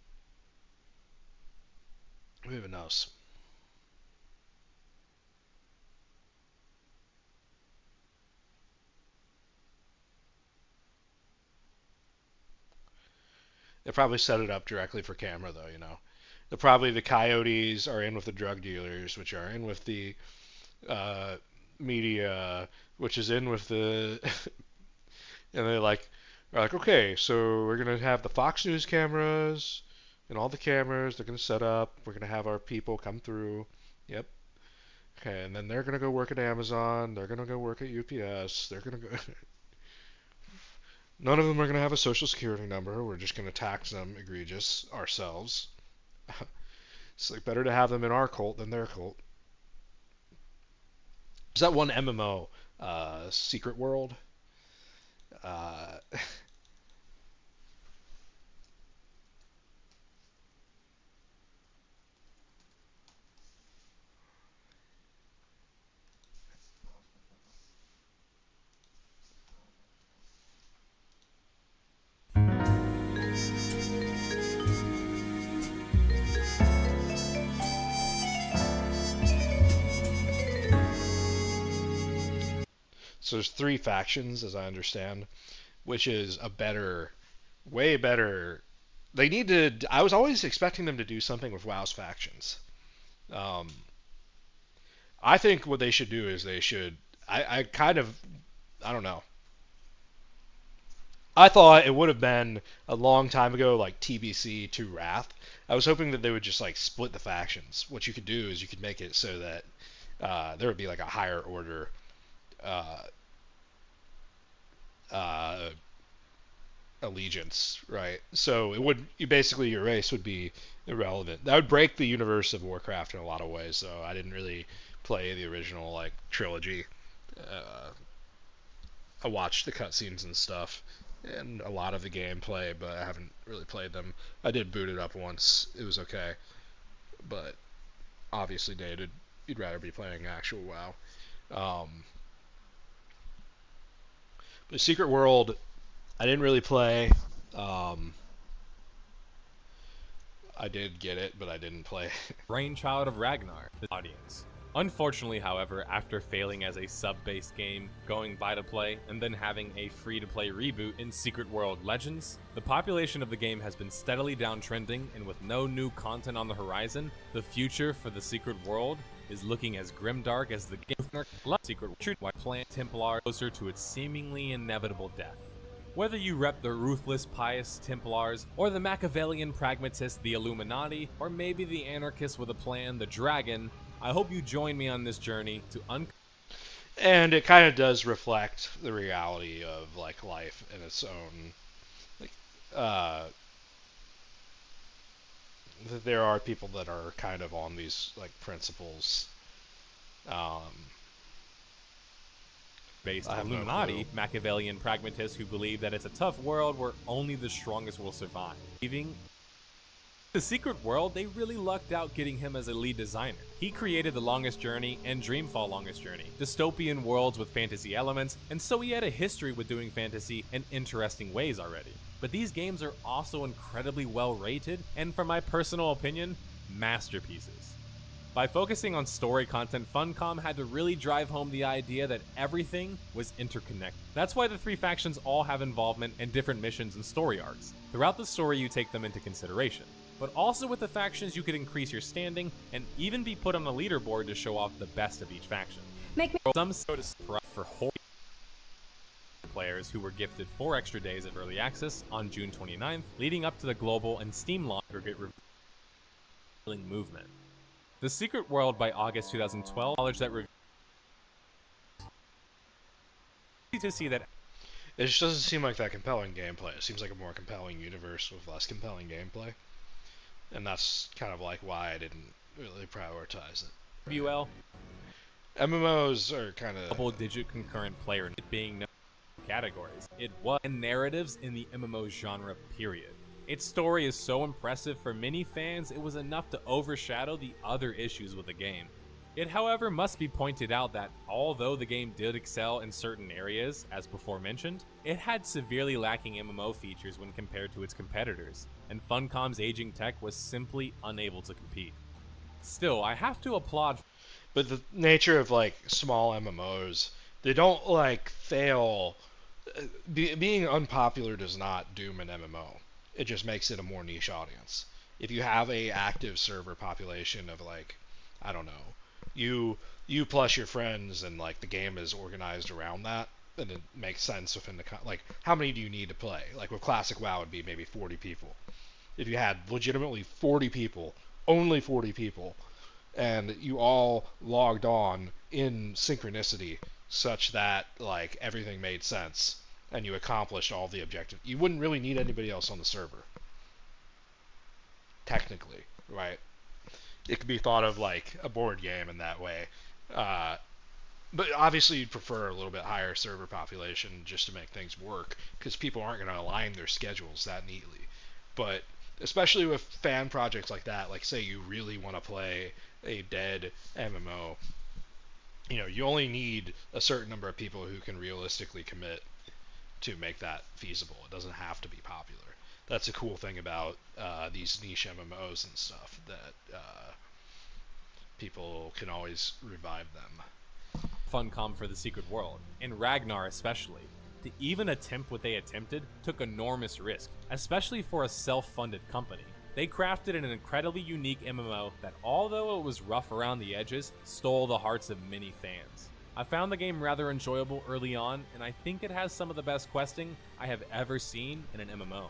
who even knows? They probably set it up directly for camera, though, you know. The coyotes are in with the drug dealers, which are in with the media, which is in with the... and are like, okay, so we're going to have the Fox News cameras and all the cameras they're going to set up. We're going to have our people come through. Yep. Okay, and then they're going to go work at Amazon. They're going to go work at UPS. They're going to go... None of them are going to have a social security number. We're just going to tax them egregious ourselves. It's like better to have them in our cult than their cult. Is that one MMO, Secret World? So there's 3 factions, as I understand, which is a better, way better. They need to. I was always expecting them to do something with WoW's factions. I think what they should do is they should. I don't know. I thought it would have been a long time ago, like TBC to Wrath. I was hoping that they would just like split the factions. What you could do is you could make it so that there would be like a higher order allegiance, right? So it would basically your race would be irrelevant. That would break the universe of Warcraft in a lot of ways. So I didn't really play the original like trilogy. I watched the cutscenes and stuff and a lot of the gameplay, but I haven't really played them. I did boot it up once. It was okay, but obviously, Dated, you'd rather be playing actual WoW. But Secret World, I didn't really play. I did get it, but I didn't play. Brainchild of Ragnar, the audience. Unfortunately, however, after failing as a sub-based game, going buy-to-play, and then having a free-to-play reboot in Secret World Legends, the population of the game has been steadily downtrending, and with no new content on the horizon, the future for the Secret World is looking as grimdark as the game Secret World Plant Templar closer to its seemingly inevitable death. Whether you rep the ruthless, pious Templars, or the Machiavellian pragmatist, the Illuminati, or maybe the anarchist with a plan, the Dragon, I hope you join me on this journey to And it kind of does reflect the reality of like life in its own. Like, that there are people that are kind of on these like principles. Based Illuminati, Machiavellian pragmatists who believe that it's a tough world where only the strongest will survive. Leaving the Secret World, they really lucked out getting him as a lead designer. He created The Longest Journey and Dreamfall Longest Journey, dystopian worlds with fantasy elements, and so he had a history with doing fantasy in interesting ways already. But these games are also incredibly well rated, and for my personal opinion, masterpieces. By focusing on story content, Funcom had to really drive home the idea that everything was interconnected. That's why the 3 factions all have involvement in different missions and story arcs. Throughout the story, you take them into consideration. But also with the factions, you could increase your standing and even be put on a leaderboard to show off the best of each faction. Some notice for whole players who were gifted 4 extra days of early access on June 29th, leading up to the global and Steam launch revealing movement. The Secret World by August 2012 acknowledged that to see that it just doesn't seem like that compelling gameplay. It seems like a more compelling universe with less compelling gameplay. And that's kind of like why I didn't really prioritize it. WL MMOs are kind of double-digit concurrent player, it being no categories. It was narratives in the MMO genre, period. Its story is so impressive for many fans, it was enough to overshadow the other issues with the game. It, however, must be pointed out that although the game did excel in certain areas, as before mentioned, it had severely lacking MMO features when compared to its competitors, and Funcom's aging tech was simply unable to compete. Still, I have to applaud. But the nature of like small MMOs, they don't like fail. Being unpopular does not doom an MMO. It just makes it a more niche audience. If you have a active server population of like, I don't know, you plus your friends, and like the game is organized around that, then it makes sense within the like how many do you need to play? Like with classic WoW would be maybe 40 people. If you had legitimately 40 people, only 40 people, and you all logged on in synchronicity such that like everything made sense and you accomplished all the objectives, you wouldn't really need anybody else on the server. Technically, right? It could be thought of like a board game in that way. But obviously you'd prefer a little bit higher server population just to make things work, because people aren't going to align their schedules that neatly. But especially with fan projects like that, like say you really want to play a dead MMO, you know, you only need a certain number of people who can realistically commit to make that feasible. It doesn't have to be popular. That's a cool thing about these niche MMOs and stuff, that people can always revive them. Funcom for the Secret World, and Ragnar especially. To even attempt what they attempted took enormous risk, especially for a self-funded company. They crafted an incredibly unique MMO that, although it was rough around the edges, stole the hearts of many fans. I found the game rather enjoyable early on, and I think it has some of the best questing I have ever seen in an MMO.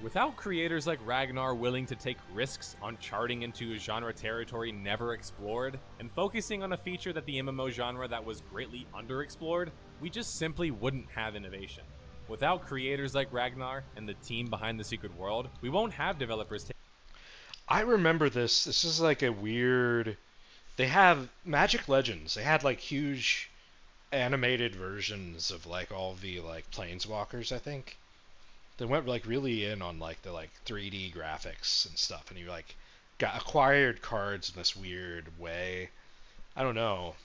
Without creators like Ragnar willing to take risks on charting into a genre territory never explored, and focusing on a feature that the MMO genre that was greatly underexplored, we just simply wouldn't have innovation. Without creators like Ragnar and the team behind the Secret World, we won't have developers I remember this. This is like a weird... They have Magic Legends. They had like huge animated versions of like all the like planeswalkers, I think. They went like really in on like the like 3D graphics and stuff, and you like got acquired cards in this weird way. I don't know.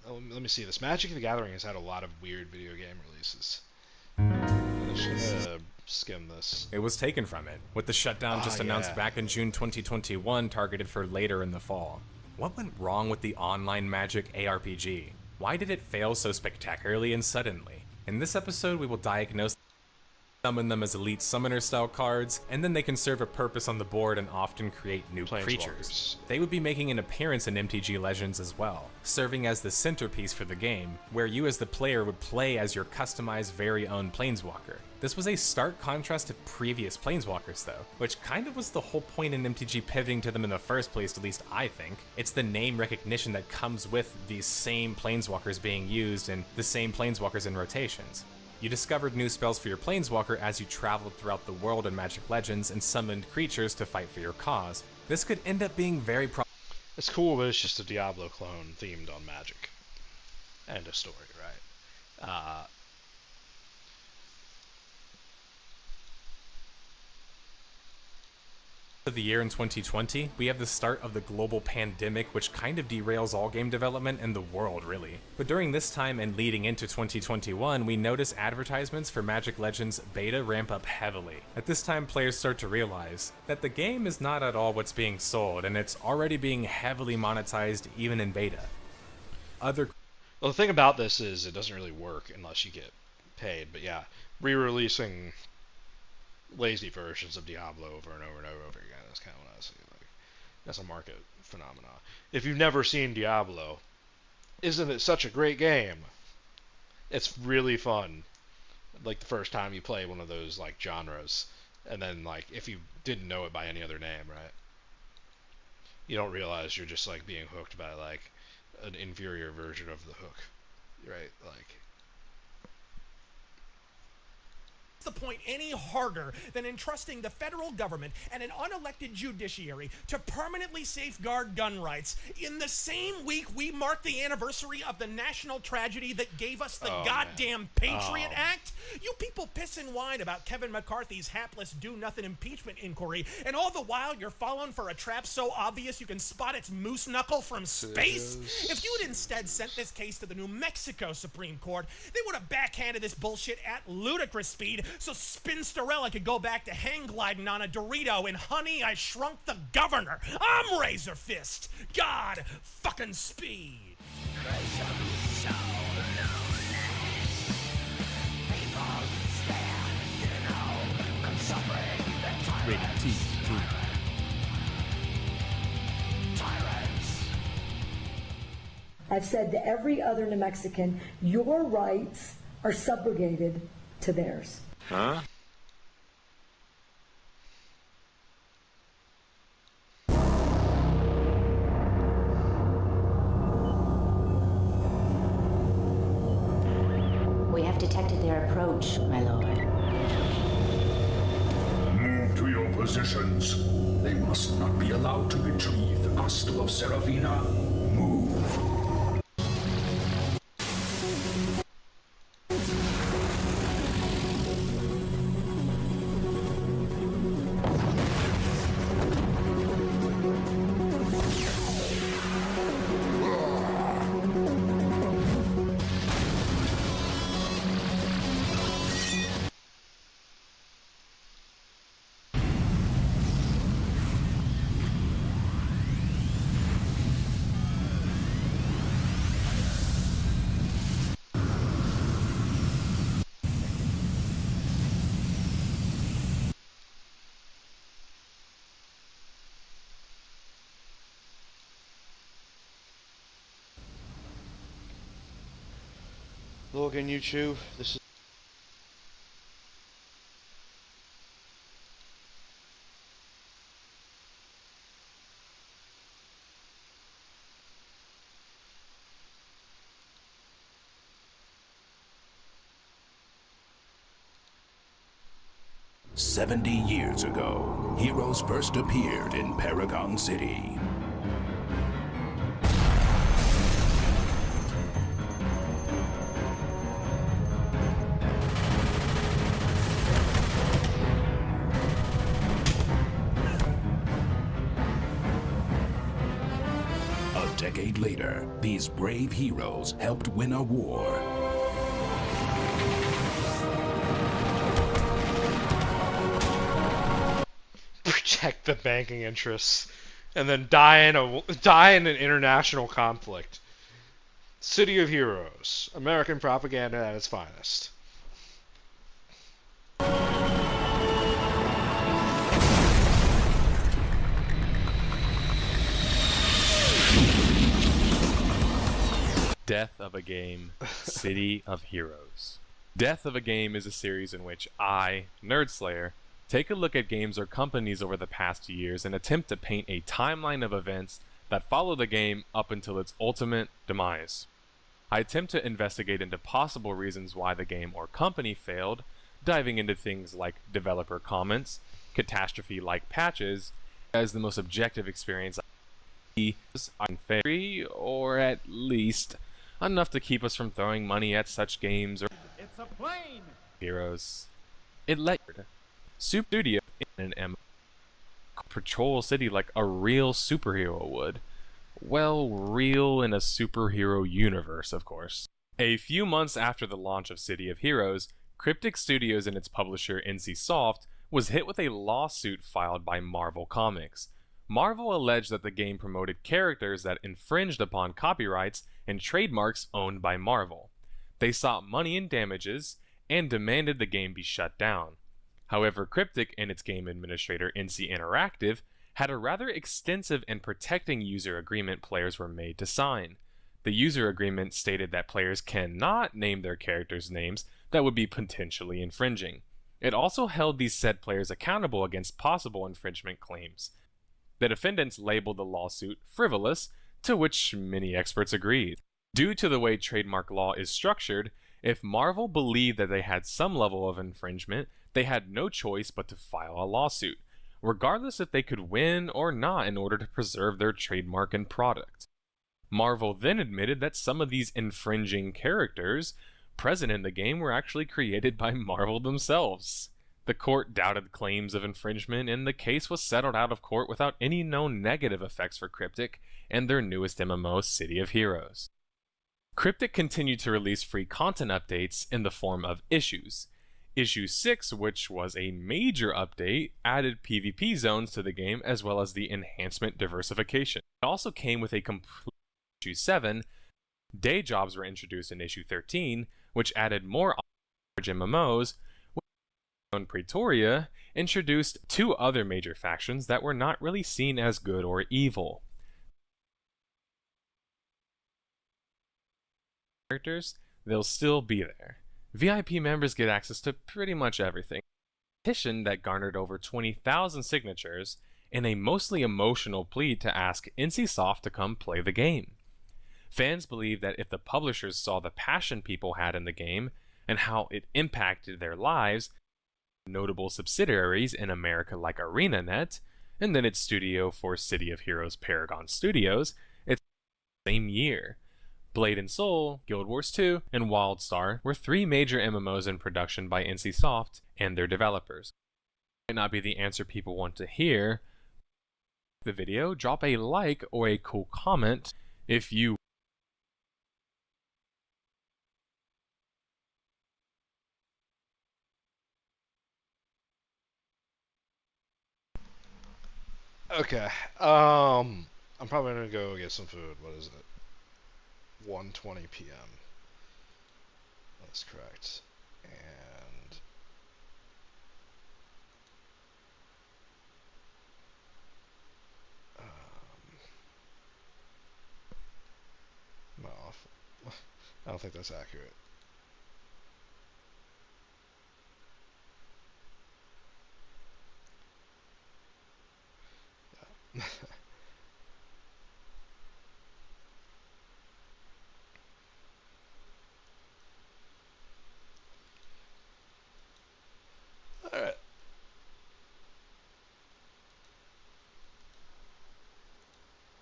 Let me see. This Magic the Gathering has had a lot of weird video game releases. I'm just gonna skim this. It was taken from it, with the shutdown just announced back in June 2021, targeted for later in the fall. What went wrong with the online Magic ARPG? Why did it fail so spectacularly and suddenly? In this episode, we will diagnose, summon them as elite summoner style cards, and then they can serve a purpose on the board and often create new creatures. They would be making an appearance in MTG Legends as well, serving as the centerpiece for the game, where you as the player would play as your customized very own Planeswalker. This was a stark contrast to previous Planeswalkers though, which kind of was the whole point in MTG pivoting to them in the first place, at least I think. It's the name recognition that comes with these same Planeswalkers being used and the same Planeswalkers in rotations. You discovered new spells for your Planeswalker as you traveled throughout the world in Magic Legends and summoned creatures to fight for your cause. This could end up being very It's cool, but it's just a Diablo clone themed on Magic. End of story, right? Of the year in 2020, we have the start of the global pandemic, which kind of derails all game development and the world, really. But during this time and leading into 2021, we notice advertisements for Magic Legends beta ramp up heavily. At this time, players start to realize that the game is not at all what's being sold, and it's already being heavily monetized even in beta. Well, the thing about this is it doesn't really work unless you get paid, but yeah, re-releasing lazy versions of Diablo over and over and over again. That's kind of what I see. Like, that's a market phenomenon. If you've never seen Diablo, isn't it such a great game? It's really fun. Like the first time you play one of those like genres, and then like if you didn't know it by any other name, right? You don't realize you're just like being hooked by like an inferior version of the hook, right? Like. The point any harder than entrusting the federal government and an unelected judiciary to permanently safeguard gun rights in the same week we mark the anniversary of the national tragedy that gave us the goddamn Patriot Act. You people piss and whine about Kevin McCarthy's hapless do-nothing impeachment inquiry, and all the while you're falling for a trap so obvious you can spot its moose knuckle from space. If you'd instead sent this case to the New Mexico Supreme Court, they would have backhanded this bullshit at ludicrous speed so Spinsterella could go back to hang gliding on a Dorito in Honey, I Shrunk the Governor. I'm Razor Fist. God fucking speed. Rated T. I've said to every other New Mexican, your rights are subrogated to theirs. Huh? We have detected their approach, my lord. Move to your positions. They must not be allowed to retrieve the crystal of Seraphina. Move. Logan, you chew. This is. "70 years ago, heroes first appeared in Paragon City. A decade later, these brave heroes helped win a war. Protect the banking interests, and then die in an international conflict. City of Heroes, American propaganda at its finest. Death of a Game, City of Heroes. Death of a Game is a series in which I, Nerdslayer, take a look at games or companies over the past years and attempt to paint a timeline of events that follow the game up until its ultimate demise. I attempt to investigate into possible reasons why the game or company failed, diving into things like developer comments, catastrophe-like patches, as the most objective experience is unfair, or at least enough to keep us from throwing money at such games or It's a plane! heroes. It let Super Studio in an M patrol city like a real superhero would. Well, real in a superhero universe, of course. A few months after the launch of City of Heroes, Cryptic Studios and its publisher NCSoft was hit with a lawsuit filed by Marvel Comics. Marvel alleged that the game promoted characters that infringed upon copyrights and trademarks owned by Marvel. They sought money and damages and demanded the game be shut down. However, Cryptic and its game administrator NC Interactive had a rather extensive and protecting user agreement players were made to sign. The user agreement stated that players cannot name their characters' names that would be potentially infringing. It also held these said players accountable against possible infringement claims. The defendants labeled the lawsuit frivolous, to which many experts agreed. Due to the way trademark law is structured, if Marvel believed that they had some level of infringement, they had no choice but to file a lawsuit, regardless if they could win or not in order to preserve their trademark and product. Marvel then admitted that some of these infringing characters present in the game were actually created by Marvel themselves. The court doubted claims of infringement, and the case was settled out of court without any known negative effects for Cryptic and their newest MMO, City of Heroes. Cryptic continued to release free content updates in the form of issues. Issue 6, which was a major update, added PvP zones to the game as well as the enhancement diversification. It also came with a complete Issue 7. Day jobs were introduced in Issue 13, which added more MMOs. Pretoria introduced two other major factions that were not really seen as good or evil. Characters, they'll still be there. VIP members get access to pretty much everything. A petition that garnered over 20,000 signatures and a mostly emotional plea to ask NCSoft to come play the game. Fans believe that if the publishers saw the passion people had in the game and how it impacted their lives, notable subsidiaries in America like ArenaNet, and then its studio for City of Heroes Paragon Studios, it's the same year. Blade and Soul, Guild Wars 2, and WildStar were three major MMOs in production by NCSoft and their developers. Might not be the answer people want to hear. The video, drop a like or a cool comment if you Okay. I'm probably gonna go get some food. What is it? 1:20 p.m. That's correct. And I'm off. I don't think that's accurate. Alright.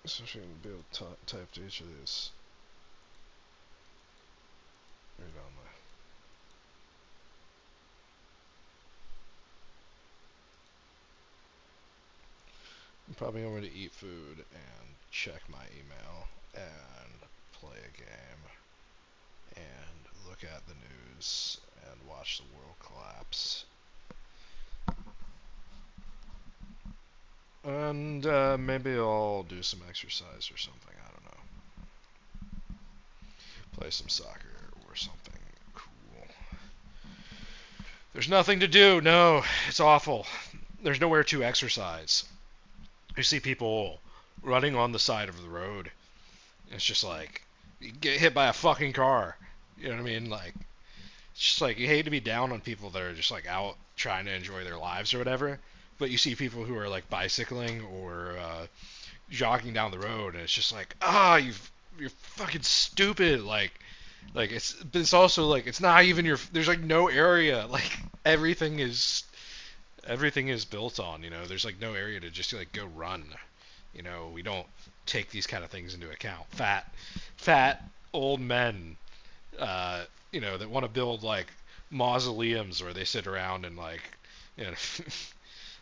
So if you can be able to type to each of these. Right on there. I'm probably going to eat food and check my email and play a game and look at the news and watch the world collapse. And maybe I'll do some exercise or something, I don't know. Play some soccer or something cool. There's nothing to do, no, it's awful. There's nowhere to exercise. You see people running on the side of the road. It's just like, you get hit by a fucking car. You know what I mean? Like, it's just like, you hate to be down on people that are just like out trying to enjoy their lives or whatever. But you see people who are like bicycling or jogging down the road, and it's just like, you're fucking stupid. Like it's also like, it's not even your, there's like no area, like everything is built on, you know, there's like no area to just like go run. You know, we don't take these kind of things into account. Fat old men, you know, that want to build like mausoleums where they sit around and like, you know,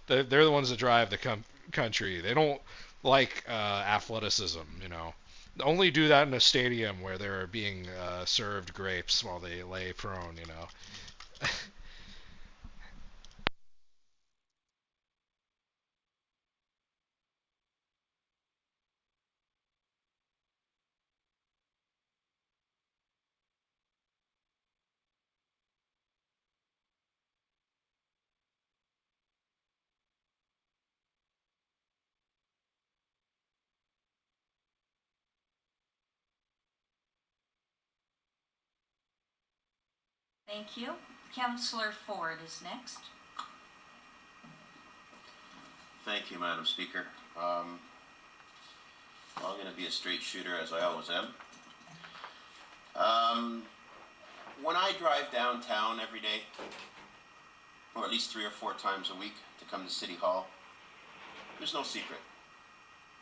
they're the ones that drive the country. They don't like athleticism, you know. Only do that in a stadium where they're being served grapes while they lay prone, you know. Thank you. Councillor Ford is next. Thank you, Madam Speaker. I'm going to be a straight shooter, as I always am. When I drive downtown every day, or at least 3 or 4 times a week to come to City Hall, there's no secret.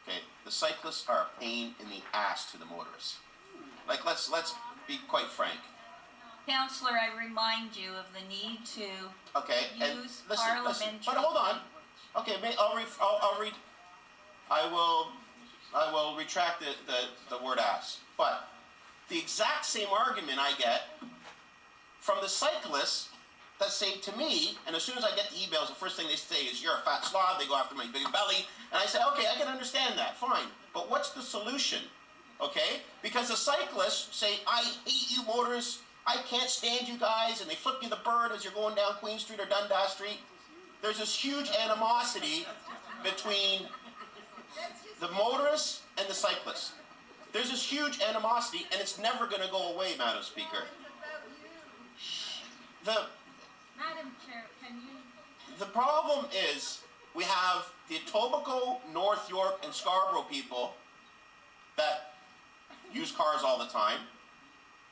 Okay, the cyclists are a pain in the ass to the motorists. Like, let's be quite frank. Councillor, I remind you of the need to use listen, parliamentary... but hold on. Okay, I will retract the word ass. But the exact same argument I get from the cyclists that say to me, and as soon as I get the emails, the first thing they say is, you're a fat slob, they go after my big belly, and I say, okay, I can understand that, fine. But what's the solution? Okay? Because the cyclists say, I hate you motorists, I can't stand you guys, and they flip you the bird as you're going down Queen Street or Dundas Street. There's this huge animosity between the motorists and the cyclists. There's this huge animosity, and it's never going to go away, Madam Speaker. Madam Chair, can you... The problem is we have the Etobicoke, North York, and Scarborough people that use cars all the time,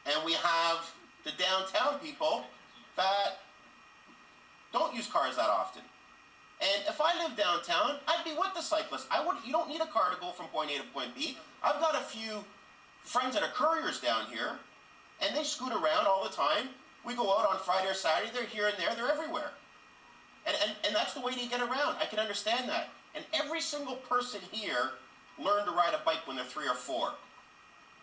and we have the downtown people that don't use cars that often. And if I lived downtown, I'd be with the cyclists. You don't need a car to go from point A to point B. I've got a few friends that are couriers down here, and they scoot around all the time. We go out on Friday or Saturday, they're here and there, they're everywhere. And that's the way they get around. I can understand that. And every single person here learned to ride a bike when they're 3 or 4.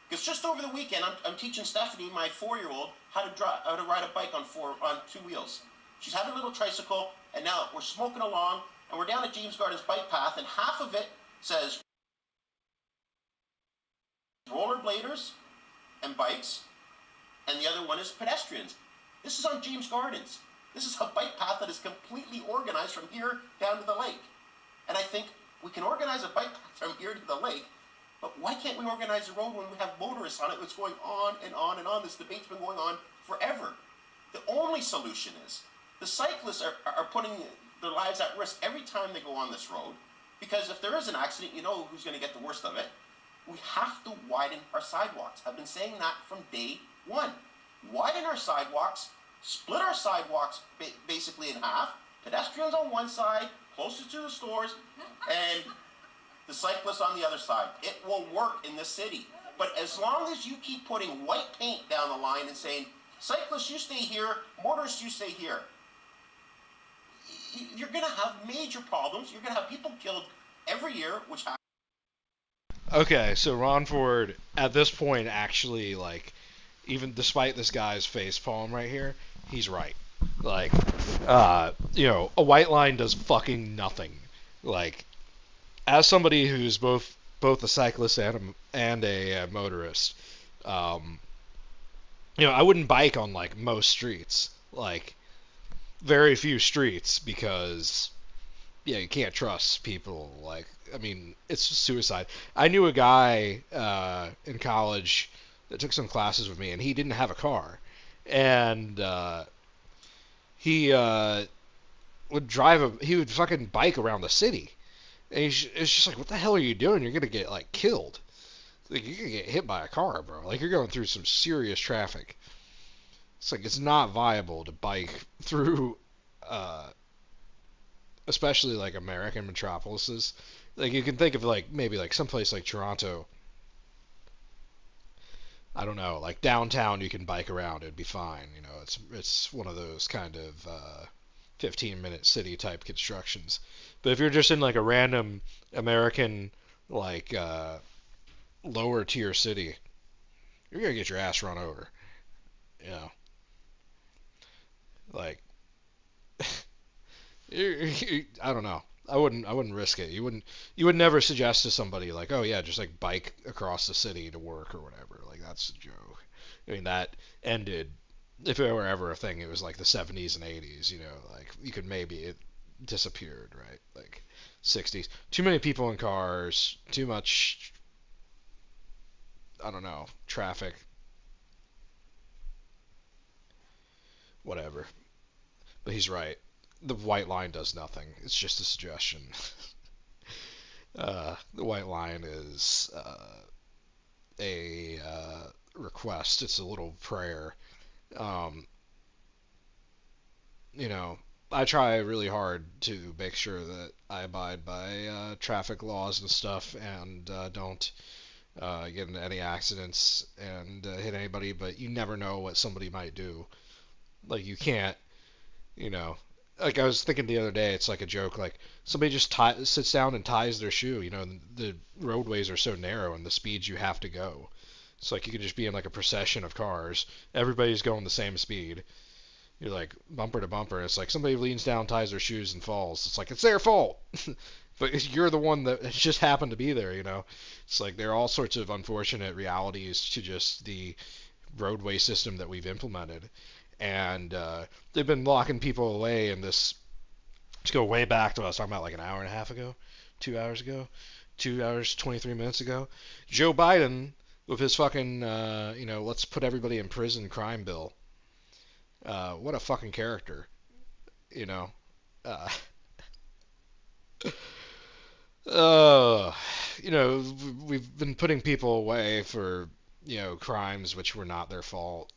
Because just over the weekend, I'm teaching Stephanie, my 4-year-old, how to ride a bike on 2 wheels. She's had a little tricycle, and now we're smoking along, and we're down at James Gardens bike path, and half of it says rollerbladers and bikes, and the other one is pedestrians. This is on James Gardens. This is a bike path that is completely organized from here down to the lake. And I think we can organize a bike path from here to the lake, but why can't we organize a road when we have motorists on it that's going on and on and on? This debate's been going on forever. The only solution is the cyclists are putting their lives at risk every time they go on this road. Because if there is an accident, you know who's going to get the worst of it. We have to widen our sidewalks. I've been saying that from day one. Widen our sidewalks, split our sidewalks basically in half, pedestrians on one side, closest to the stores, and the cyclists on the other side. It will work in this city. But as long as you keep putting white paint down the line and saying, cyclists, you stay here, motorists, you stay here, you're going to have major problems. You're going to have people killed every year, which happens. Okay, so Ron Ford, at this point, actually, like, even despite this guy's facepalm right here, he's right. Like, you know, a white line does fucking nothing. Like, as somebody who's both a cyclist and a motorist, you know, I wouldn't bike on, like, most streets. Like, very few streets, because, yeah, you can't trust people. Like, I mean, it's suicide. I knew a guy in college that took some classes with me, and he didn't have a car. And he would fucking bike around the city. And it's just like, what the hell are you doing? You're going to get, like, killed. Like, you're going to get hit by a car, bro. Like, you're going through some serious traffic. It's like, it's not viable to bike through, especially, like, American metropolises. Like, you can think of, like, maybe, like, someplace like Toronto. I don't know, like, downtown you can bike around, it'd be fine. You know, it's one of those kind of 15-minute city-type constructions. But if you're just in, like, a random American, like, lower-tier city, you're going to get your ass run over. You know? Like, I don't know. I wouldn't risk it. You would never suggest to somebody, like, oh yeah, just, like, bike across the city to work or whatever. Like, that's a joke. I mean, that ended, if it were ever a thing, it was like the 70s and 80s, you know, like, you could maybe, it disappeared, right? Like, 60s. Too many people in cars, too much, I don't know, traffic. Whatever. But he's right. The white line does nothing. It's just a suggestion. The white line is a request. It's a little prayer. You know, I try really hard to make sure that I abide by traffic laws and stuff, and don't get into any accidents and hit anybody, but you never know what somebody might do. Like, you can't, you know, like, I was thinking the other day, it's like a joke, like, somebody just sits down and ties their shoe. You know, the roadways are so narrow and the speeds you have to go. It's like you could just be in, like, a procession of cars. Everybody's going the same speed. You're, like, bumper to bumper. It's like somebody leans down, ties their shoes, and falls. It's like, it's their fault. But you're the one that just happened to be there, you know. It's like, there are all sorts of unfortunate realities to just the roadway system that we've implemented. And they've been locking people away in this. Let's go way back to what I was talking about, like an hour and a half ago, 2 hours ago, 2 hours, 23 minutes ago. Joe Biden, with his fucking, you know, let's put everybody in prison crime bill. What a fucking character, you know. You know, we've been putting people away for, you know, crimes which were not their fault,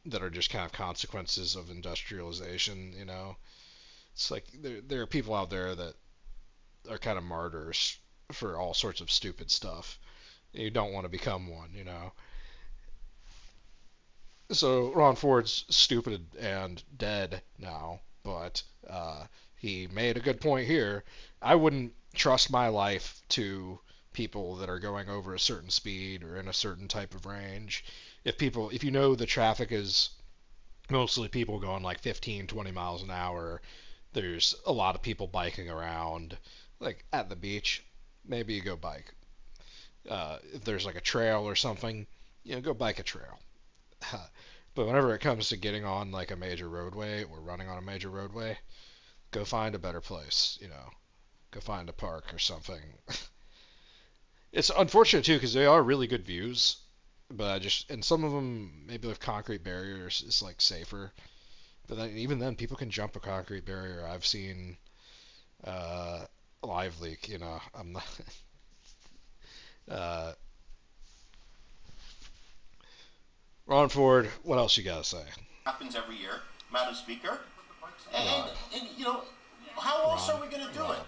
that are just kind of consequences of industrialization, you know. It's like there are people out there that are kind of martyrs for all sorts of stupid stuff. You don't want to become one, you know. So Ron Ford's stupid and dead now, but he made a good point here. I wouldn't trust my life to people that are going over a certain speed or in a certain type of range. If you know the traffic is mostly people going like 15, 20 miles an hour, there's a lot of people biking around, like at the beach, maybe you go bike. If there's like a trail or something, you know, go bike a trail. But whenever it comes to getting on like a major roadway or running on a major roadway, go find a better place, you know. Go find a park or something. It's unfortunate too, because they are really good views. But and some of them, maybe with concrete barriers, is like safer. But then, even then, people can jump a concrete barrier. I've seen a lot live leak. You know, I'm not. Ron Ford, what else you gotta say? Happens every year, Madam Speaker. And you know, how else are we going to do it?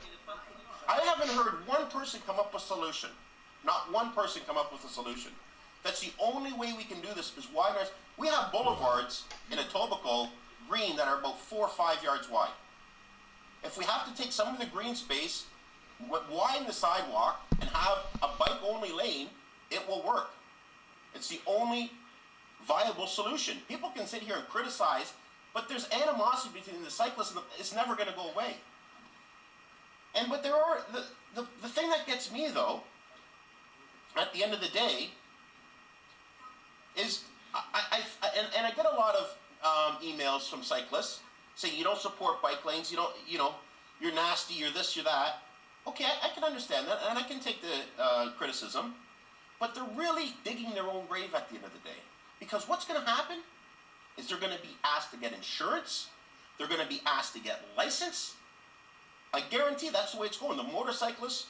I haven't heard one person come up with a solution. Not one person come up with a solution. That's the only way we can do this is widen our... We have boulevards in Etobicoke green that are about 4 or 5 yards wide. If we have to take some of the green space, widen the sidewalk, and have a bike-only lane, it will work. It's the only viable solution. People can sit here and criticize, but there's animosity between the cyclists and it's never going to go away. But there are the thing that gets me though, at the end of the day, is I get a lot of emails from cyclists saying you don't support bike lanes, you know, you're nasty, you're this, you're that. Okay, I can understand that, and I can take the criticism, but they're really digging their own grave at the end of the day. Because what's going to happen is they're going to be asked to get insurance, they're going to be asked to get license. I guarantee that's the way it's going. The motorcyclists,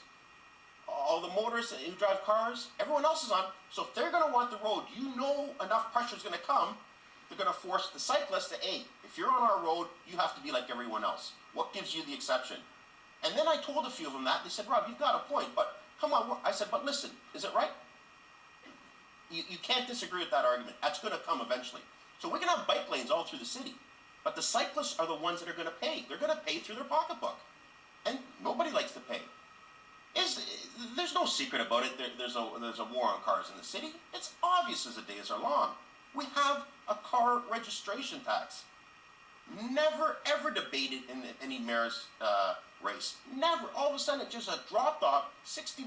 all the motorists who drive cars, everyone else is on. So if they're going to want the road, you know enough pressure is going to come, they're going to force the cyclists to, hey, if you're on our road, you have to be like everyone else. What gives you the exception? And then I told a few of them that. They said, Rob, you've got a point, but come on. I said, but listen, is it right? You can't disagree with that argument. That's going to come eventually. So we can have bike lanes all through the city, but the cyclists are the ones that are going to pay. They're going to pay through their pocketbook, and nobody likes to pay. There's no secret about it. There's a war on cars in the city. It's obvious as the days are long. We have a car registration tax. Never ever debated in any mayor's race. Never. All of a sudden, it just dropped off $60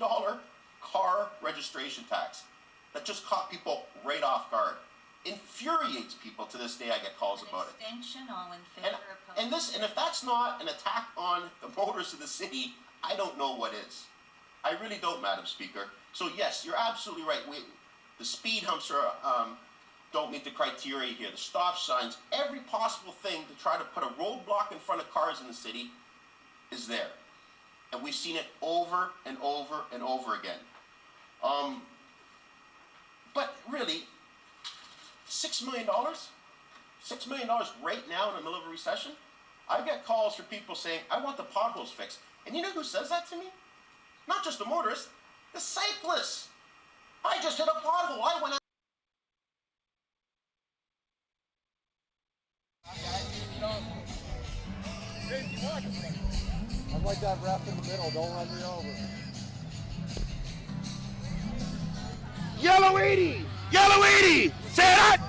car registration tax. That just caught people right off guard. Infuriates people to this day. I get calls about it. Extension, all in favor, opposed. And if that's not an attack on the motorists of the city, I don't know what is. I really don't, Madam Speaker. So yes, you're absolutely right. The speed humps don't meet the criteria here. The stop signs, every possible thing to try to put a roadblock in front of cars in the city is there, and we've seen it over and over and over again. But really, $6 million? $6 million right now in the middle of a recession? I get calls from people saying, I want the potholes fixed. And you know who says that to me? Not just the motorists, the cyclists. I just hit a pothole. I went out. I'm like that ref in the middle. Don't run me over. Yellow 80! Yellow 80! Say that!